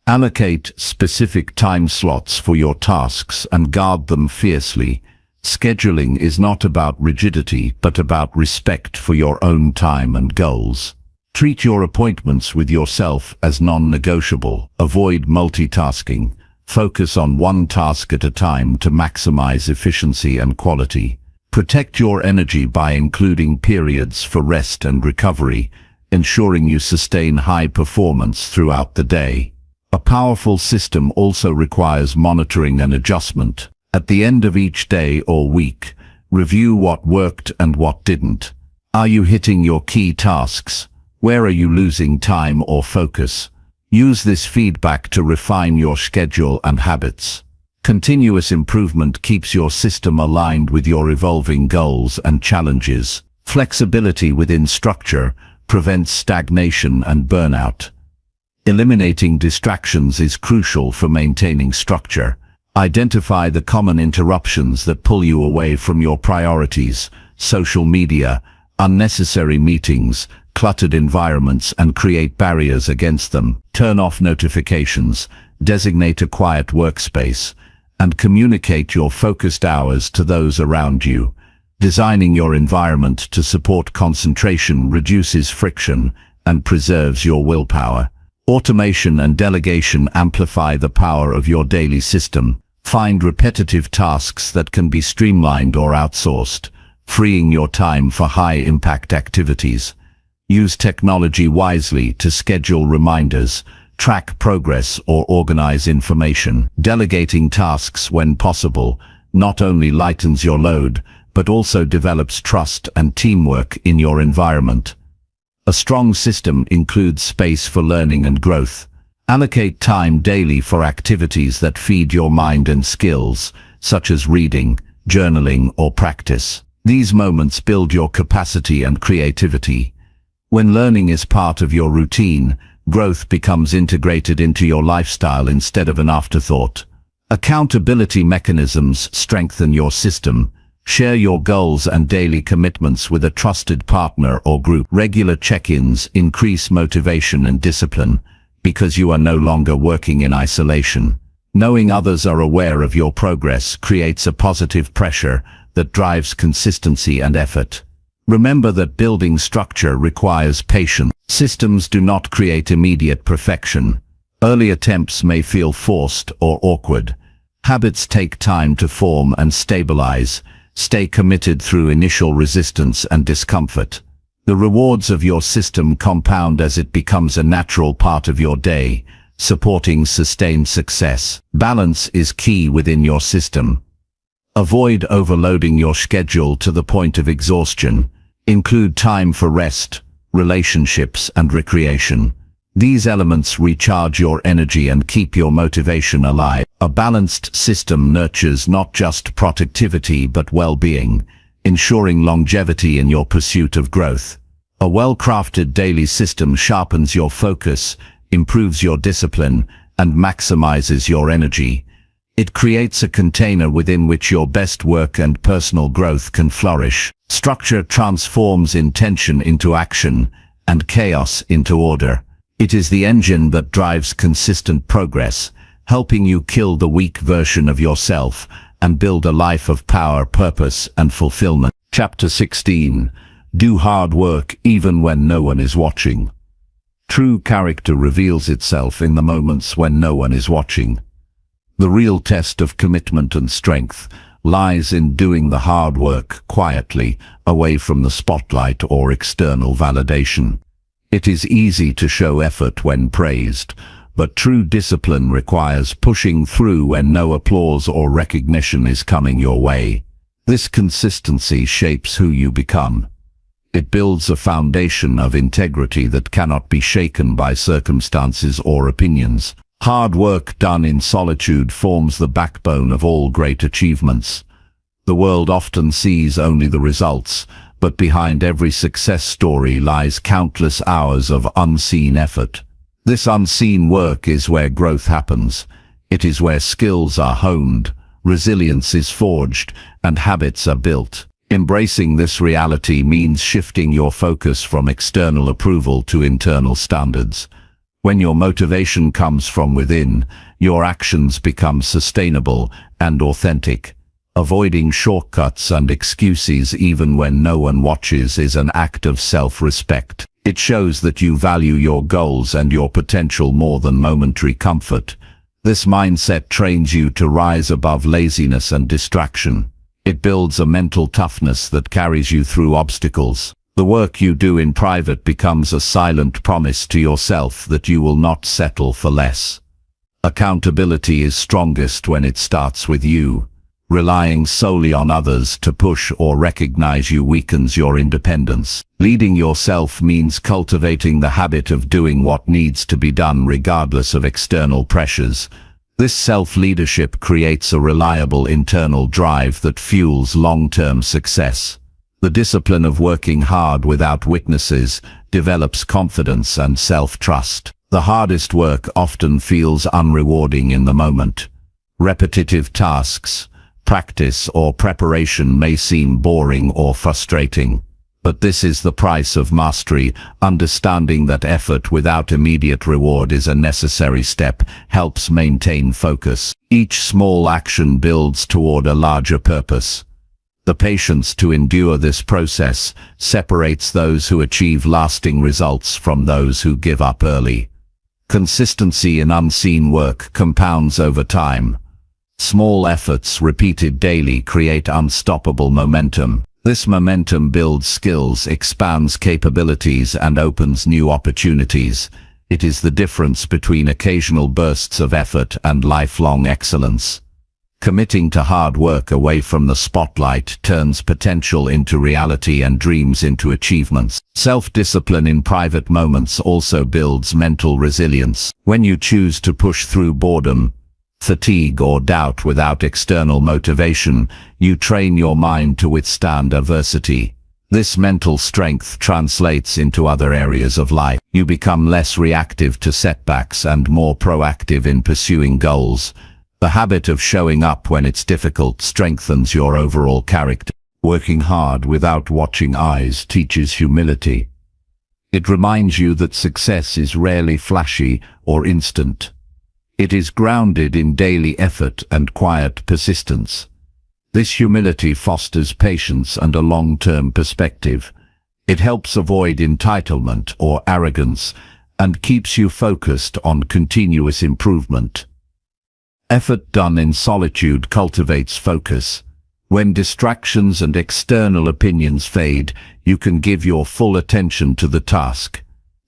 Allocate specific time slots for your tasks and guard them fiercely. Scheduling is not about rigidity, but about respect for your own time and goals. Treat your appointments with yourself as non-negotiable. Avoid multitasking. Focus on one task at a time to maximize efficiency and quality. Protect your energy by including periods for rest and recovery, ensuring you sustain high performance throughout the day. A powerful system also requires monitoring and adjustment. At the end of each day or week, review what worked and what didn't. Are you hitting your key tasks? Where are you losing time or focus? Use this feedback to refine your schedule and habits. Continuous improvement keeps your system aligned with your evolving goals and challenges. Flexibility within structure prevents stagnation and burnout. Eliminating distractions is crucial for maintaining structure. Identify the common interruptions that pull you away from your priorities: social media, unnecessary meetings, cluttered environments, and create barriers against them. Turn off notifications, designate a quiet workspace, and communicate your focused hours to those around you. Designing your environment to support concentration reduces friction and preserves your willpower. Automation and delegation amplify the power of your daily system. Find repetitive tasks that can be streamlined or outsourced, freeing your time for high-impact activities. Use technology wisely to schedule reminders, track progress, or organize information. Delegating tasks when possible not only lightens your load, but also develops trust and teamwork in your environment. A strong system includes space for learning and growth. Allocate time daily for activities that feed your mind and skills, such as reading, journaling, or practice. These moments build your capacity and creativity. When learning is part of your routine, growth becomes integrated into your lifestyle instead of an afterthought. Accountability mechanisms strengthen your system, Share your goals and daily commitments with a trusted partner or group. Regular check-ins increase motivation and discipline because you are no longer working in isolation. Knowing others are aware of your progress creates a positive pressure that drives consistency and effort. Remember that building structure requires patience. Systems do not create immediate perfection. Early attempts may feel forced or awkward. Habits take time to form and stabilize. Stay committed through initial resistance and discomfort. The rewards of your system compound as it becomes a natural part of your day, supporting sustained success. Balance is key within your system. Avoid overloading your schedule to the point of exhaustion. Include time for rest, relationships, and recreation. These elements recharge your energy and keep your motivation alive. A balanced system nurtures not just productivity but well-being, ensuring longevity in your pursuit of growth. A well-crafted daily system sharpens your focus, improves your discipline, and maximizes your energy. It creates a container within which your best work and personal growth can flourish. Structure transforms intention into action and chaos into order. It is the engine that drives consistent progress, helping you kill the weak version of yourself and build a life of power, purpose, and fulfillment. Chapter 16. Do hard work even when no one is watching. True character reveals itself in the moments when no one is watching. The real test of commitment and strength lies in doing the hard work quietly, away from the spotlight or external validation. It is easy to show effort when praised, but true discipline requires pushing through when no applause or recognition is coming your way. This consistency shapes who you become. It builds a foundation of integrity that cannot be shaken by circumstances or opinions. Hard work done in solitude forms the backbone of all great achievements. The world often sees only the results, but behind every success story lies countless hours of unseen effort. This unseen work is where growth happens. It is where skills are honed, resilience is forged, and habits are built. Embracing this reality means shifting your focus from external approval to internal standards. When your motivation comes from within, your actions become sustainable and authentic. Avoiding shortcuts and excuses even when no one watches is an act of self-respect. It shows that you value your goals and your potential more than momentary comfort. This mindset trains you to rise above laziness and distraction. It builds a mental toughness that carries you through obstacles. The work you do in private becomes a silent promise to yourself that you will not settle for less. Accountability is strongest when it starts with you. Relying solely on others to push or recognize you weakens your independence. Leading yourself means cultivating the habit of doing what needs to be done regardless of external pressures. This self-leadership creates a reliable internal drive that fuels long-term success. The discipline of working hard without witnesses develops confidence and self-trust. The hardest work often feels unrewarding in the moment. Repetitive tasks, practice, or preparation may seem boring or frustrating. But this is the price of mastery. Understanding that effort without immediate reward is a necessary step helps maintain focus. Each small action builds toward a larger purpose. The patience to endure this process separates those who achieve lasting results from those who give up early. Consistency in unseen work compounds over time. Small efforts repeated daily create unstoppable momentum. This momentum builds skills, expands capabilities, and opens new opportunities. It is the difference between occasional bursts of effort and lifelong excellence. Committing to hard work away from the spotlight turns potential into reality and dreams into achievements. Self-discipline in private moments also builds mental resilience. When you choose to push through boredom, fatigue, or doubt without external motivation, you train your mind to withstand adversity. This mental strength translates into other areas of life. You become less reactive to setbacks and more proactive in pursuing goals. The habit of showing up when it's difficult strengthens your overall character. Working hard without watching eyes teaches humility. It reminds you that success is rarely flashy or instant. It is grounded in daily effort and quiet persistence. This humility fosters patience and a long-term perspective. It helps avoid entitlement or arrogance and keeps you focused on continuous improvement. Effort done in solitude cultivates focus. When distractions and external opinions fade, you can give your full attention to the task.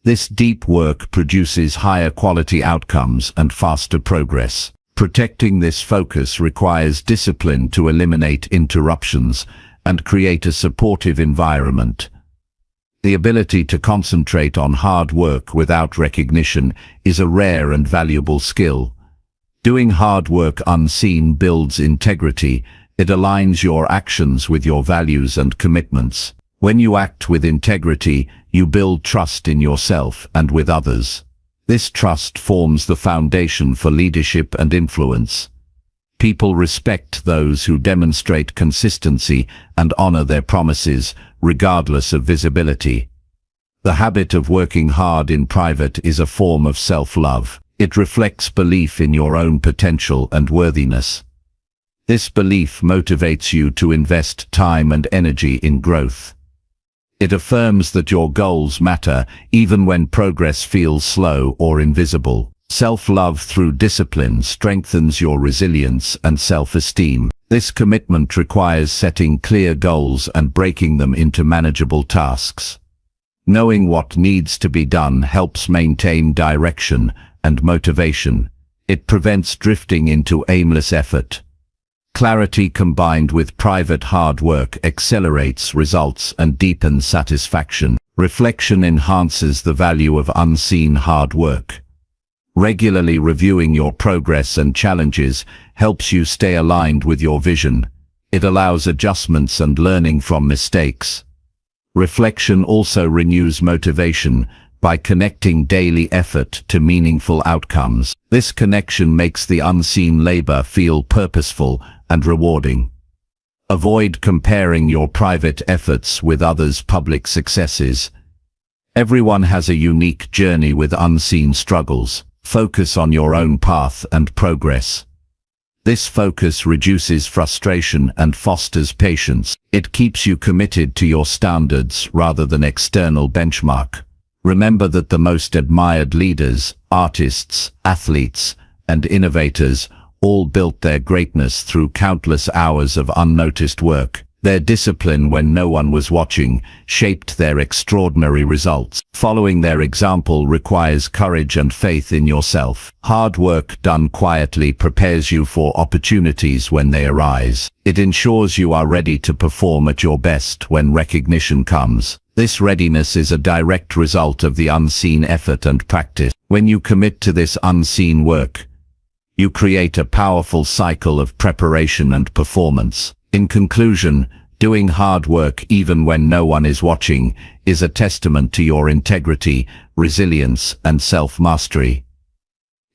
This deep work produces higher quality outcomes and faster progress. Protecting this focus requires discipline to eliminate interruptions and create a supportive environment. The ability to concentrate on hard work without recognition is a rare and valuable skill. Doing hard work unseen builds integrity. It aligns your actions with your values and commitments. When you act with integrity, you build trust in yourself and with others. This trust forms the foundation for leadership and influence. People respect those who demonstrate consistency and honor their promises, regardless of visibility. The habit of working hard in private is a form of self-love. It reflects belief in your own potential and worthiness. This belief motivates you to invest time and energy in growth. It affirms that your goals matter even when progress feels slow or invisible. Self-love through discipline strengthens your resilience and self-esteem. This commitment requires setting clear goals and breaking them into manageable tasks. Knowing what needs to be done helps maintain direction and motivation. It prevents drifting into aimless effort. Clarity combined with private hard work accelerates results and deepens satisfaction. Reflection enhances the value of unseen hard work. Regularly reviewing your progress and challenges helps you stay aligned with your vision. It allows adjustments and learning from mistakes. Reflection also renews motivation by connecting daily effort to meaningful outcomes. This connection makes the unseen labor feel purposeful and rewarding. Avoid comparing your private efforts with others' public successes. Everyone has a unique journey with unseen struggles. Focus on your own path and progress. This focus reduces frustration and fosters patience. It keeps you committed to your standards rather than external benchmark. Remember that the most admired leaders, artists, athletes, and innovators all built their greatness through countless hours of unnoticed work. Their discipline when no one was watching shaped their extraordinary results. Following their example requires courage and faith in yourself. Hard work done quietly prepares you for opportunities when they arise. It ensures you are ready to perform at your best when recognition comes. This readiness is a direct result of the unseen effort and practice. When you commit to this unseen work, you create a powerful cycle of preparation and performance. In conclusion, doing hard work even when no one is watching is a testament to your integrity, resilience, and self-mastery.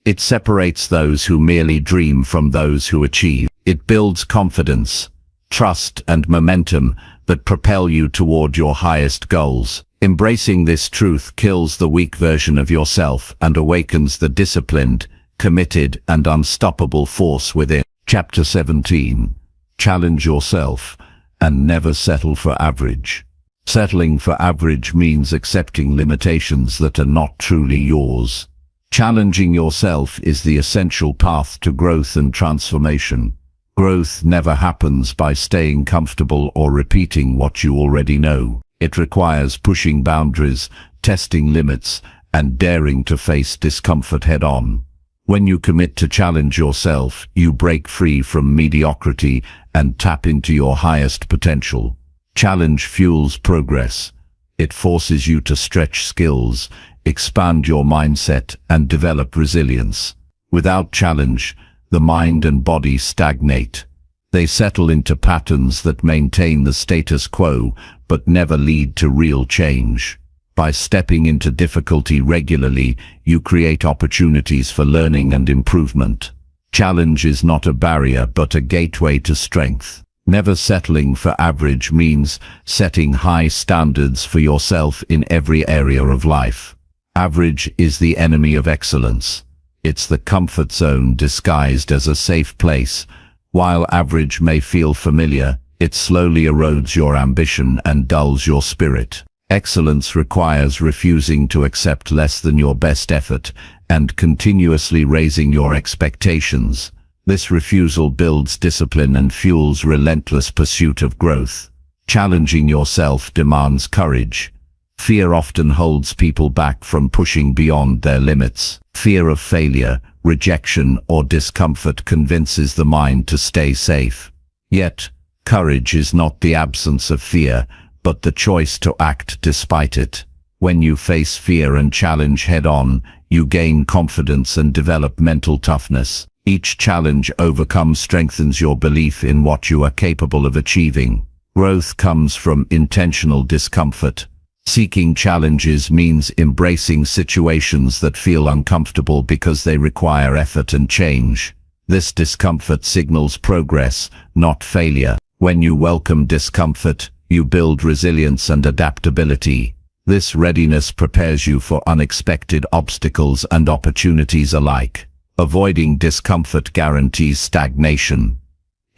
It separates those who merely dream from those who achieve. It builds confidence, trust, and momentum that propel you toward your highest goals. Embracing this truth kills the weak version of yourself and awakens the disciplined, committed, and unstoppable force within. Chapter 17. Challenge yourself and never settle for average. Settling for average means accepting limitations that are not truly yours. Challenging yourself is the essential path to growth and transformation. Growth never happens by staying comfortable or repeating what you already know. It requires pushing boundaries, testing limits, and daring to face discomfort head-on. When you commit to challenge yourself, you break free from mediocrity and tap into your highest potential. Challenge fuels progress. It forces you to stretch skills, expand your mindset, and develop resilience. Without challenge, the mind and body stagnate. They settle into patterns that maintain the status quo but never lead to real change. By stepping into difficulty regularly, you create opportunities for learning and improvement. Challenge is not a barrier but a gateway to strength. Never settling for average means setting high standards for yourself in every area of life. Average is the enemy of excellence. It's the comfort zone disguised as a safe place. While average may feel familiar, it slowly erodes your ambition and dulls your spirit. Excellence requires refusing to accept less than your best effort and continuously raising your expectations. This refusal builds discipline and fuels relentless pursuit of growth. Challenging yourself demands courage. Fear often holds people back from pushing beyond their limits. Fear of failure, rejection, or discomfort convinces the mind to stay safe. Yet, courage is not the absence of fear, but the choice to act despite it. When you face fear and challenge head-on, you gain confidence and develop mental toughness. Each challenge overcome strengthens your belief in what you are capable of achieving. Growth comes from intentional discomfort. Seeking challenges means embracing situations that feel uncomfortable because they require effort and change. This discomfort signals progress, not failure. When you welcome discomfort, you build resilience and adaptability. This readiness prepares you for unexpected obstacles and opportunities alike. Avoiding discomfort guarantees stagnation.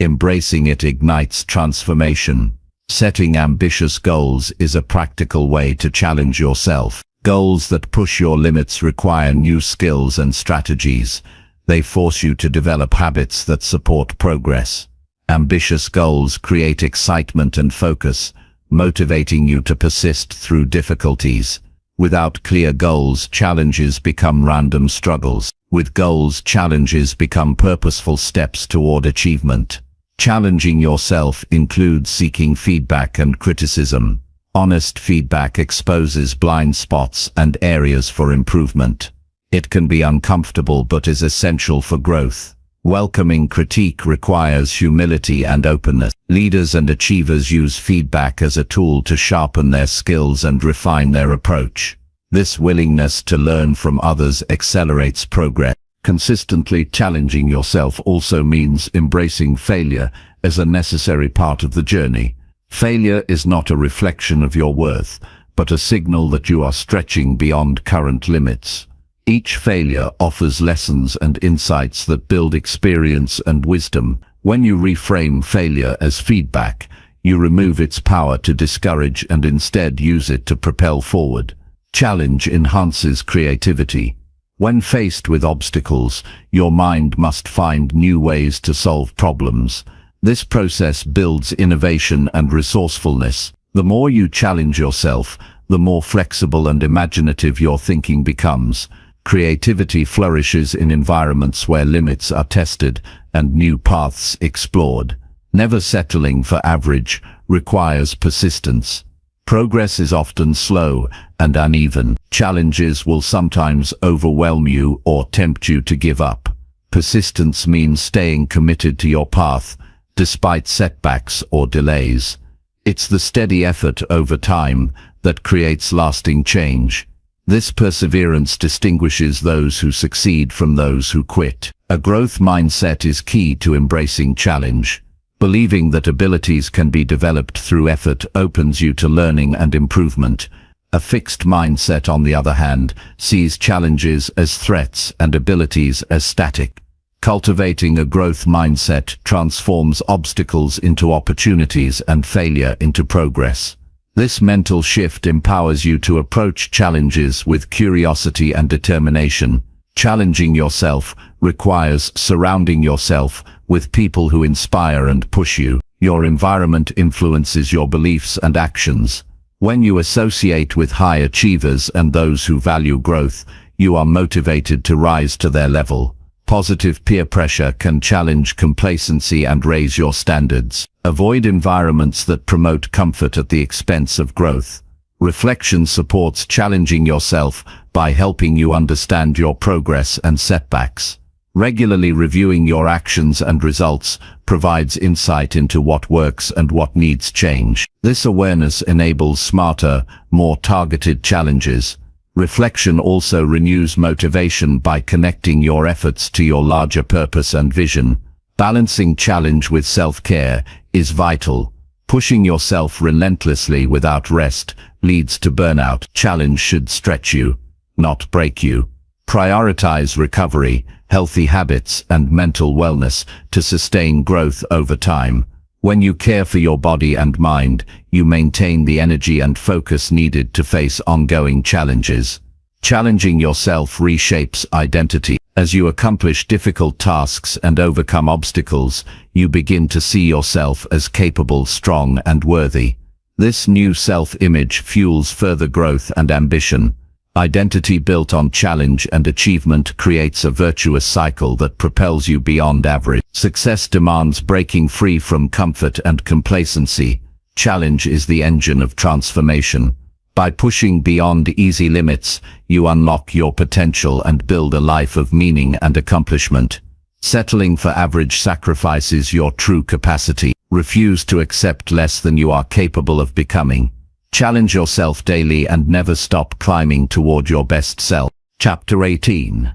Embracing it ignites transformation. Setting ambitious goals is a practical way to challenge yourself. Goals that push your limits require new skills and strategies. They force you to develop habits that support progress. Ambitious goals create excitement and focus, motivating you to persist through difficulties. Without clear goals, challenges become random struggles. With goals, challenges become purposeful steps toward achievement. Challenging yourself includes seeking feedback and criticism. Honest feedback exposes blind spots and areas for improvement. It can be uncomfortable but is essential for growth. Welcoming critique requires humility and openness. Leaders and achievers use feedback as a tool to sharpen their skills and refine their approach. This willingness to learn from others accelerates progress. Consistently challenging yourself also means embracing failure as a necessary part of the journey. Failure is not a reflection of your worth, but a signal that you are stretching beyond current limits. Each failure offers lessons and insights that build experience and wisdom. When you reframe failure as feedback, you remove its power to discourage and instead use it to propel forward. Challenge enhances creativity. When faced with obstacles, your mind must find new ways to solve problems. This process builds innovation and resourcefulness. The more you challenge yourself, the more flexible and imaginative your thinking becomes. Creativity flourishes in environments where limits are tested and new paths explored. Never settling for average requires persistence. Progress is often slow and uneven. Challenges will sometimes overwhelm you or tempt you to give up. Persistence means staying committed to your path, despite setbacks or delays. It's the steady effort over time that creates lasting change. This perseverance distinguishes those who succeed from those who quit. A growth mindset is key to embracing challenge. Believing that abilities can be developed through effort opens you to learning and improvement. A fixed mindset, on the other hand, sees challenges as threats and abilities as static. Cultivating a growth mindset transforms obstacles into opportunities and failure into progress. This mental shift empowers you to approach challenges with curiosity and determination. Challenging yourself requires surrounding yourself with people who inspire and push you. Your environment influences your beliefs and actions. When you associate with high achievers and those who value growth, you are motivated to rise to their level. Positive peer pressure can challenge complacency and raise your standards. Avoid environments that promote comfort at the expense of growth. Reflection supports challenging yourself by helping you understand your progress and setbacks. Regularly reviewing your actions and results provides insight into what works and what needs change. This awareness enables smarter, more targeted challenges. Reflection also renews motivation by connecting your efforts to your larger purpose and vision. Balancing challenge with self-care is vital. Pushing yourself relentlessly without rest leads to burnout. Challenge should stretch you, not break you. Prioritize recovery, healthy habits, and mental wellness to sustain growth over time. When you care for your body and mind, you maintain the energy and focus needed to face ongoing challenges. Challenging yourself reshapes identity. As you accomplish difficult tasks and overcome obstacles, you begin to see yourself as capable, strong, and worthy. This new self-image fuels further growth and ambition. Identity built on challenge and achievement creates a virtuous cycle that propels you beyond average. Success demands breaking free from comfort and complacency. Challenge is the engine of transformation. By pushing beyond easy limits, you unlock your potential and build a life of meaning and accomplishment. Settling for average sacrifices your true capacity. Refuse to accept less than you are capable of becoming. Challenge yourself daily and never stop climbing toward your best self. Chapter 18.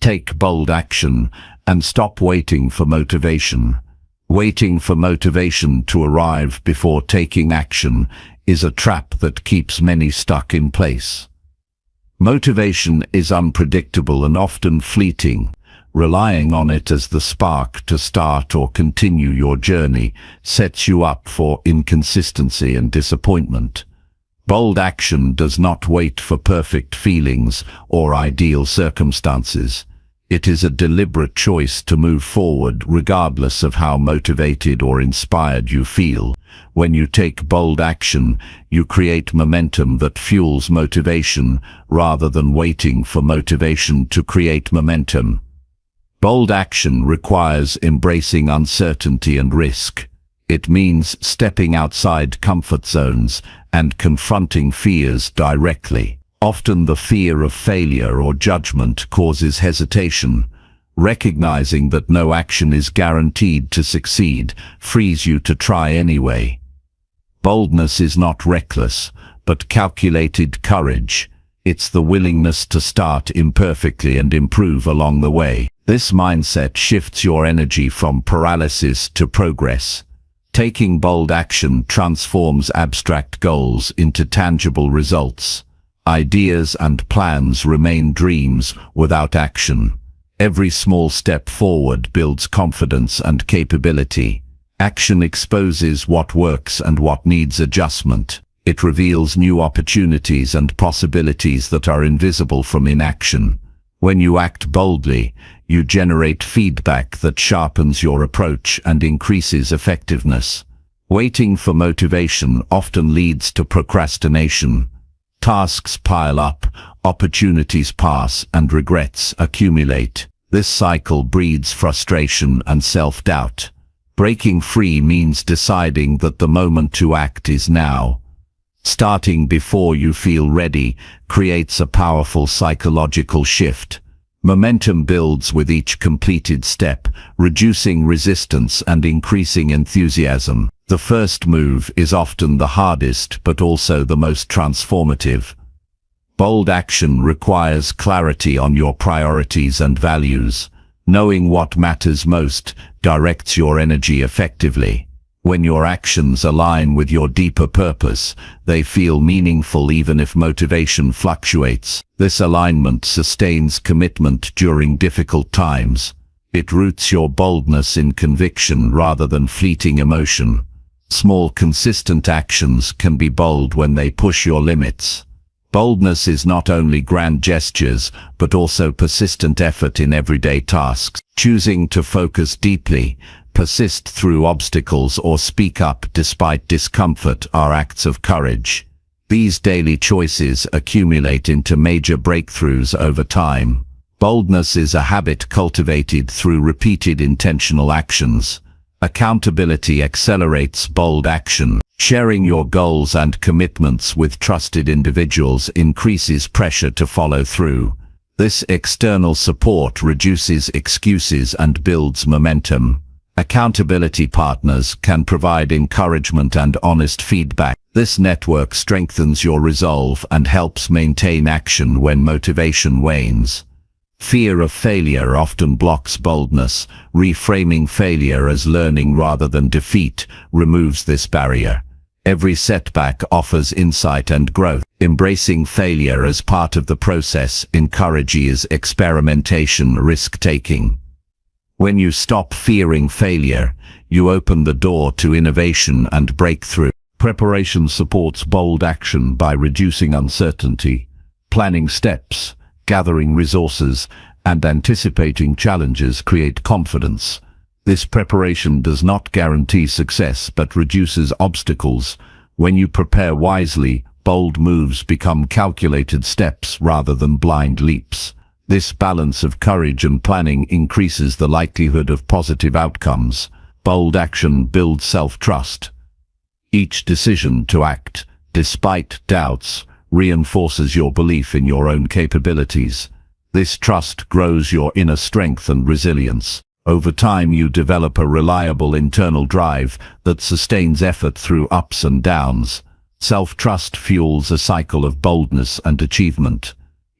Take bold action and stop waiting for motivation. Waiting for motivation to arrive before taking action is a trap that keeps many stuck in place. Motivation is unpredictable and often fleeting. Relying on it as the spark to start or continue your journey sets you up for inconsistency and disappointment. Bold action does not wait for perfect feelings or ideal circumstances. It is a deliberate choice to move forward regardless of how motivated or inspired you feel. When you take bold action, you create momentum that fuels motivation rather than waiting for motivation to create momentum. Bold action requires embracing uncertainty and risk. It means stepping outside comfort zones and confronting fears directly. Often the fear of failure or judgment causes hesitation. Recognizing that no action is guaranteed to succeed frees you to try anyway. Boldness is not reckless, but calculated courage. It's the willingness to start imperfectly and improve along the way. This mindset shifts your energy from paralysis to progress. Taking bold action transforms abstract goals into tangible results. Ideas and plans remain dreams without action. Every small step forward builds confidence and capability. Action exposes what works and what needs adjustment. It reveals new opportunities and possibilities that are invisible from inaction. When you act boldly, you generate feedback that sharpens your approach and increases effectiveness. Waiting for motivation often leads to procrastination. Tasks pile up, opportunities pass, and regrets accumulate. This cycle breeds frustration and self-doubt. Breaking free means deciding that the moment to act is now. Starting before you feel ready creates a powerful psychological shift. Momentum builds with each completed step, reducing resistance and increasing enthusiasm. The first move is often the hardest but also the most transformative. Bold action requires clarity on your priorities and values. Knowing what matters most directs your energy effectively. When your actions align with your deeper purpose, they feel meaningful even if motivation fluctuates. This alignment sustains commitment during difficult times. It roots your boldness in conviction rather than fleeting emotion. Small, consistent actions can be bold when they push your limits. Boldness is not only grand gestures, but also persistent effort in everyday tasks. Choosing to focus deeply, persist through obstacles, or speak up despite discomfort are acts of courage. These daily choices accumulate into major breakthroughs over time. Boldness is a habit cultivated through repeated intentional actions. Accountability accelerates bold action. Sharing your goals and commitments with trusted individuals increases pressure to follow through. This external support reduces excuses and builds momentum. Accountability partners can provide encouragement and honest feedback. This network strengthens your resolve and helps maintain action when motivation wanes. Fear of failure often blocks boldness. Reframing failure as learning rather than defeat removes this barrier. Every setback offers insight and growth. Embracing failure as part of the process encourages experimentation, risk-taking. When you stop fearing failure, you open the door to innovation and breakthrough. Preparation supports bold action by reducing uncertainty. Planning steps, gathering resources, and anticipating challenges create confidence. This preparation does not guarantee success but reduces obstacles. When you prepare wisely, bold moves become calculated steps rather than blind leaps. This balance of courage and planning increases the likelihood of positive outcomes. Bold action builds self-trust. Each decision to act, despite doubts, reinforces your belief in your own capabilities. This trust grows your inner strength and resilience. Over time, you develop a reliable internal drive that sustains effort through ups and downs. Self-trust fuels a cycle of boldness and achievement.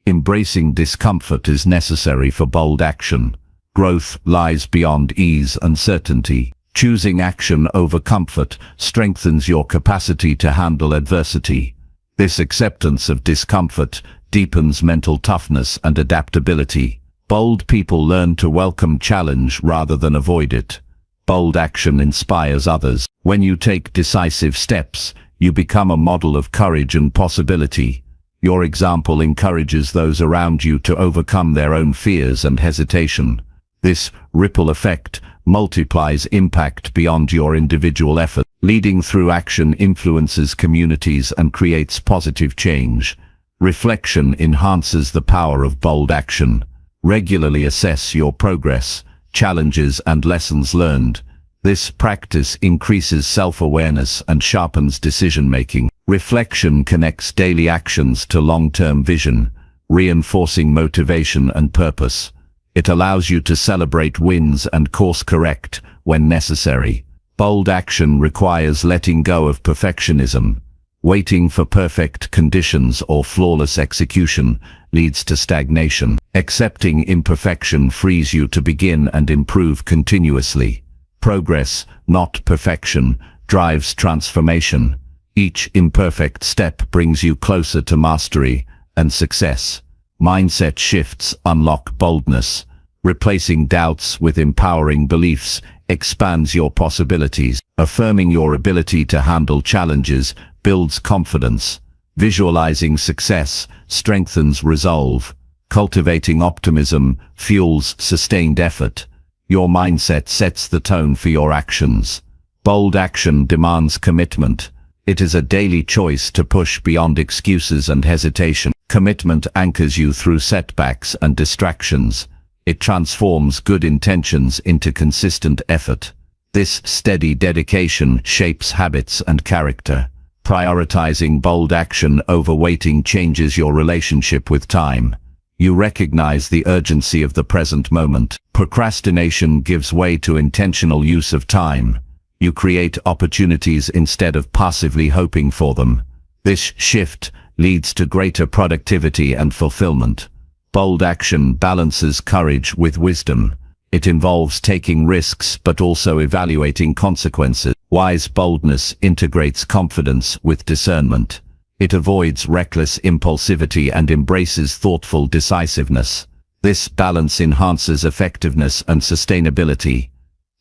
Embracing discomfort is necessary for bold action. Growth lies beyond ease and certainty. Choosing action over comfort strengthens your capacity to handle adversity. This acceptance of discomfort deepens mental toughness and adaptability. Bold people learn to welcome challenge rather than avoid it. Bold action inspires others. When you take decisive steps, you become a model of courage and possibility. Your example encourages those around you to overcome their own fears and hesitation. This ripple effect multiplies impact beyond your individual effort. Leading through action influences communities and creates positive change. Reflection enhances the power of bold action. Regularly assess your progress, challenges, and lessons learned. This practice increases self-awareness and sharpens decision-making. Reflection connects daily actions to long-term vision, reinforcing motivation and purpose. It allows you to celebrate wins and course-correct when necessary. Bold action requires letting go of perfectionism. Waiting for perfect conditions or flawless execution leads to stagnation. Accepting imperfection frees you to begin and improve continuously. Progress, not perfection, drives transformation. Each imperfect step brings you closer to mastery and success. Mindset shifts unlock boldness. Replacing doubts with empowering beliefs expands your possibilities. Affirming your ability to handle challenges builds confidence. Visualizing success strengthens resolve. Cultivating optimism fuels sustained effort. Your mindset sets the tone for your actions. Bold action demands commitment. It is a daily choice to push beyond excuses and hesitation. Commitment anchors you through setbacks and distractions. It transforms good intentions into consistent effort. This steady dedication shapes habits and character. Prioritizing bold action over waiting changes your relationship with time. You recognize the urgency of the present moment. Procrastination gives way to intentional use of time. You create opportunities instead of passively hoping for them. This shift leads to greater productivity and fulfillment. Bold action balances courage with wisdom. It involves taking risks but also evaluating consequences. Wise boldness integrates confidence with discernment. It avoids reckless impulsivity and embraces thoughtful decisiveness. This balance enhances effectiveness and sustainability.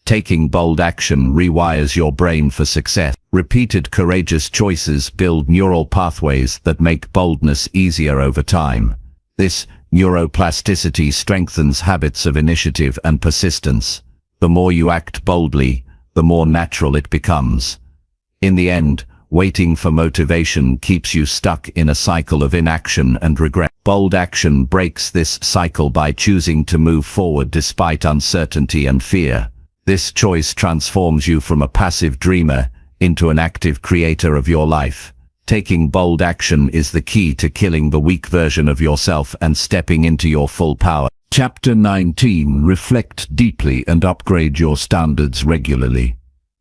Taking bold action rewires your brain for success. Repeated courageous choices build neural pathways that make boldness easier over time. This neuroplasticity strengthens habits of initiative and persistence. The more you act boldly, the more natural it becomes. In the end, waiting for motivation keeps you stuck in a cycle of inaction and regret. Bold action breaks this cycle by choosing to move forward despite uncertainty and fear. This choice transforms you from a passive dreamer into an active creator of your life. Taking bold action is the key to killing the weak version of yourself and stepping into your full power. Chapter 19. Reflect deeply and upgrade your standards regularly.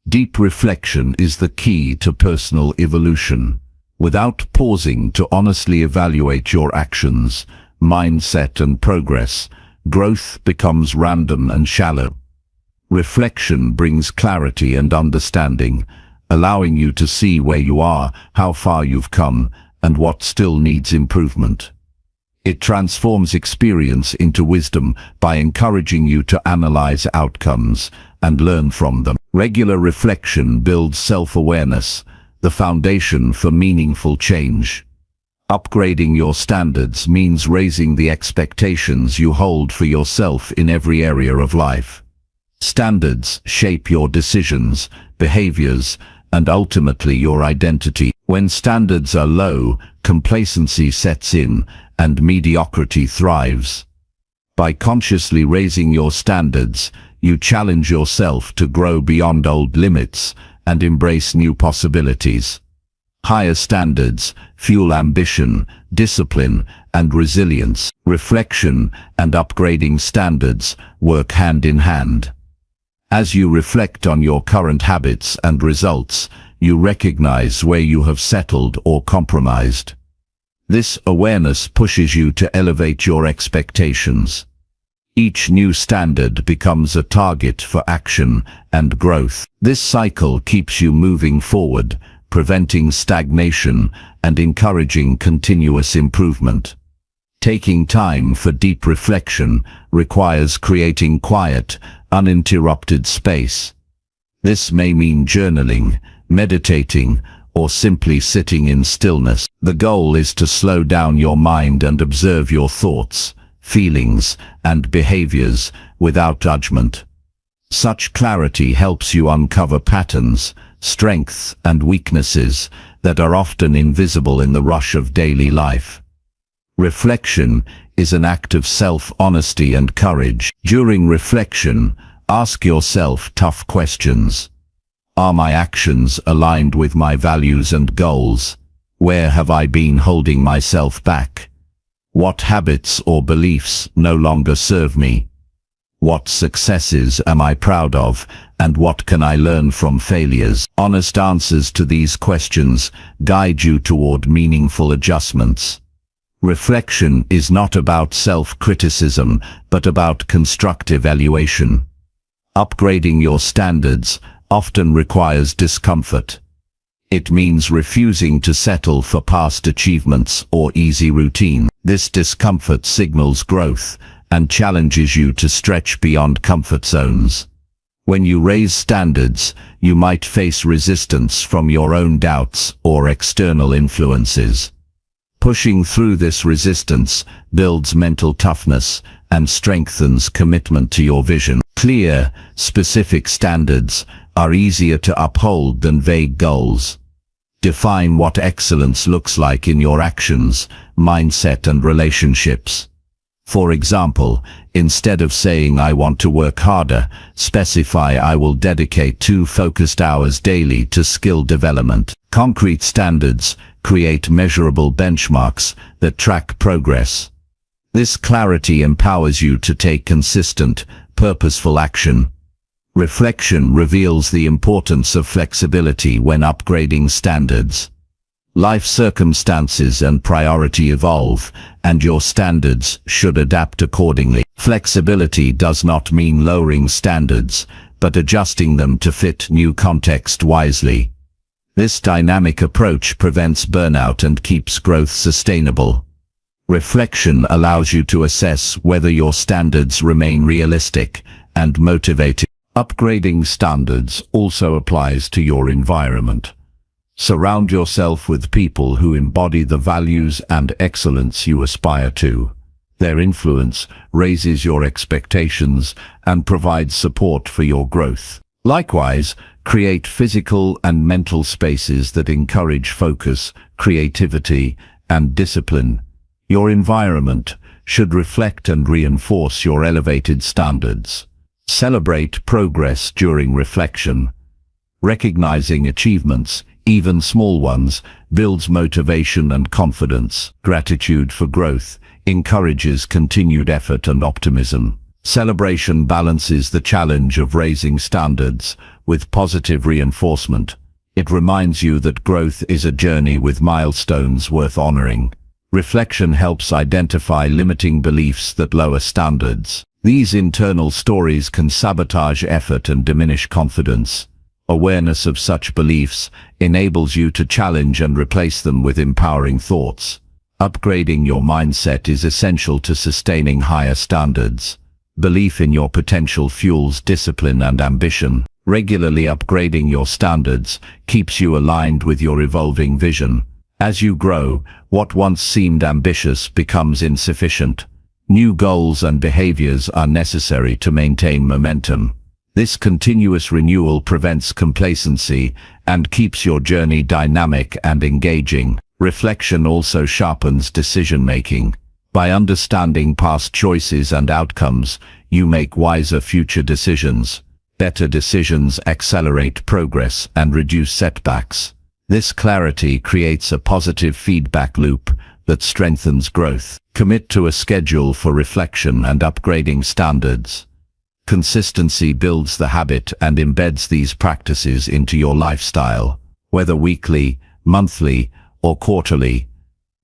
Deep reflection is the key to personal evolution. Without pausing to honestly evaluate your actions, mindset and progress, growth becomes random and shallow. Reflection brings clarity and understanding, allowing you to see where you are, how far you've come, and what still needs improvement. It transforms experience into wisdom by encouraging you to analyze outcomes and learn from them. Regular reflection builds self-awareness, the foundation for meaningful change. Upgrading your standards means raising the expectations you hold for yourself in every area of life. Standards shape your decisions, behaviors, and ultimately your identity. When standards are low, complacency sets in, and mediocrity thrives. By consciously raising your standards, you challenge yourself to grow beyond old limits and embrace new possibilities. Higher standards fuel ambition, discipline, and resilience. Reflection and upgrading standards work hand in hand. As you reflect on your current habits and results, you recognize where you have settled or compromised. This awareness pushes you to elevate your expectations. Each new standard becomes a target for action and growth. This cycle keeps you moving forward, preventing stagnation and encouraging continuous improvement. Taking time for deep reflection requires creating quiet, uninterrupted space. This may mean journaling, meditating, or simply sitting in stillness. The goal is to slow down your mind and observe your thoughts, feelings, and behaviors without judgment. Such clarity helps you uncover patterns, strengths, and weaknesses that are often invisible in the rush of daily life. Reflection is an act of self-honesty and courage. During reflection, ask yourself tough questions. Are my actions aligned with my values and goals? Where have I been holding myself back? What habits or beliefs no longer serve me? What successes am I proud of, and what can I learn from failures? Honest answers to these questions guide you toward meaningful adjustments. Reflection is not about self-criticism, but about constructive evaluation. Upgrading your standards often requires discomfort. It means refusing to settle for past achievements or easy routine. This discomfort signals growth and challenges you to stretch beyond comfort zones. When you raise standards, you might face resistance from your own doubts or external influences. Pushing through this resistance builds mental toughness and strengthens commitment to your vision. Clear, specific standards are easier to uphold than vague goals. Define what excellence looks like in your actions, mindset, and relationships. For example, instead of saying "I want to work harder," specify "I will dedicate 2 focused hours daily to skill development." Concrete standards create measurable benchmarks that track progress. This clarity empowers you to take consistent, purposeful action. Reflection reveals the importance of flexibility when upgrading standards. Life circumstances and priority evolve, and your standards should adapt accordingly. Flexibility does not mean lowering standards, but adjusting them to fit new context wisely. This dynamic approach prevents burnout and keeps growth sustainable. Reflection allows you to assess whether your standards remain realistic and motivating. Upgrading standards also applies to your environment. Surround yourself with people who embody the values and excellence you aspire to. Their influence raises your expectations and provides support for your growth. Likewise, create physical and mental spaces that encourage focus, creativity, and discipline. Your environment should reflect and reinforce your elevated standards. Celebrate progress during reflection. Recognizing achievements, even small ones, builds motivation and confidence. Gratitude for growth encourages continued effort and optimism. Celebration balances the challenge of raising standards with positive reinforcement. It reminds you that growth is a journey with milestones worth honoring. Reflection helps identify limiting beliefs that lower standards. These internal stories can sabotage effort and diminish confidence. Awareness of such beliefs enables you to challenge and replace them with empowering thoughts. Upgrading your mindset is essential to sustaining higher standards. Belief in your potential fuels discipline and ambition. Regularly upgrading your standards keeps you aligned with your evolving vision. As you grow, what once seemed ambitious becomes insufficient. New goals and behaviors are necessary to maintain momentum. This continuous renewal prevents complacency and keeps your journey dynamic and engaging. Reflection also sharpens decision-making. By understanding past choices and outcomes, you make wiser future decisions. Better decisions accelerate progress and reduce setbacks. This clarity creates a positive feedback loop that strengthens growth. Commit to a schedule for reflection and upgrading standards. Consistency builds the habit and embeds these practices into your lifestyle. Whether weekly, monthly, or quarterly,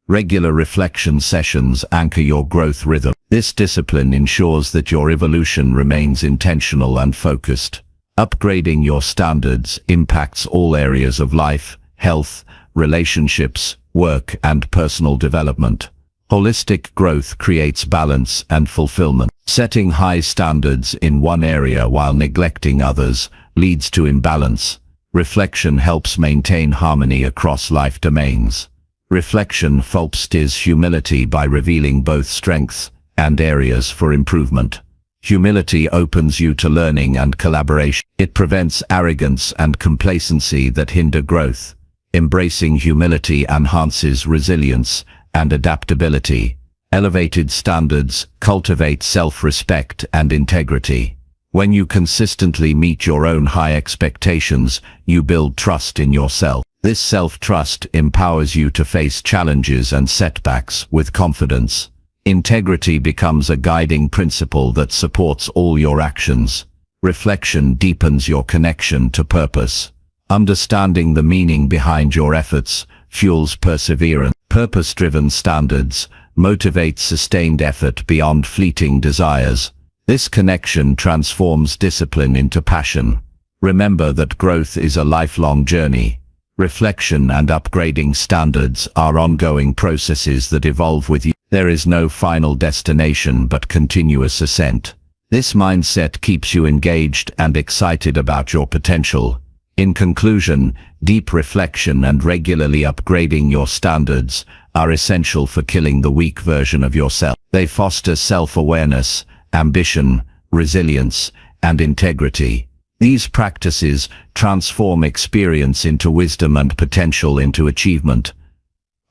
regular reflection sessions anchor your growth rhythm. This discipline ensures that your evolution remains intentional and focused. Upgrading your standards impacts all areas of life: health, relationships, work, and personal development. Holistic growth creates balance and fulfillment. Setting high standards in one area while neglecting others leads to imbalance. Reflection helps maintain harmony across life domains. Reflection fosters humility by revealing both strengths and areas for improvement. Humility opens you to learning and collaboration. It prevents arrogance and complacency that hinder growth. Embracing humility enhances resilience and adaptability. Elevated standards cultivate self-respect and integrity. When you consistently meet your own high expectations, you build trust in yourself. This self-trust empowers you to face challenges and setbacks with confidence. Integrity becomes a guiding principle that supports all your actions. Reflection deepens your connection to purpose. Understanding the meaning behind your efforts fuels perseverance. Purpose-driven standards motivate sustained effort beyond fleeting desires. This connection transforms discipline into passion. Remember that growth is a lifelong journey. Reflection and upgrading standards are ongoing processes that evolve with you. There is no final destination but continuous ascent. This mindset keeps you engaged and excited about your potential. In conclusion, deep reflection and regularly upgrading your standards are essential for killing the weak version of yourself. They foster self-awareness, ambition, resilience, and integrity. These practices transform experience into wisdom and potential into achievement.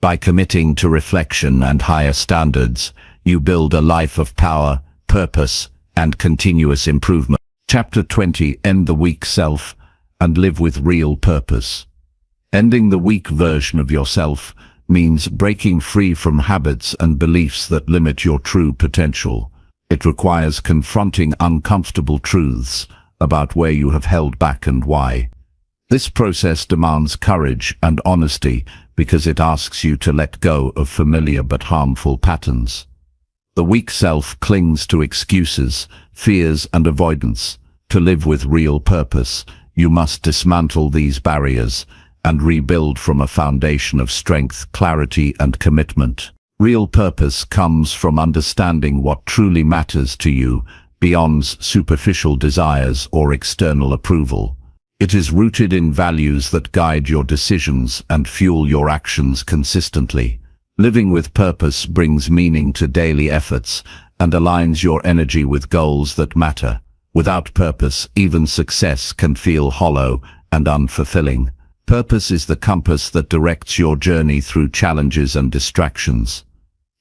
By committing to reflection and higher standards, you build a life of power, purpose, and continuous improvement. Chapter 20: End the Weak Self and Live with Real Purpose. Ending the weak version of yourself means breaking free from habits and beliefs that limit your true potential. It requires confronting uncomfortable truths about where you have held back and why. This process demands courage and honesty because it asks you to let go of familiar but harmful patterns. The weak self clings to excuses, fears, and avoidance. To live with real purpose, you must dismantle these barriers and rebuild from a foundation of strength, clarity, and commitment. Real purpose comes from understanding what truly matters to you beyond superficial desires or external approval. It is rooted in values that guide your decisions and fuel your actions consistently. Living with purpose brings meaning to daily efforts and aligns your energy with goals that matter. Without purpose, even success can feel hollow and unfulfilling. Purpose is the compass that directs your journey through challenges and distractions.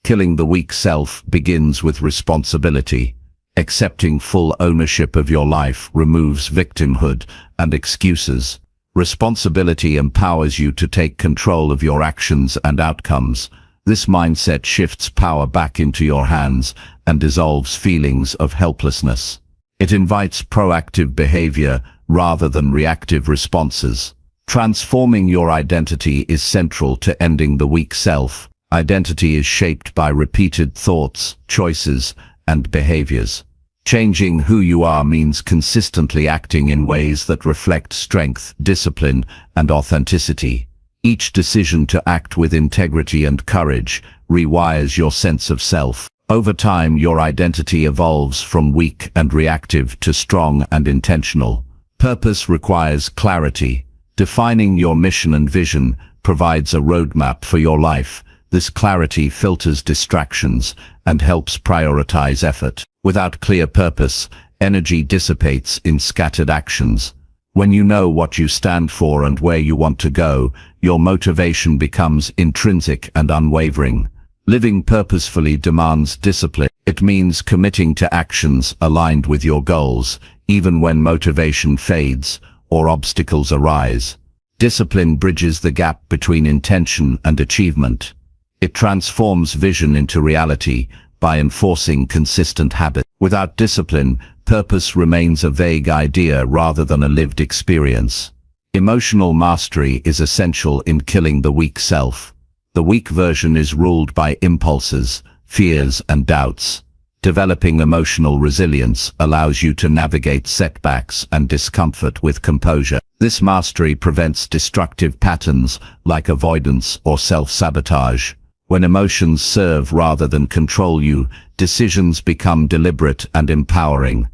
Killing the weak self begins with responsibility. Accepting full ownership of your life removes victimhood and excuses. Responsibility empowers you to take control of your actions and outcomes. This mindset shifts power back into your hands and dissolves feelings of helplessness. It invites proactive behavior rather than reactive responses. Transforming your identity is central to ending the weak self. Identity is shaped by repeated thoughts, choices, and behaviors. Changing who you are means consistently acting in ways that reflect strength, discipline, and authenticity. Each decision to act with integrity and courage rewires your sense of self. Over time, your identity evolves from weak and reactive to strong and intentional. Purpose requires clarity. Defining your mission and vision provides a roadmap for your life. This clarity filters distractions and helps prioritize effort. Without clear purpose, energy dissipates in scattered actions. When you know what you stand for and where you want to go, your motivation becomes intrinsic and unwavering. Living purposefully demands discipline. It means committing to actions aligned with your goals, even when motivation fades or obstacles arise. Discipline bridges the gap between intention and achievement. It transforms vision into reality by enforcing consistent habits. Without discipline, purpose remains a vague idea rather than a lived experience. Emotional mastery is essential in killing the weak self. The weak version is ruled by impulses, fears, and doubts. Developing emotional resilience allows you to navigate setbacks and discomfort with composure. This mastery prevents destructive patterns like avoidance or self-sabotage. When emotions serve rather than control you, decisions become deliberate and empowering.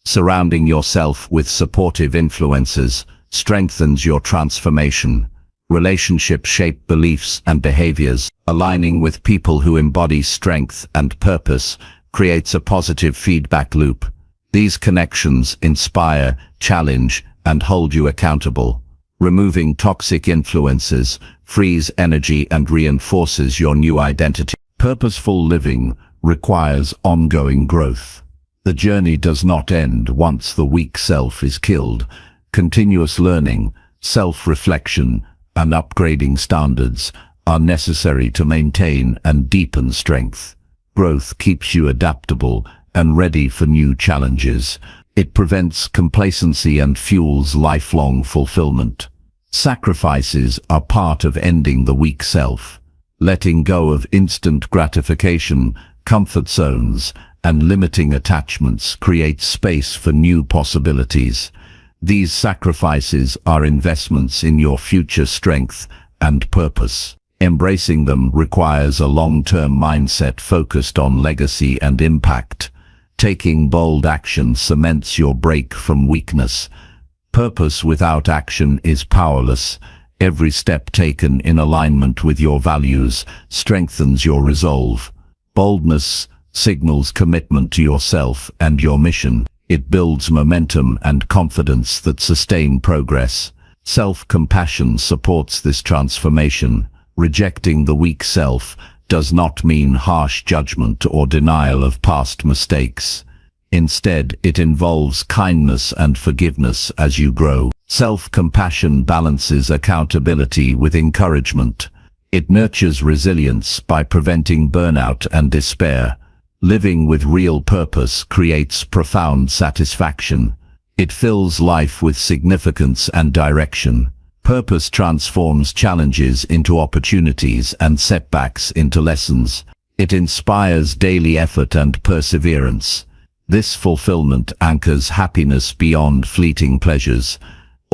Surrounding yourself with supportive influences strengthens your transformation. Relationships shape beliefs and behaviors. Aligning with people who embody strength and purpose creates a positive feedback loop. These connections inspire, challenge, and hold you accountable. Removing toxic influences frees energy and reinforces your new identity. Purposeful living requires ongoing growth. The journey does not end once the weak self is killed. Continuous learning, self-reflection, and upgrading standards are necessary to maintain and deepen strength. Growth keeps you adaptable and ready for new challenges. It prevents complacency and fuels lifelong fulfillment. Sacrifices are part of ending the weak self. Letting go of instant gratification, comfort zones, and limiting attachments creates space for new possibilities. These sacrifices are investments in your future strength and purpose. Embracing them requires a long-term mindset focused on legacy and impact. Taking bold action cements your break from weakness. Purpose without action is powerless. Every step taken in alignment with your values strengthens your resolve. Boldness signals commitment to yourself and your mission. It builds momentum and confidence that sustain progress. Self-compassion supports this transformation. Rejecting the weak self does not mean harsh judgment or denial of past mistakes. Instead, it involves kindness and forgiveness as you grow. Self-compassion balances accountability with encouragement. It nurtures resilience by preventing burnout and despair. Living with real purpose creates profound satisfaction. It fills life with significance and direction. Purpose transforms challenges into opportunities and setbacks into lessons. It inspires daily effort and perseverance. This fulfillment anchors happiness beyond fleeting pleasures.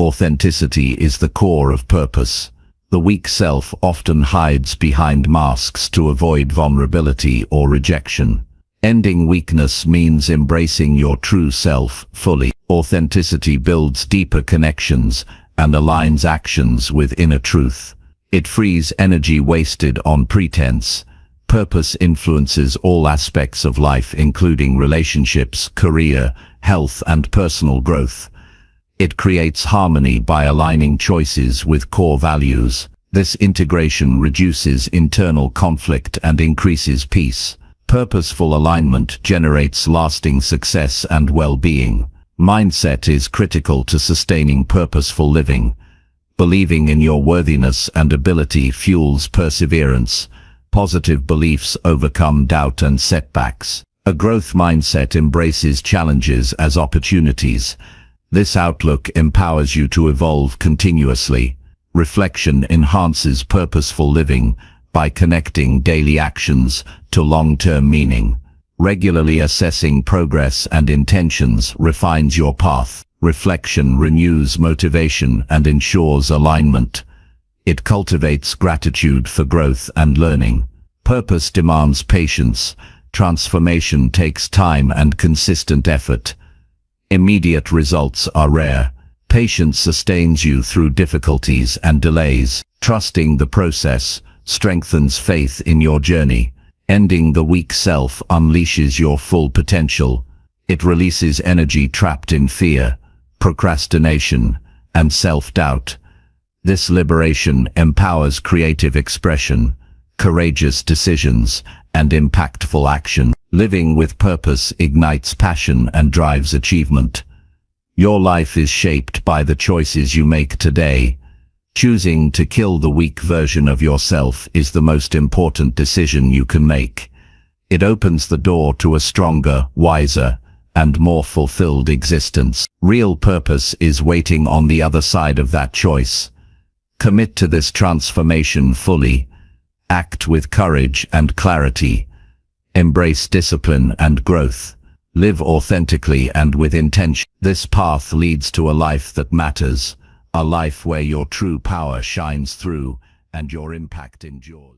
Authenticity is the core of purpose. The weak self often hides behind masks to avoid vulnerability or rejection. Ending weakness means embracing your true self fully. Authenticity builds deeper connections and aligns actions with inner truth. It frees energy wasted on pretense. Purpose influences all aspects of life, including relationships, career, health, and personal growth. It creates harmony by aligning choices with core values. This integration reduces internal conflict and increases peace. Purposeful alignment generates lasting success and well-being. Mindset is critical to sustaining purposeful living. Believing in your worthiness and ability fuels perseverance. Positive beliefs overcome doubt and setbacks. A growth mindset embraces challenges as opportunities. This outlook empowers you to evolve continuously. Reflection enhances purposeful living by connecting daily actions to long-term meaning. Regularly assessing progress and intentions refines your path. Reflection renews motivation and ensures alignment. It cultivates gratitude for growth and learning. Purpose demands patience. Transformation takes time and consistent effort. Immediate results are rare. Patience sustains you through difficulties and delays. Trusting the process strengthens faith in your journey. Ending the weak self unleashes your full potential. It releases energy trapped in fear, procrastination, and self-doubt. This liberation empowers creative expression, courageous decisions, and impactful action. Living with purpose ignites passion and drives achievement. Your life is shaped by the choices you make today. Choosing to kill the weak version of yourself is the most important decision you can make. It opens the door to a stronger, wiser, and more fulfilled existence. Real purpose is waiting on the other side of that choice. Commit to this transformation fully. Act with courage and clarity. Embrace discipline and growth. Live authentically and with intention. This path leads to a life that matters. A life where your true power shines through and your impact endures.